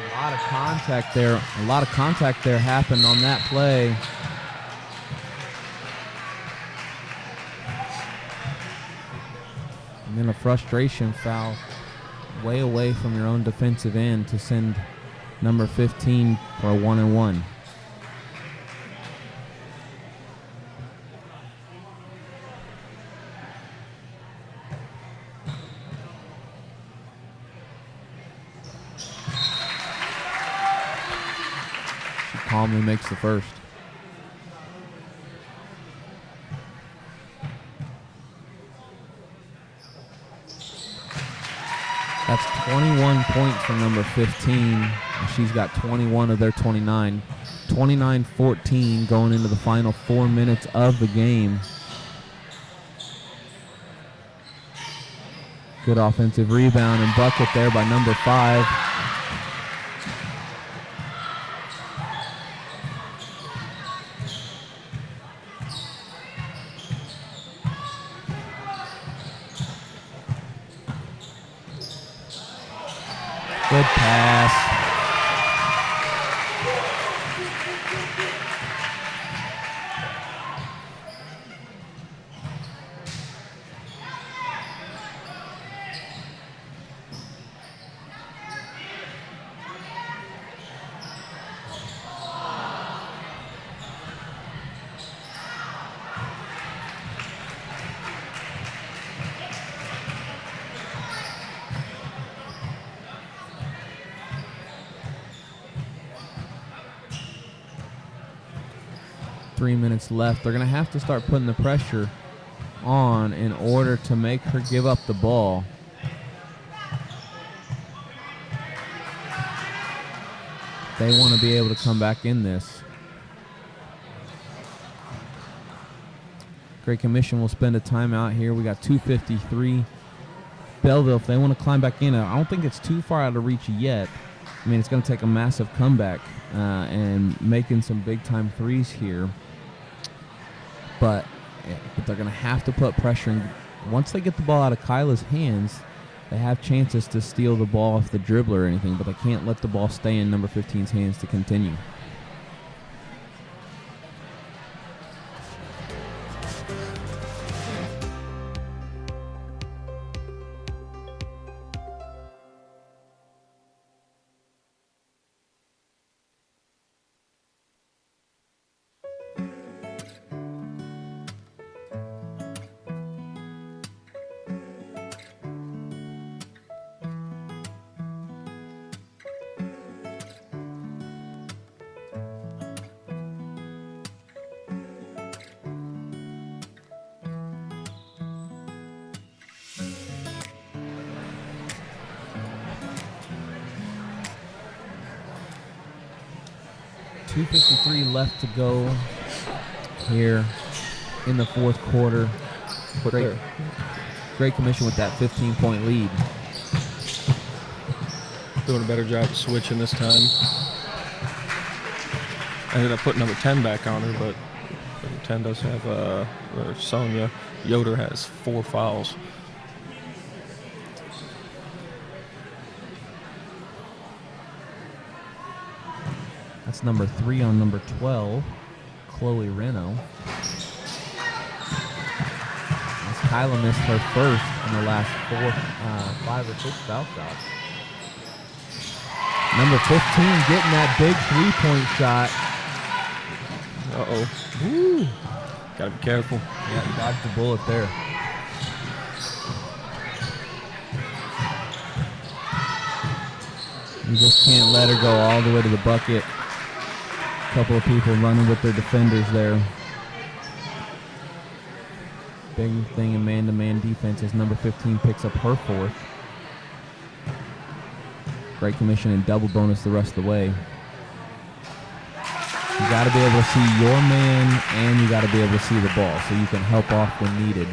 A lot of contact there. A lot of contact there happened on that play. And then a frustration foul way away from your own defensive end to send number 15 for a 1-and-1. Calmly makes the first. That's 21 points from number 15. She's got 21 of their 29. 29-14 going into the final 4 minutes of the game. Good offensive rebound and bucket there by number 5. Good pass. .3 minutes left. They're going to have to start putting the pressure on in order to make her give up the ball. They want to be able to come back in this. Great Commission will spend a timeout here. We got 2:53. Belleville, if they want to climb back in, I don't think it's too far out of reach yet. I mean, it's going to take a massive comeback and making some big-time threes here. But they're going to have to put pressure in. Once they get the ball out of Kyla's hands, they have chances to steal the ball off the dribbler or anything, but they can't let the ball stay in number 15's hands to continue. 2:53 left to go here in the fourth quarter. Great Commission with that 15-point lead. Doing a better job switching this time. Ended up putting number 10 back on her, but number 10 does have Sonia Yoder has 4 fouls. That's number 3 on number 12, Chloe Reno. As Kyla missed her first in the last 5 or 6 foul shots. Number 15 getting that big 3-point shot. Uh-oh. Woo. Gotta be careful. Yeah, dodged the bullet there. You just can't let her go all the way to the bucket. A couple of people running with their defenders there. Big thing in man-to-man defense as number 15 picks up her 4th. Great Commission and double bonus the rest of the way. You got to be able to see your man and you got to be able to see the ball so you can help off when needed.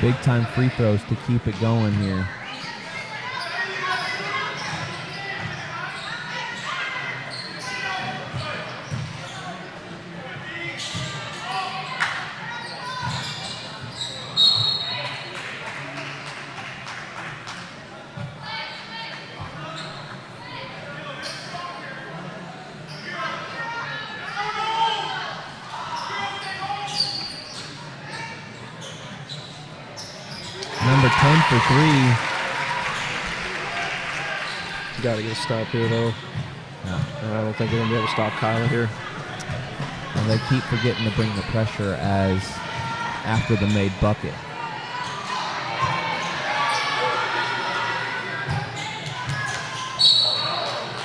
Big time free throws to keep it going here. Number 10 for 3. Got to get a stop here, though. Yeah. I don't think they're going to be able to stop Kyla here. And they keep forgetting to bring the pressure as after the made bucket.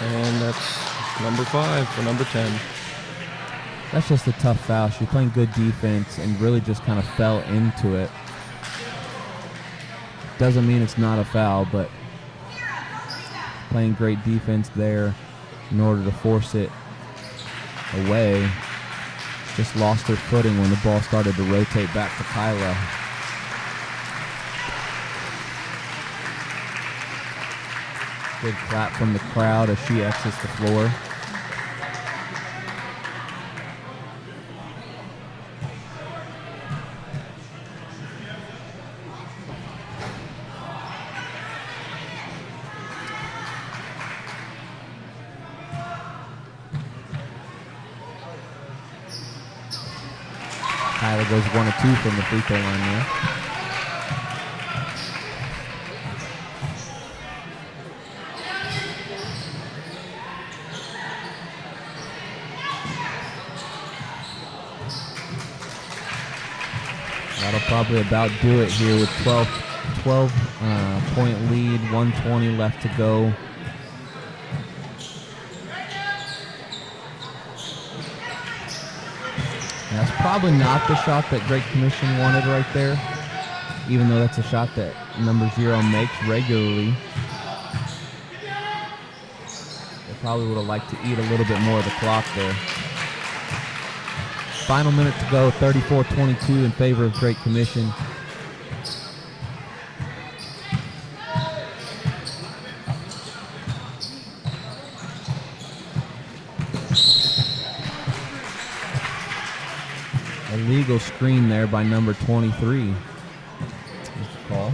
And that's number 5 for number 10. That's just a tough foul. She's playing good defense and really just kind of fell into it. Doesn't mean it's not a foul, but playing great defense there in order to force it away. Just lost her footing when the ball started to rotate back to Kyla. Good clap from the crowd as she exits the floor. Kyla goes 1 of 2 from the free throw line there. That'll probably about do it here with 12 point lead, 1:20 left to go. That's probably not the shot that Great Commission wanted right there, even though that's a shot that number 0 makes regularly. They probably would have liked to eat a little bit more of the clock there. Final minute to go, 34-22 in favor of Great Commission. Illegal screen there by number 23. That's the call.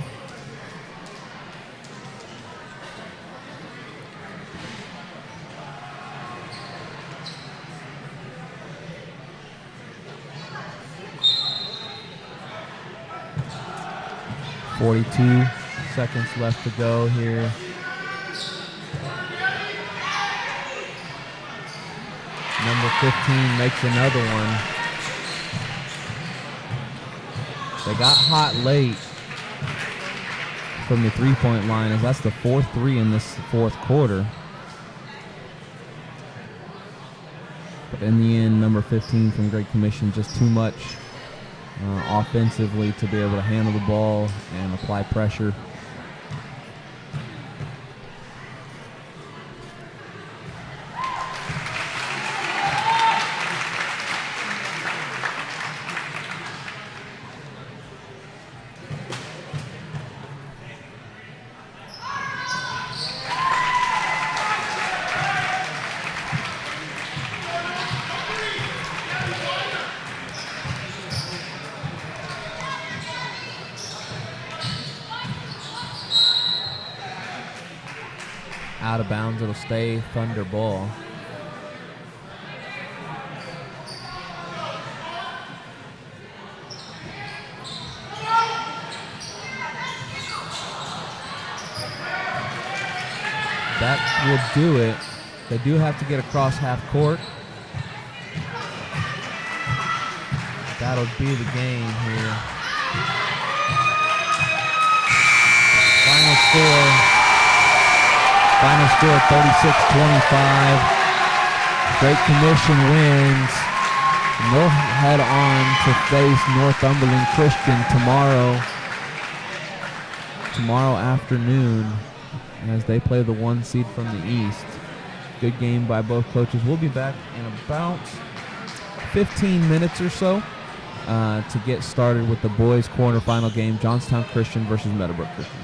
.42 seconds left to go here. Number 15 makes another one. They got hot late from the three-point line, as that's the 4th 3 in this fourth quarter. But in the end, number 15 from Great Commission, just too much offensively to be able to handle the ball and apply pressure. Out of bounds, it'll stay Thunder ball. That will do it. They do have to get across half court. That'll be the game here. Final score 36-25. Great Commission wins. And they'll head on to face Northumberland Christian tomorrow afternoon as they play the 1 seed from the East. Good game by both coaches. We'll be back in about 15 minutes or so to get started with the boys' quarterfinal game, Johnstown Christian versus Meadowbrook Christian.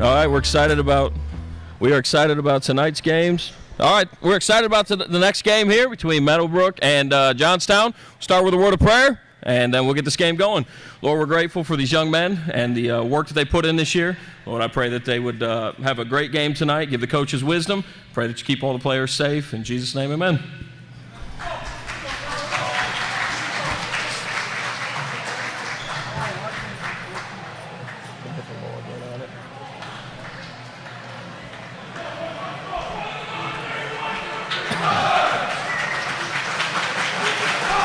All right, we are excited about tonight's games. All right, we're excited about the next game here between Meadowbrook and Johnstown. We'll start with a word of prayer, and then we'll get this game going. Lord, we're grateful for these young men and the work that they put in this year. Lord, I pray that they would have a great game tonight, give the coaches wisdom. Pray that you keep all the players safe. In Jesus' name, amen.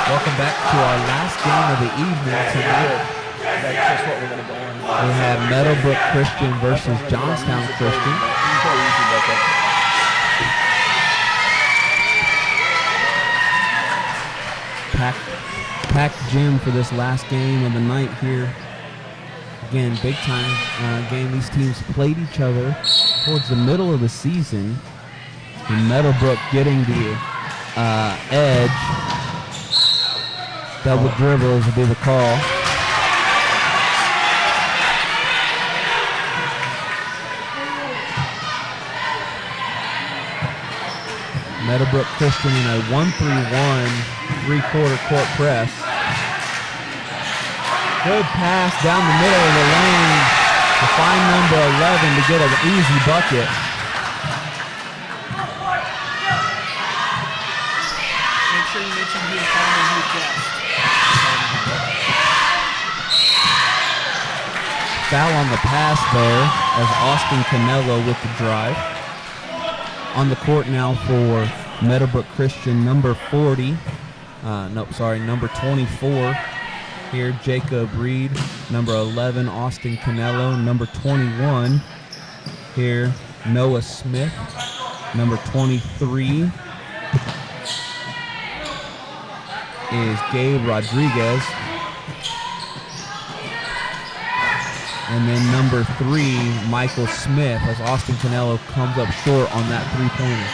Welcome back to our last game of the evening tonight. That's just what we're going to go on. We have Meadowbrook Christian versus Johnstown Christian. Packed gym for this last game of the night here. Again, big time game. These teams played each other towards the middle of the season. And Meadowbrook getting the edge. Double dribbles would be the call. Meadowbrook Christian in a 1-3-1 three-quarter court press. Good pass down the middle of the lane to find number 11 to get an easy bucket. Make sure you mention who you're calling and who's guest. Foul on the pass there as Austin Canelo with the drive. On the court now for Meadowbrook Christian, number 24 here, Jacob Reed. Number 11, Austin Canelo. Number 21 here, Noah Smith. Number 23 is Gabe Rodriguez. And then number 3, Michael Smith, as Austin Canelo comes up short on that three-pointer.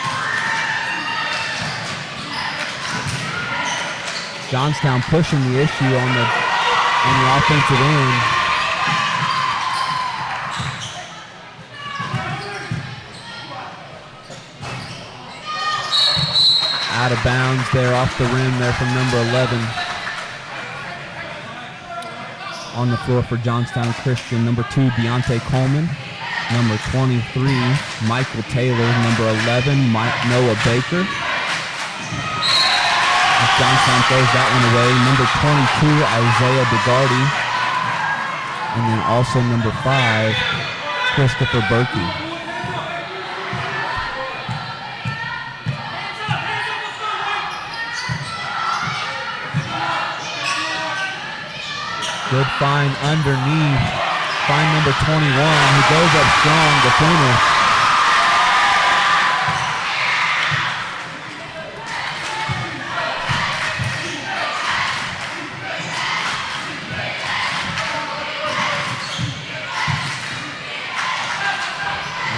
Johnstown pushing the issue on the offensive end. Out of bounds there, off the rim there from number 11. On the floor for Johnstown Christian, number 2, Deontay Coleman. Number 23, Michael Taylor. Number 11, Noah Baker. As Johnstown throws that one away. Number 22, Isaiah DeGardi. And then also number 5, Christopher Berkey. Good find underneath. Find number 21, who goes up strong to finish.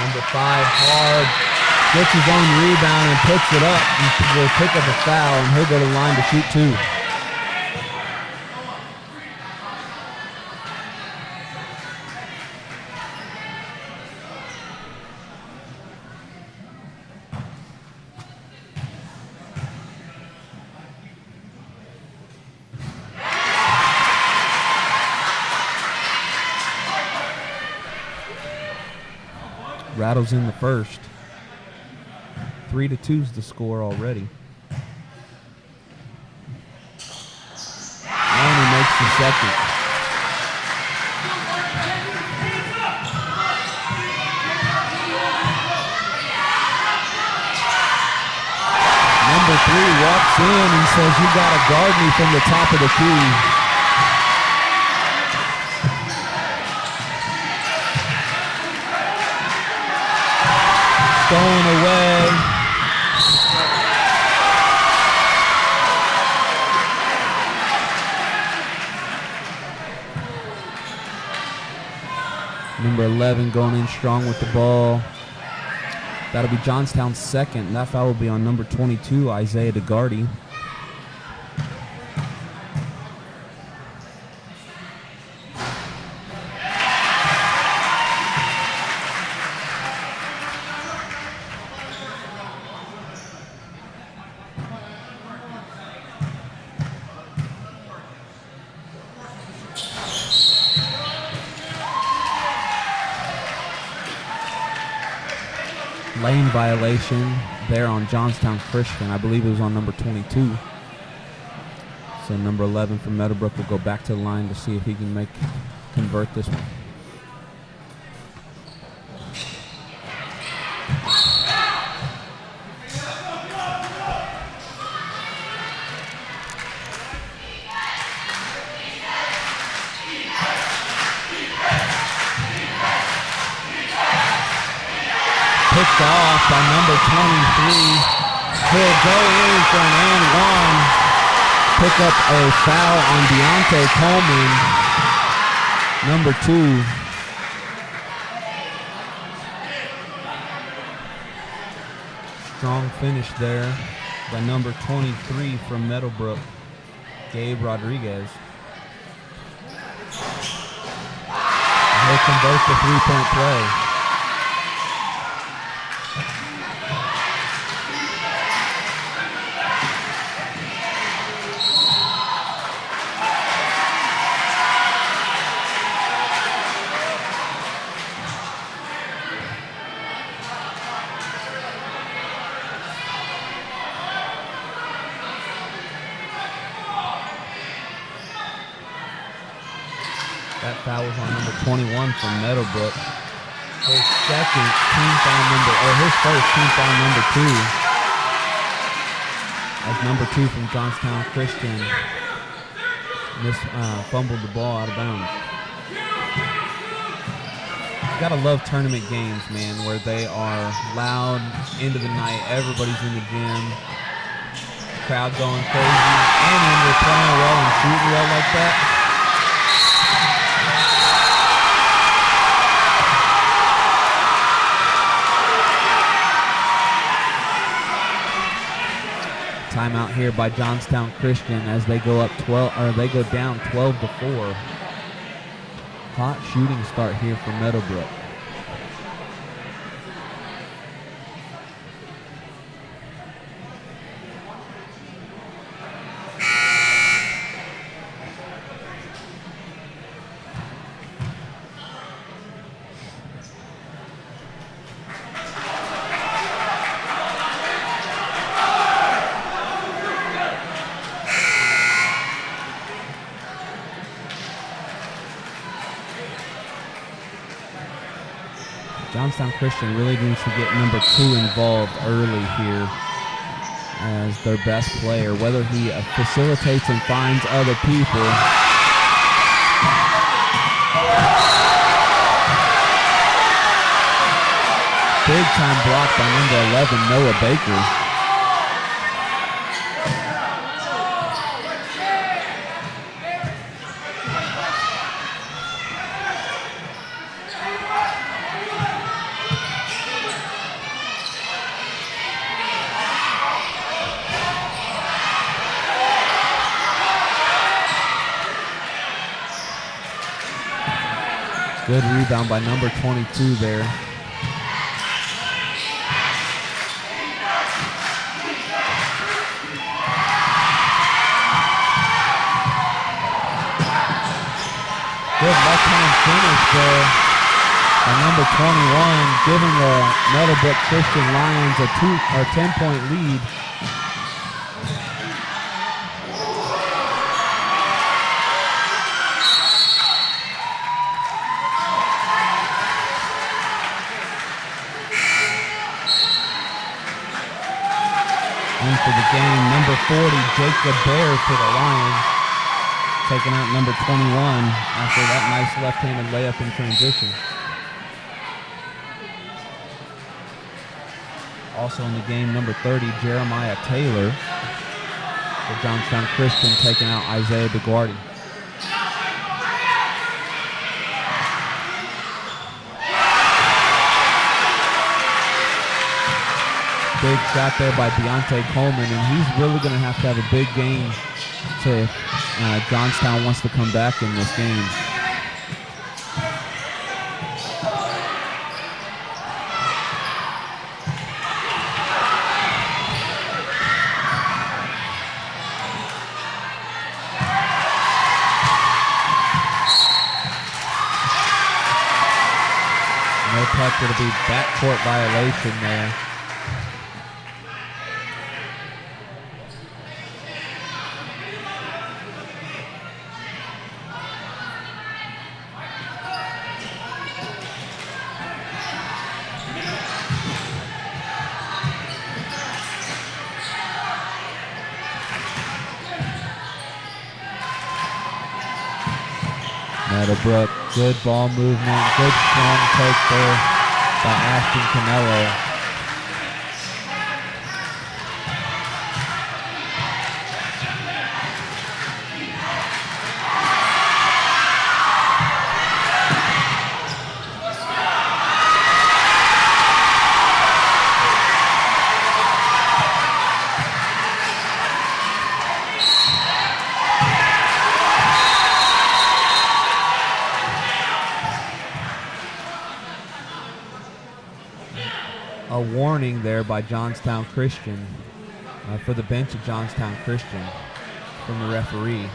Number 5, hard, gets his own rebound and puts it up. Will pick up a foul, and he'll go to the line to shoot 2. Rattles in the first. 3-2's the score already. And he makes the second. Number 3 walks in and says, "You got to guard me from the top of the key." Going away. Number 11 going in strong with the ball. That'll be Johnstown's second. That foul will be on number 22, Isaiah DeGardi. lane violation there on Johnstown Christian. I believe it was on number 22. So number 11 from Meadowbrook will go back to the line to see if he can convert this one. Picked off by number 23. He'll go in for an and one. Pick up a foul on Deontay Coleman, number 2. Strong finish there by number 23 from Meadowbrook, Gabe Rodriguez. He'll convert the three-point play. That foul was on number 21 from Meadowbrook. His second team foul his first team foul number 2. As number 2 from Johnstown Christian fumbled the ball out of bounds. You gotta love tournament games, man, where they are loud, end of the night, everybody's in the gym, crowd going crazy, and when you're playing well and shooting well like that. Timeout here by Johnstown Christian as they go down 12-4. Hot shooting start here for Meadowbrook. Johnstown Christian really needs to get number 2 involved early here as their best player, whether he facilitates and finds other people. Big time block by number 11, Noah Baker. Good rebound by number 22 there. Good left-hand finish there by number 21, giving the Meadowbrook Christian Lions a 10-point lead. In for the game, number 40, Jacob Bear for the Lions, taking out number 21 after that nice left-handed layup in transition. Also in the game, number 30, Jeremiah Taylor for Johnstown Christian, taking out Isaiah DeGuardi. Big shot there by Deontay Coleman, and he's really going to have a big game if Johnstown wants to come back in this game. No touch. It'll be backcourt violation there. Meadowbrook, good ball movement, good strong take there by Ashton Canelo. A warning there by Johnstown Christian for the bench of Johnstown Christian from the referee.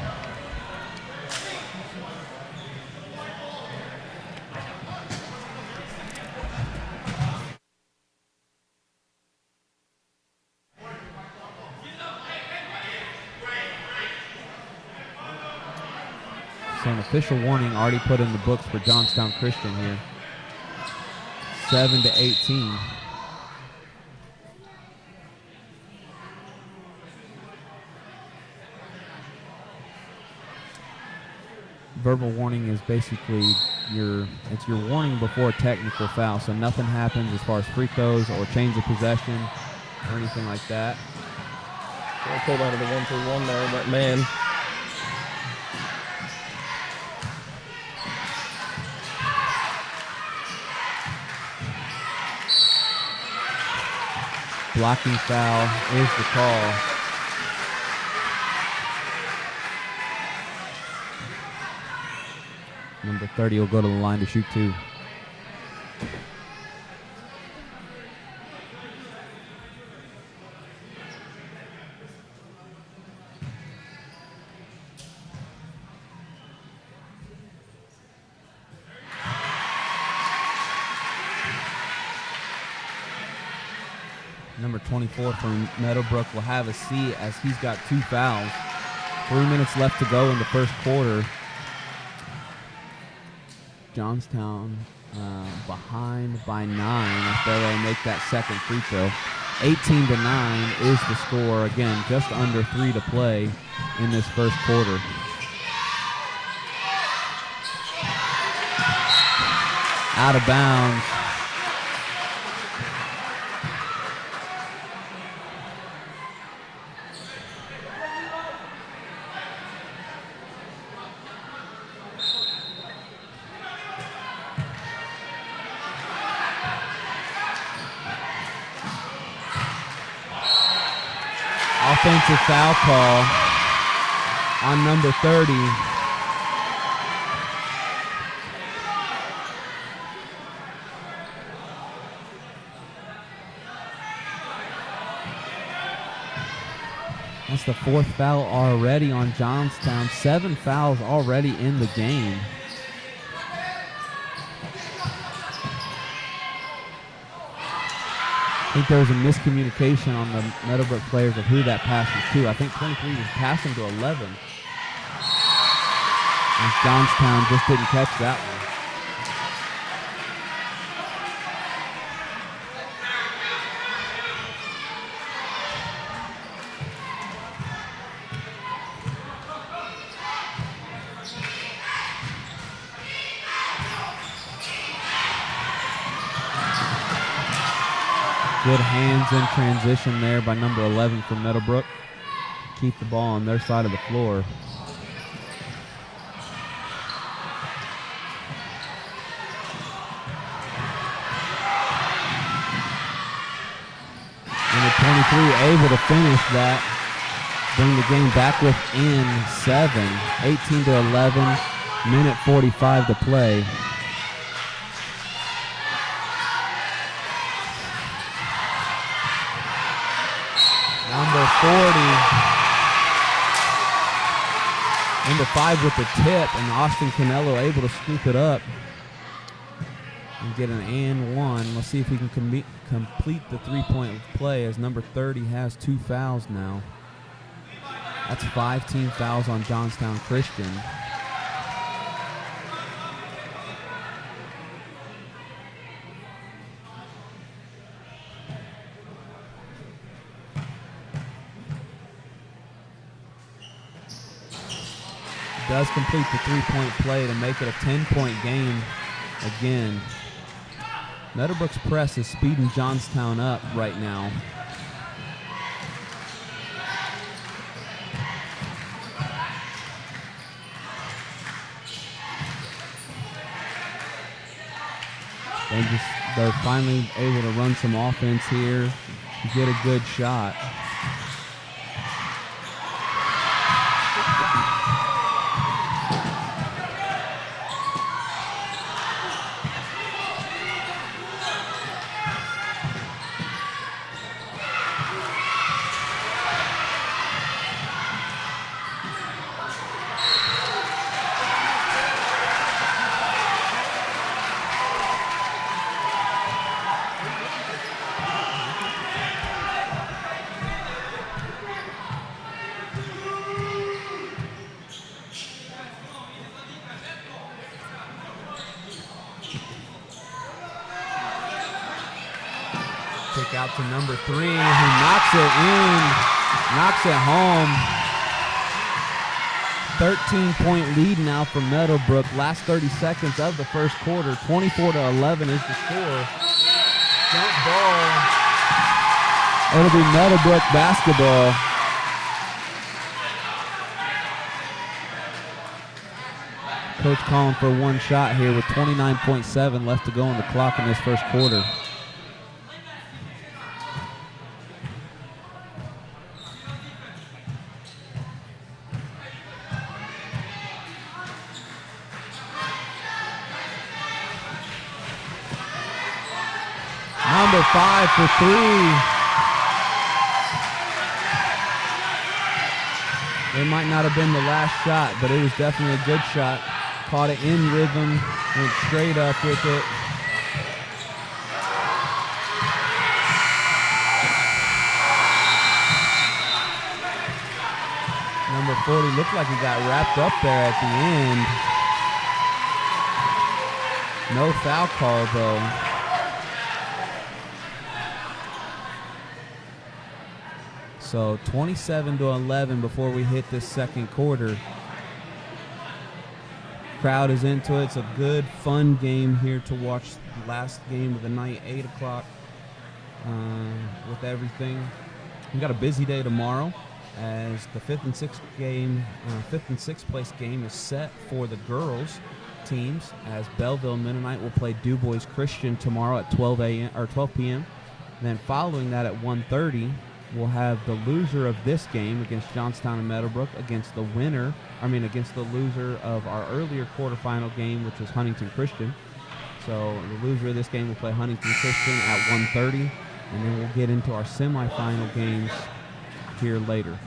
So an official warning already put in the books for Johnstown Christian here. 7-18. Verbal warning is basically your warning before a technical foul, so nothing happens as far as free throws or change of possession or anything like that. I pulled out of the 1-3-1 there, but man. Blocking foul is the call. Number 30 will go to the line to shoot two. Number 24 from Meadowbrook will have a seat as he's got two fouls. 3 minutes left to go in the first quarter. Johnstown behind by 9 if they make that second free throw. 18-9 is the score. Again, just under 3 to play in this first quarter. Out of bounds. Offensive foul call on number 30. That's the fourth foul already on Johnstown. 7 fouls already in the game. I think there was a miscommunication on the Meadowbrook players of who that pass was to. I think 23 was passing to 11. And Johnstown just didn't catch that one. Good hands in transition there by number 11 from Meadowbrook. Keep the ball on their side of the floor. Number 23 able to finish that. Bring the game back within 7. 18-11, minute 45 to play. Number 40, number 5 with the tip, and Austin Canelo able to scoop it up. and get an and one. Let's see if he can complete the three-point play, as number 30 has 2 fouls now. That's 5 team fouls on Johnstown Christian. Does complete the three-point play to make it a 10-point game again. Meadowbrook's press is speeding Johnstown up right now. They're finally able to run some offense here, get a good shot. Kick out to number 3, who knocks it in, knocks it home. 13-point lead now for Meadowbrook. Last 30 seconds of the first quarter. 24-11 is the score. Jump ball. It'll be Meadowbrook basketball. Coach calling for one shot here with 29.7 left to go on the clock in this first quarter. Number 5 for 3. It might not have been the last shot, but it was definitely a good shot. Caught it in rhythm, went straight up with it. Number 40 looked like he got wrapped up there at the end. No foul call though. So 27-11 before we hit this second quarter. Crowd is into it. It's a good, fun game here to watch. The last game of the night, 8 o'clock with everything. We got a busy day tomorrow as the 5th and 6th place game is set for the girls teams, as Belleville Mennonite will play Du Bois Christian tomorrow at 12 p.m. Then following that at 1:30, we'll have the loser of this game against Johnstown and Meadowbrook against the loser of our earlier quarterfinal game, which was Huntington Christian. So the loser of this game will play Huntington Christian at 1:30, and then we'll get into our semifinal games here later.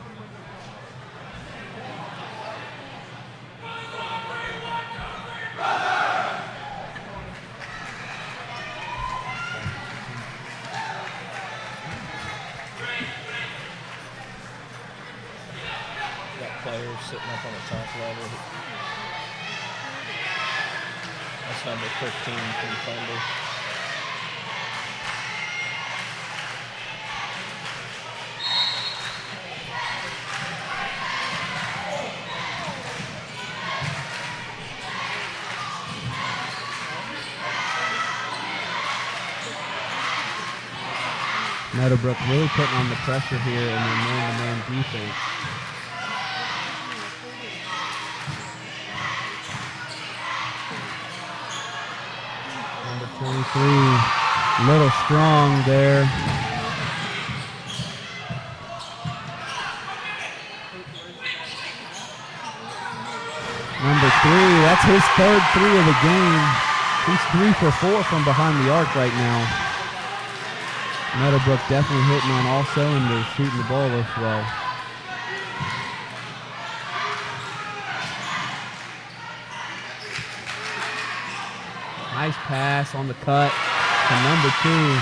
Players sitting up on the top level. That's number 15 from Thunder. Meadowbrook really putting on the pressure here in their man-to-man defense. Number 23, little strong there. Number 3, that's his third 3 of the game. He's 3 for 4 from behind the arc right now. Meadowbrook definitely hitting on all cylinders, shooting the ball as well. Nice pass on the cut to number 2.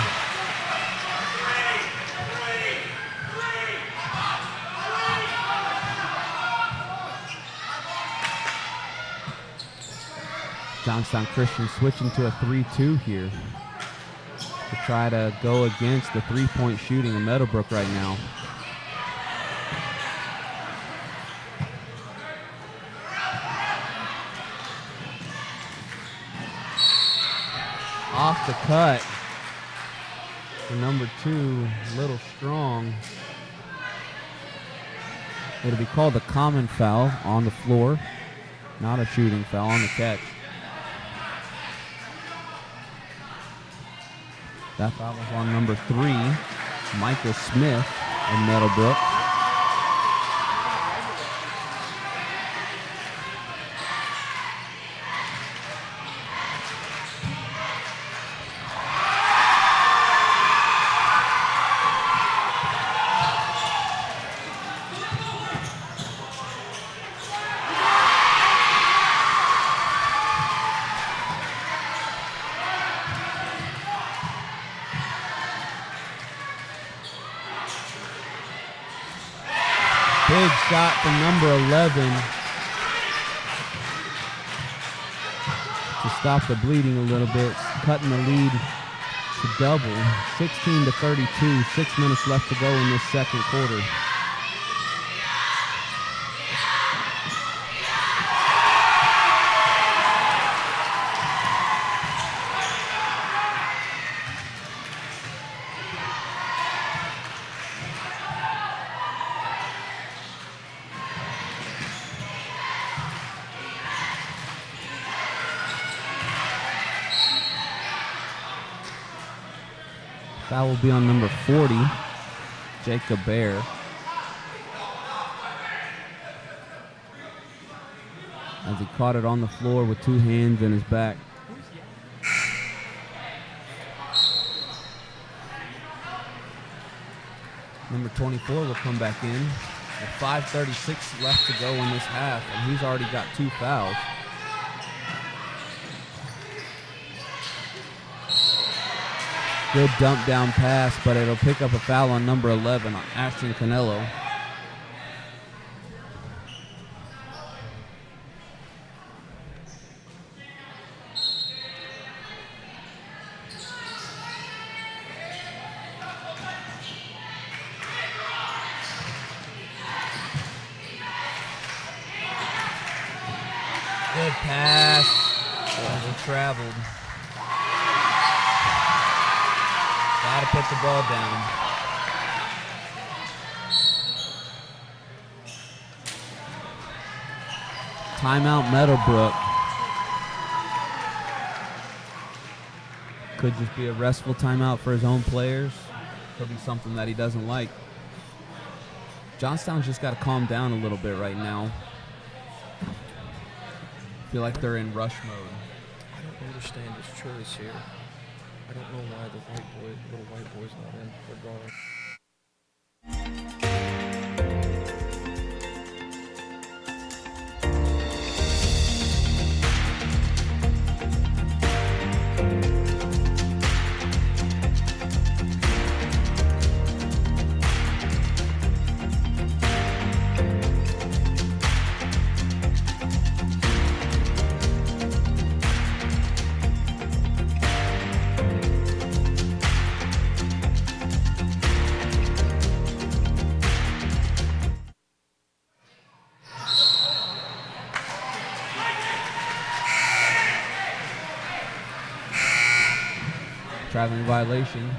Johnstown Christian switching to a 3-2 here to try to go against the three-point shooting of Meadowbrook right now. Off the cut for number 2, a little strong. It'll be called a common foul on the floor, not a shooting foul on the catch. That foul was on number 3, Michael Smith in Meadowbrook. Big shot from number 11 to stop the bleeding a little bit, cutting the lead to double, 16-32, 6 minutes left to go in this second quarter. That will be on number 40, Jacob Bear. As he caught it on the floor with 2 hands in his back. Number 24 will come back in with 5:36 left to go in this half, and he's already got 2 fouls. Good dump down pass, but it'll pick up a foul on number 11, Ashton Canelo. Good pass. It traveled. Got to put the ball down. Timeout Meadowbrook. Could just be a restful timeout for his own players. Could be something that he doesn't like. Johnstown's just got to calm down a little bit right now. Feel like they're in rush mode. I don't understand his choice here. I don't know why the little white boy's not in for guard. Traveling violation.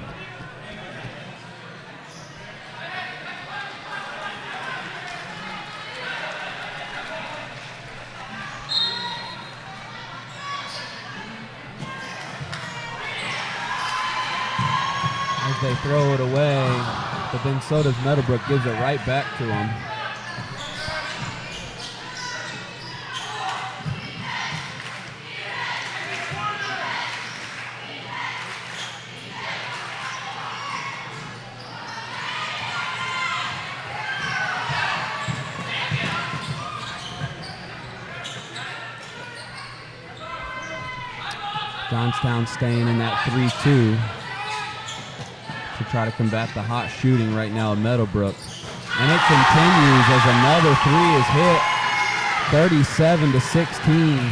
As they throw it away, but then so does Meadowbrook, gives it right back to him. Johnstown staying in that 3-2 to try to combat the hot shooting right now at Meadowbrook. And it continues as another three is hit, 37-16.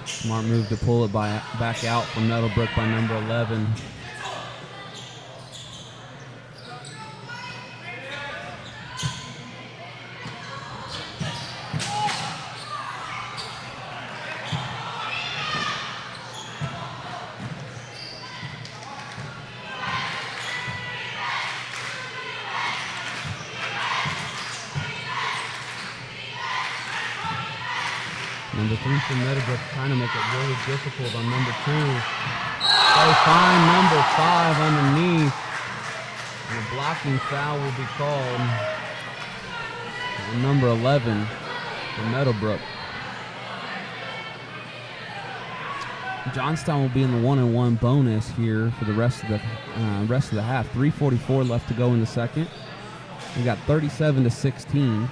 Smart move to pull it back out from Meadowbrook by number 11. Number 3 for Meadowbrook trying to make it really difficult on number 2. They find number 5 underneath. And a blocking foul will be called. And number 11 for Meadowbrook. Johnstown will be in the 1-and-1 bonus here for the rest of the half. 3:44 left to go in the second. We got 37-16.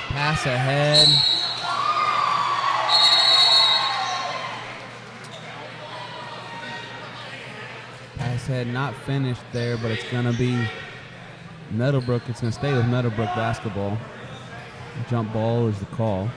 Pass ahead. Pass ahead, not finished there, but it's going to be Meadowbrook. It's going to stay with Meadowbrook basketball. Jump ball is the call.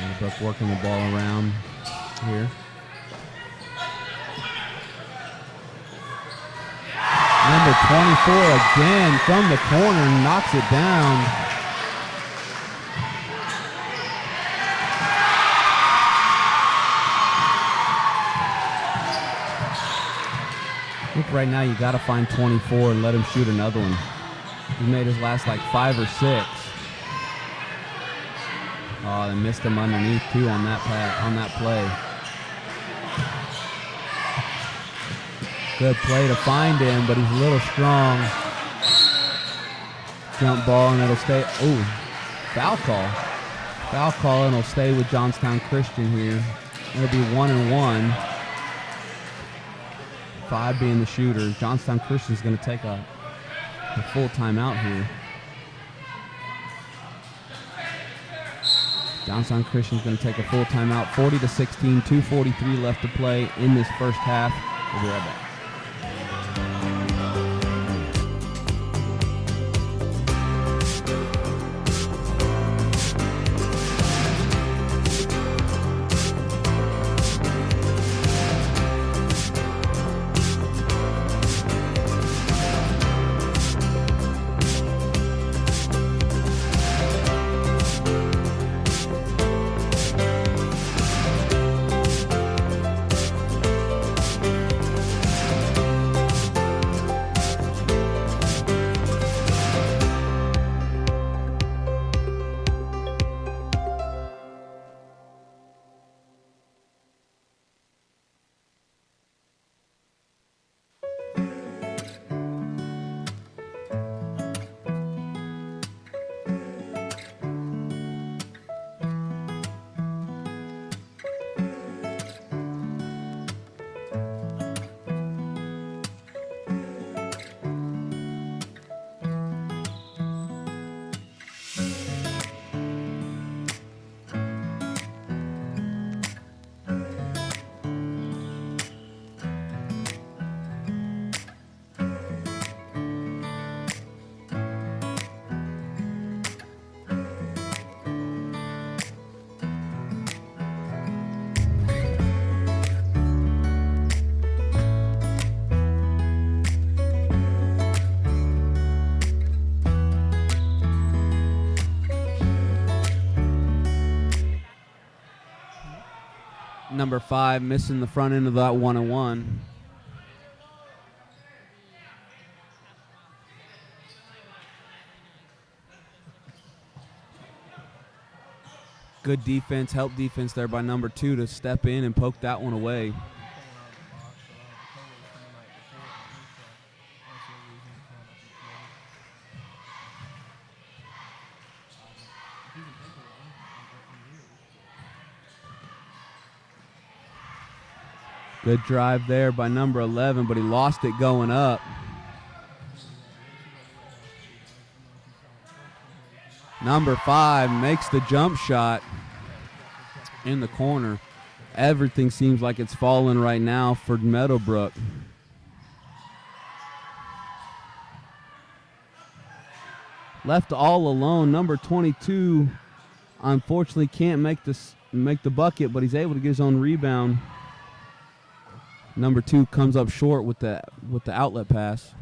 Meadowbrook working the ball around here. Number 24 again from the corner, knocks it down. I think right now you got to find 24 and let him shoot another one. He made his last like 5 or 6. Oh, they missed him underneath too on that play. Good play to find him, but he's a little strong. Jump ball and it'll stay. Oh, foul call. Foul call and it'll stay with Johnstown Christian here. It'll be 1-and-1. 5 being the shooter. Johnstown Christian's going to take a full timeout here. Johnstown Christian's going to take a full timeout. 40-16, 2:43 left to play in this first half. We'll be right back. number 5, missing the front end of that 1-and-1. Good defense, help defense there by number 2 to step in and poke that one away. Good drive there by number 11, but he lost it going up. Number 5 makes the jump shot in the corner. Everything seems like it's falling right now for Meadowbrook. Left all alone, number 22 unfortunately can't make the bucket, but he's able to get his own rebound. Number 2 comes up short with the outlet pass.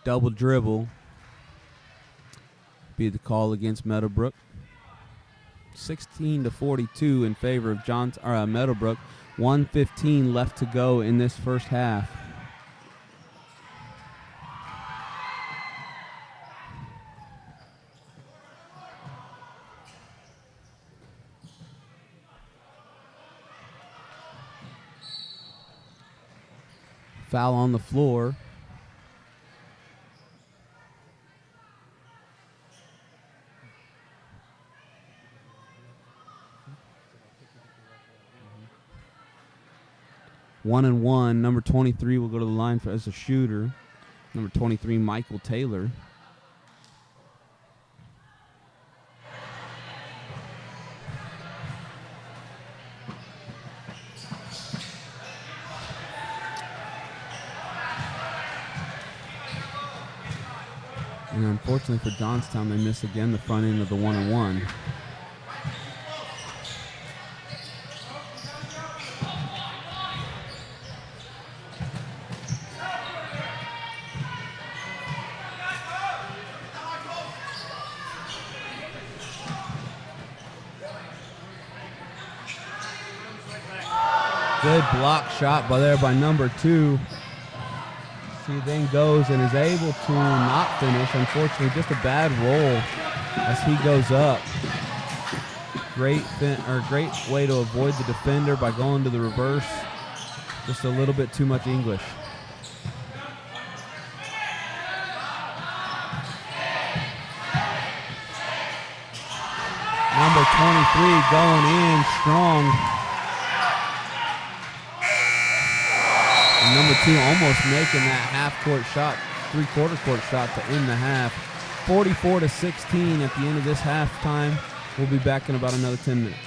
Double dribble be the call against Meadowbrook. 16-42 in favor of Meadowbrook. 1:15 left to go in this first half. Foul on the floor. One and one. Number 23 will go to the line as a shooter. Number 23, Michael Taylor. And unfortunately for Johnstown, they miss again the front end of the 1-and-1. Good block shot by number 2. He then goes and is able to not finish. Unfortunately, just a bad roll as he goes up. Great way to avoid the defender by going to the reverse. Just a little bit too much English. Number 23 going in strong. And number 2 almost making that half-court shot, three-quarter court shot to end the half. 44-16 at the end of this halftime. We'll be back in about another 10 minutes.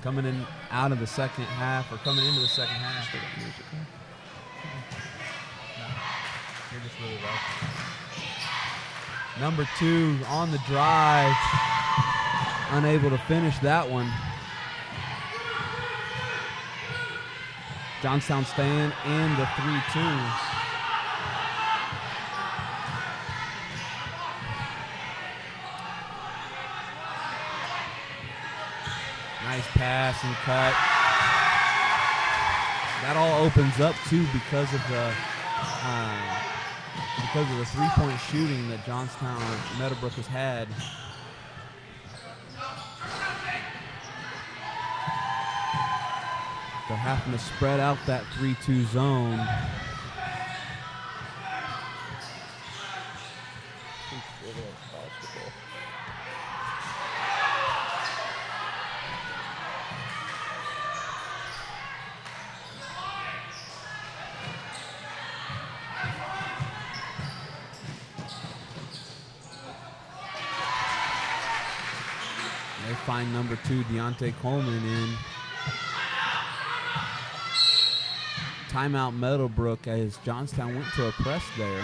Coming in out of the second half, or coming into the second half. Still got music, huh? You're just really low. Number 2 on the drive. Unable to finish that one. Johnstown staying in the 3-2. Nice pass and cut. That all opens up too because of the 3-point shooting that Johnstown or Meadowbrook has had. They're having to spread out that 3-2 zone. They find number 2, Deontay Coleman, in. Timeout Meadowbrook as Johnstown went to a press there.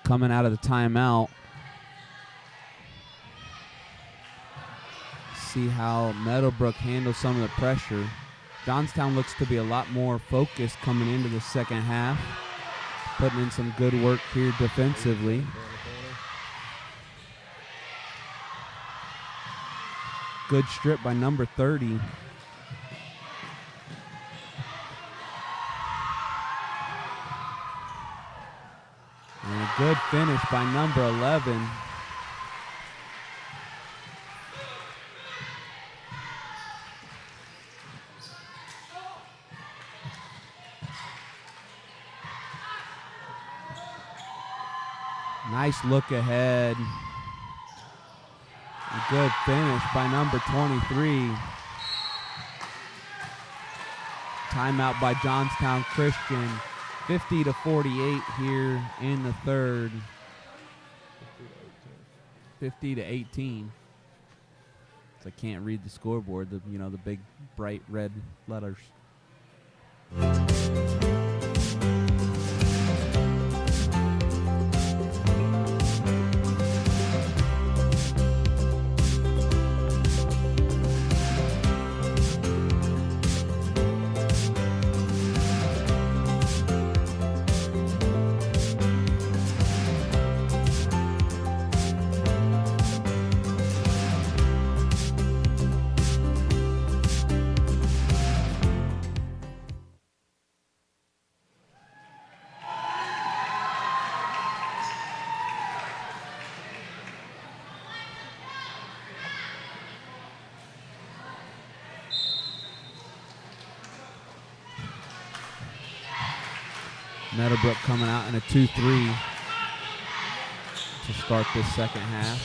Coming out of the timeout. See how Meadowbrook handles some of the pressure. Johnstown looks to be a lot more focused coming into the second half. Putting in some good work here defensively. Good strip by number 30. And a good finish by number 11. Nice look ahead. A good finish by number 23. Timeout by Johnstown Christian. 50-48 here in the third. 50-18. So I can't read the scoreboard. The big bright red letters. Meadowbrook coming out in a 2-3 to start this second half.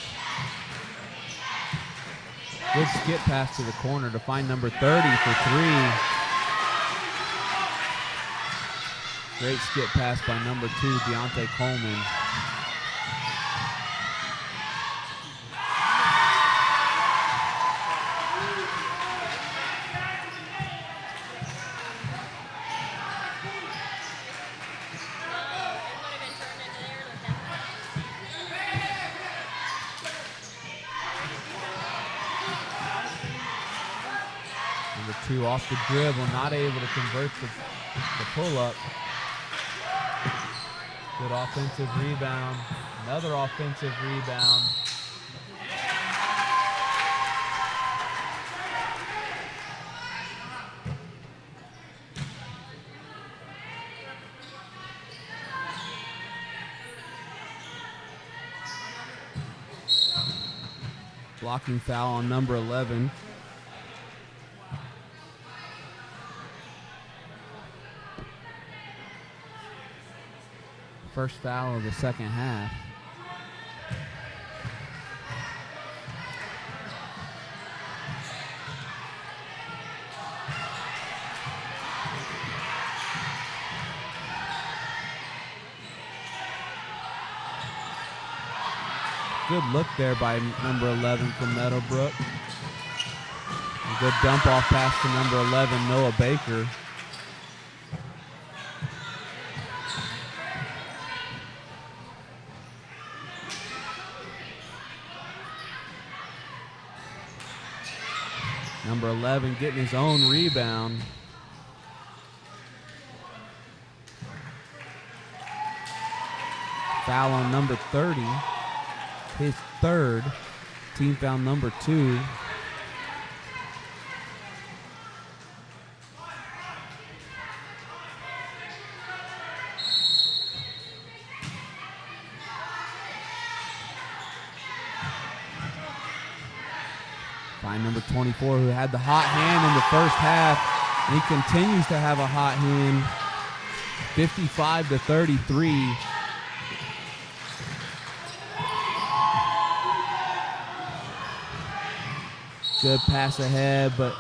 Good skip pass to the corner to find number 30 for 3. Great skip pass by number 2, Deontay Coleman. 22 off the dribble, not able to convert the pull-up. Good offensive rebound. Another offensive rebound. Blocking foul on number 11. First foul of the second half. Good look there by number 11 from Meadowbrook. A good dump off pass to number 11, Noah Baker. Number 11 getting his own rebound. Foul on number 30. His third. Team foul number 2. Find number 24 who had the hot hand in the first half. And he continues to have a hot hand. 55-33. Good pass ahead, but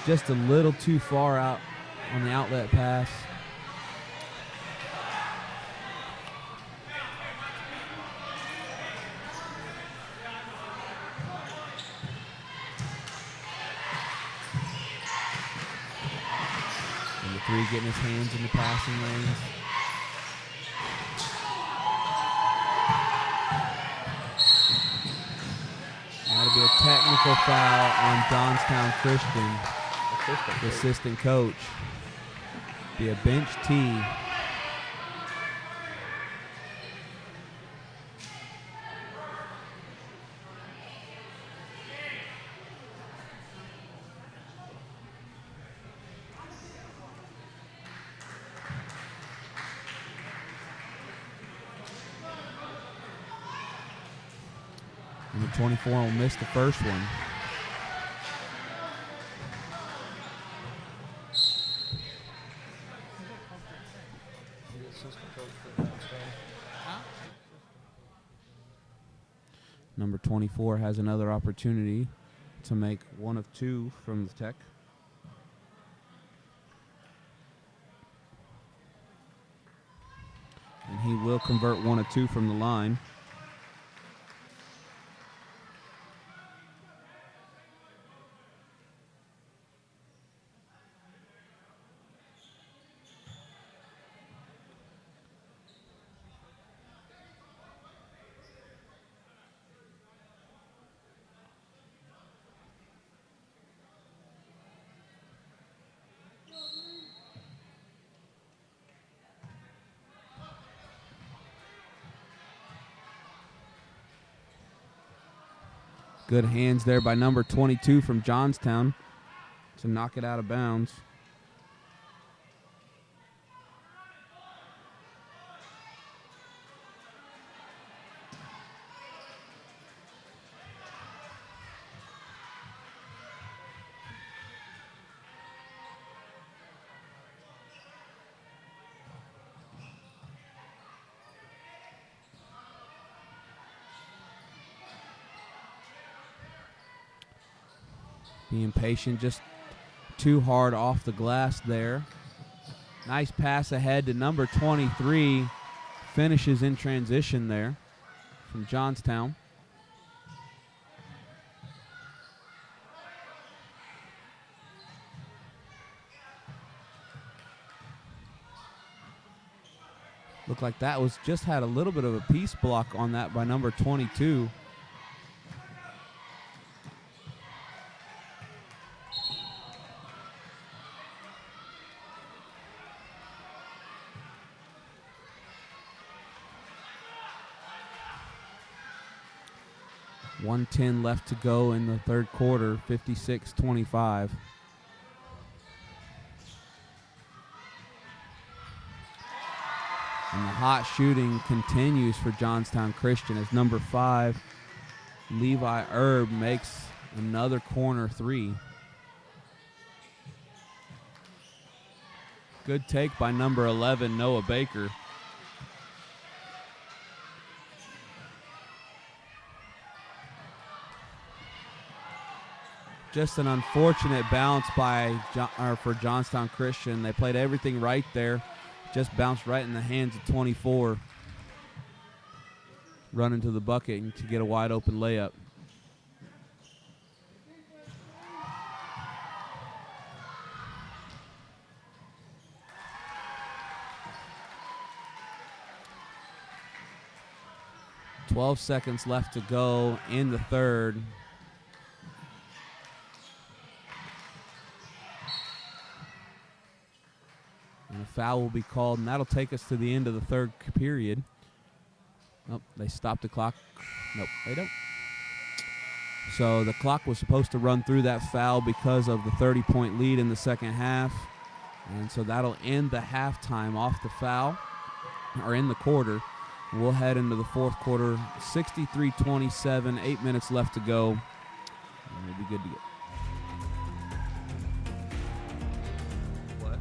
just a little too far out on the outlet pass. Number 3 getting his hands in the passing lanes. That'll be a technical foul on Johnstown Christian, the assistant coach. Be a bench tee. Number 24 will miss the first one. Number 24 has another opportunity to make one of 2 from the Tech. And he will convert 1 of 2 from the line. Good hands there by number 22 from Johnstown to knock it out of bounds. Being patient, just too hard off the glass there. Nice pass ahead to number 23. Finishes in transition there from Johnstown. Looked like that was just had a little bit of a piece block on that by number 22. 1:10 left to go in the third quarter, 56-25. And the hot shooting continues for Johnstown Christian as number 5, Levi Erb, makes another corner three. Good take by number 11, Noah Baker. Just an unfortunate bounce for Johnstown Christian. They played everything right there. Just bounced right in the hands of 24. Running to the bucket and to get a wide open layup. "12 seconds left to go in the third. And a foul will be called, and that'll take us to the end of the third period. Nope, they stopped the clock. Nope, they don't. So the clock was supposed to run through that foul because of the 30-point lead in the second half. And so that'll end the halftime off the foul, or in the quarter. We'll head into the fourth quarter, 63-27, 8 minutes left to go. And we'll be good to go. What?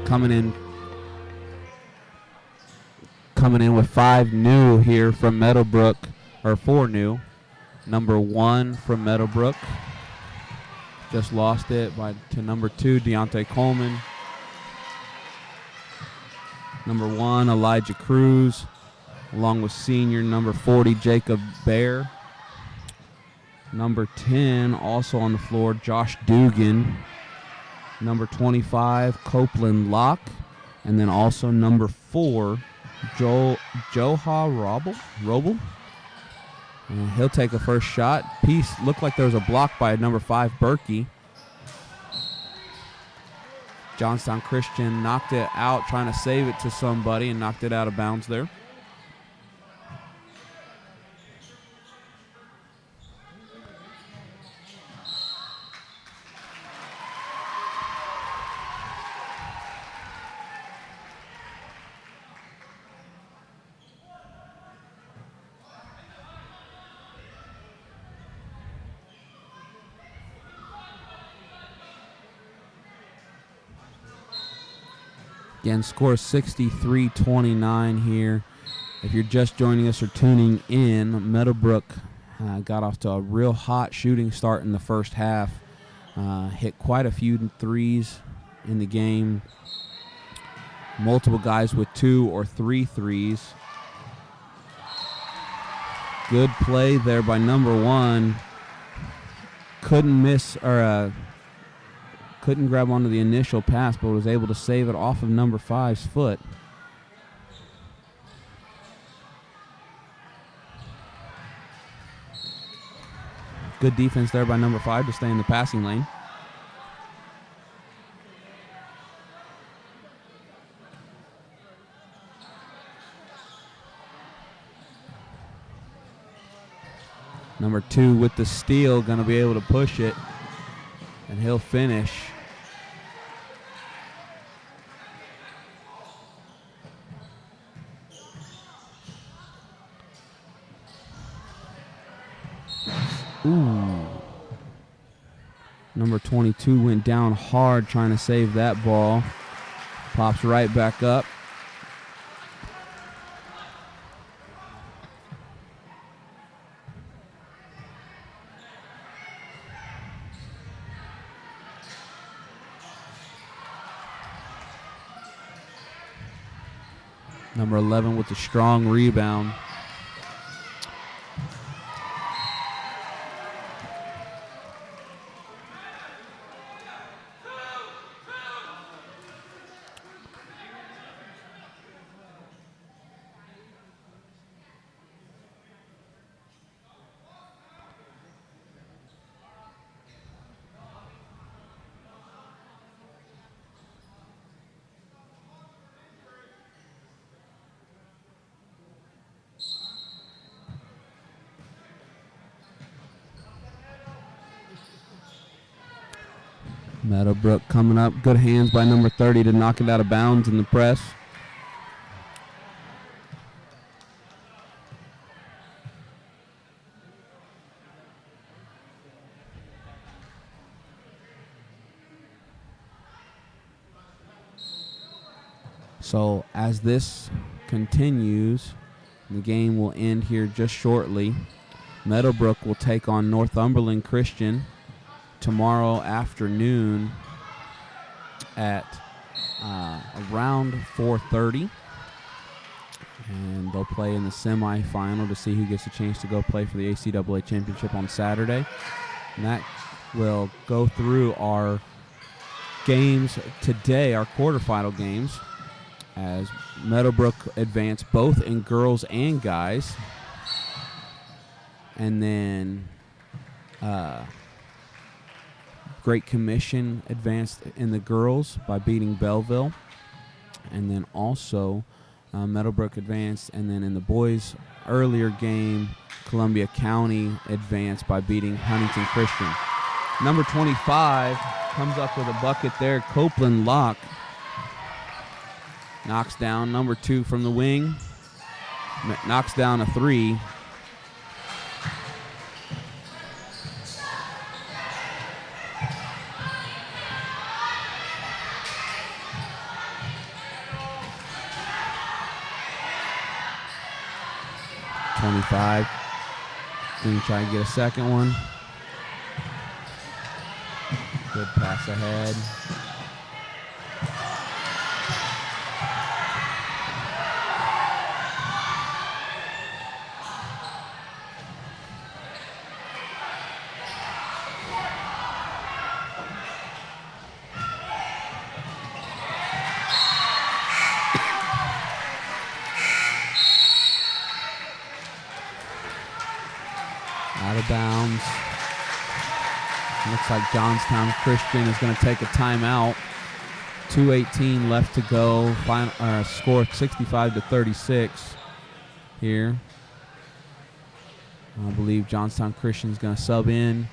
Coming in with 5 new here from Meadowbrook, or 4 new. Number 1 from Meadowbrook. Just lost it to number 2, Deontay Coleman. Number 1, Elijah Cruz, along with senior number 40, Jacob Bear. Number 10, also on the floor, Josh Dugan. Number 25, Copeland Locke. And then also number 4, Joha Roble. And he'll take a first shot. Piece looked like there was a block by number 5, Berkey. Johnstown Christian knocked it out, trying to save it to somebody, and knocked it out of bounds there. Again, score 63-29 here. If you're just joining us or tuning in, Meadowbrook got off to a real hot shooting start in the first half. Hit quite a few threes in the game. Multiple guys with 2 or 3 threes. Good play there by number 1. Couldn't miss, or couldn't grab onto the initial pass, but was able to save it off of number 5's foot. Good defense there by number 5 to stay in the passing lane. Number 2 with the steal, going to be able to push it, and he'll finish. Ooh. Number 22 went down hard trying to save that ball. Pops right back up. Number 11 with the strong rebound. Meadowbrook coming up. Good hands by number 30 to knock it out of bounds in the press. So as this continues, the game will end here just shortly. Meadowbrook will take on Northumberland Christian tomorrow afternoon at around 4:30, and they'll play in the semifinal to see who gets a chance to go play for the ACAA championship on Saturday. And that will go through our games today, our quarterfinal games, as Meadowbrook advance both in girls and guys, and then Great Commission advanced in the girls by beating Belleville, and then also Meadowbrook advanced, and then in the boys' earlier game, Columbia County advanced by beating Huntington Christian. Number 25 comes up with a bucket there. Copeland Locke knocks down number 2 from the wing, knocks down a 3. Then try to get a second one. Good pass ahead. Out of bounds. Looks like Johnstown Christian is going to take a timeout. 2:18 left to go. Final score 65-36 here. I believe Johnstown Christian is going to sub in.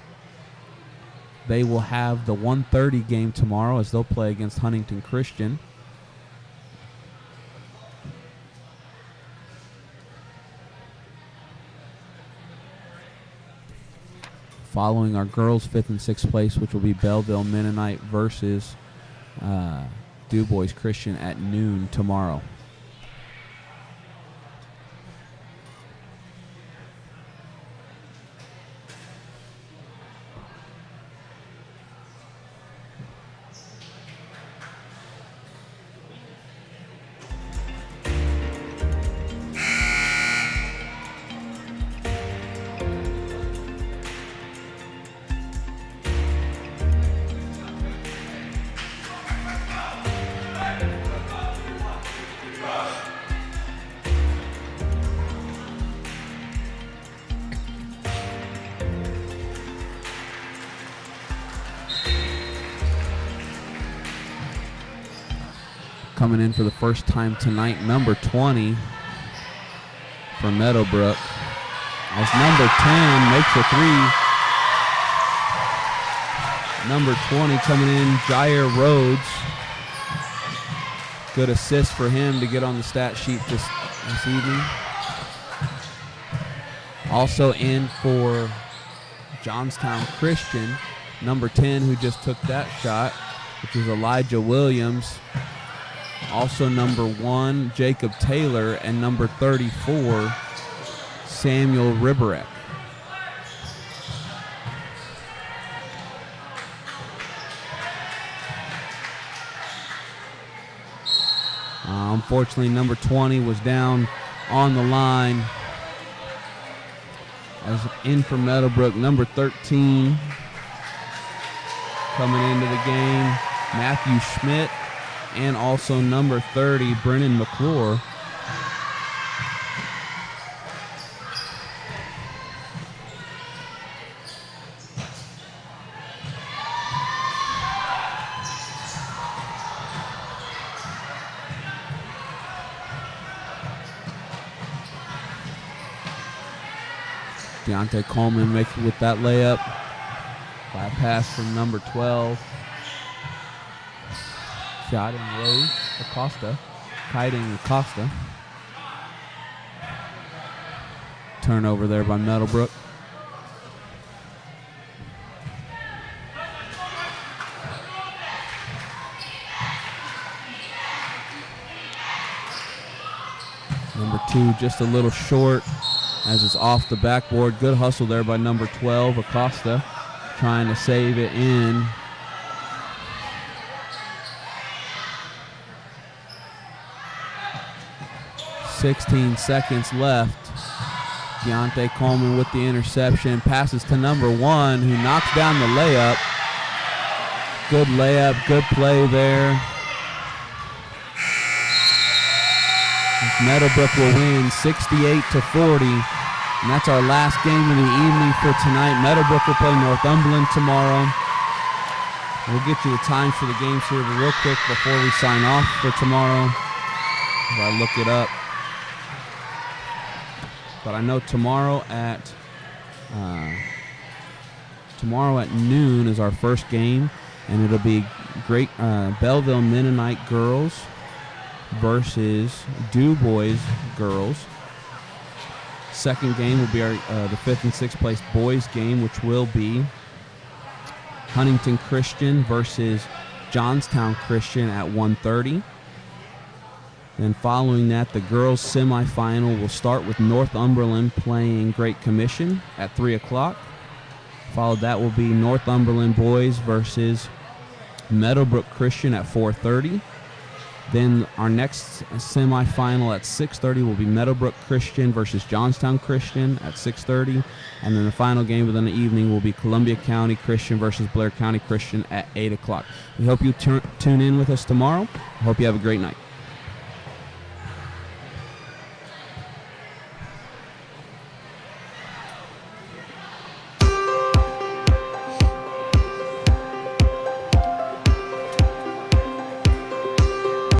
They will have the 1:30 game tomorrow as they'll play against Huntington Christian. Following our girls' 5th and 6th place, which will be Belleville Mennonite versus Du Bois Christian at noon tomorrow. Coming in for the first time tonight, number 20 for Meadowbrook, as number 10 makes a three. Number 20 coming in, Jair Rhodes. Good assist for him to get on the stat sheet this evening. Also in for Johnstown Christian, number 10 who just took that shot, which is Elijah Williams. Also number 1, Jacob Taylor, and number 34, Samuel Riberek. Unfortunately, number 20 was down on the line. As in for Meadowbrook, number 13 coming into the game, Matthew Schmidt, and also number 30, Brennan McClure. Deontay Coleman makes it with that layup. Bypass from number 12. Shot in Rose Acosta. Kiting Acosta. Turnover there by Meadowbrook. Number 2 just a little short as it's off the backboard. Good hustle there by number 12, Acosta, trying to save it in. .16 seconds left. Deontay Coleman with the interception. Passes to number 1, who knocks down the layup. Good layup, good play there. Meadowbrook will win 68-40. And that's our last game of the evening for tonight. Meadowbrook will play Northumberland tomorrow. We'll get you the times for the games here real quick before we sign off for tomorrow. If I look it up. But I know tomorrow at noon is our first game, and it'll be great Belleville Mennonite girls versus Du Bois girls. Second game will be our the 5th and 6th place boys game, which will be Huntington Christian versus Johnstown Christian at 1:30. Then following that, the girls semifinal will start with Northumberland playing Great Commission at 3 o'clock. Followed that will be Northumberland boys versus Meadowbrook Christian at 4:30. Then our next semifinal at 6:30 will be Meadowbrook Christian versus Johnstown Christian at 6:30. And then the final game of the evening will be Columbia County Christian versus Blair County Christian at 8 o'clock. We hope you tune in with us tomorrow. I hope you have a great night.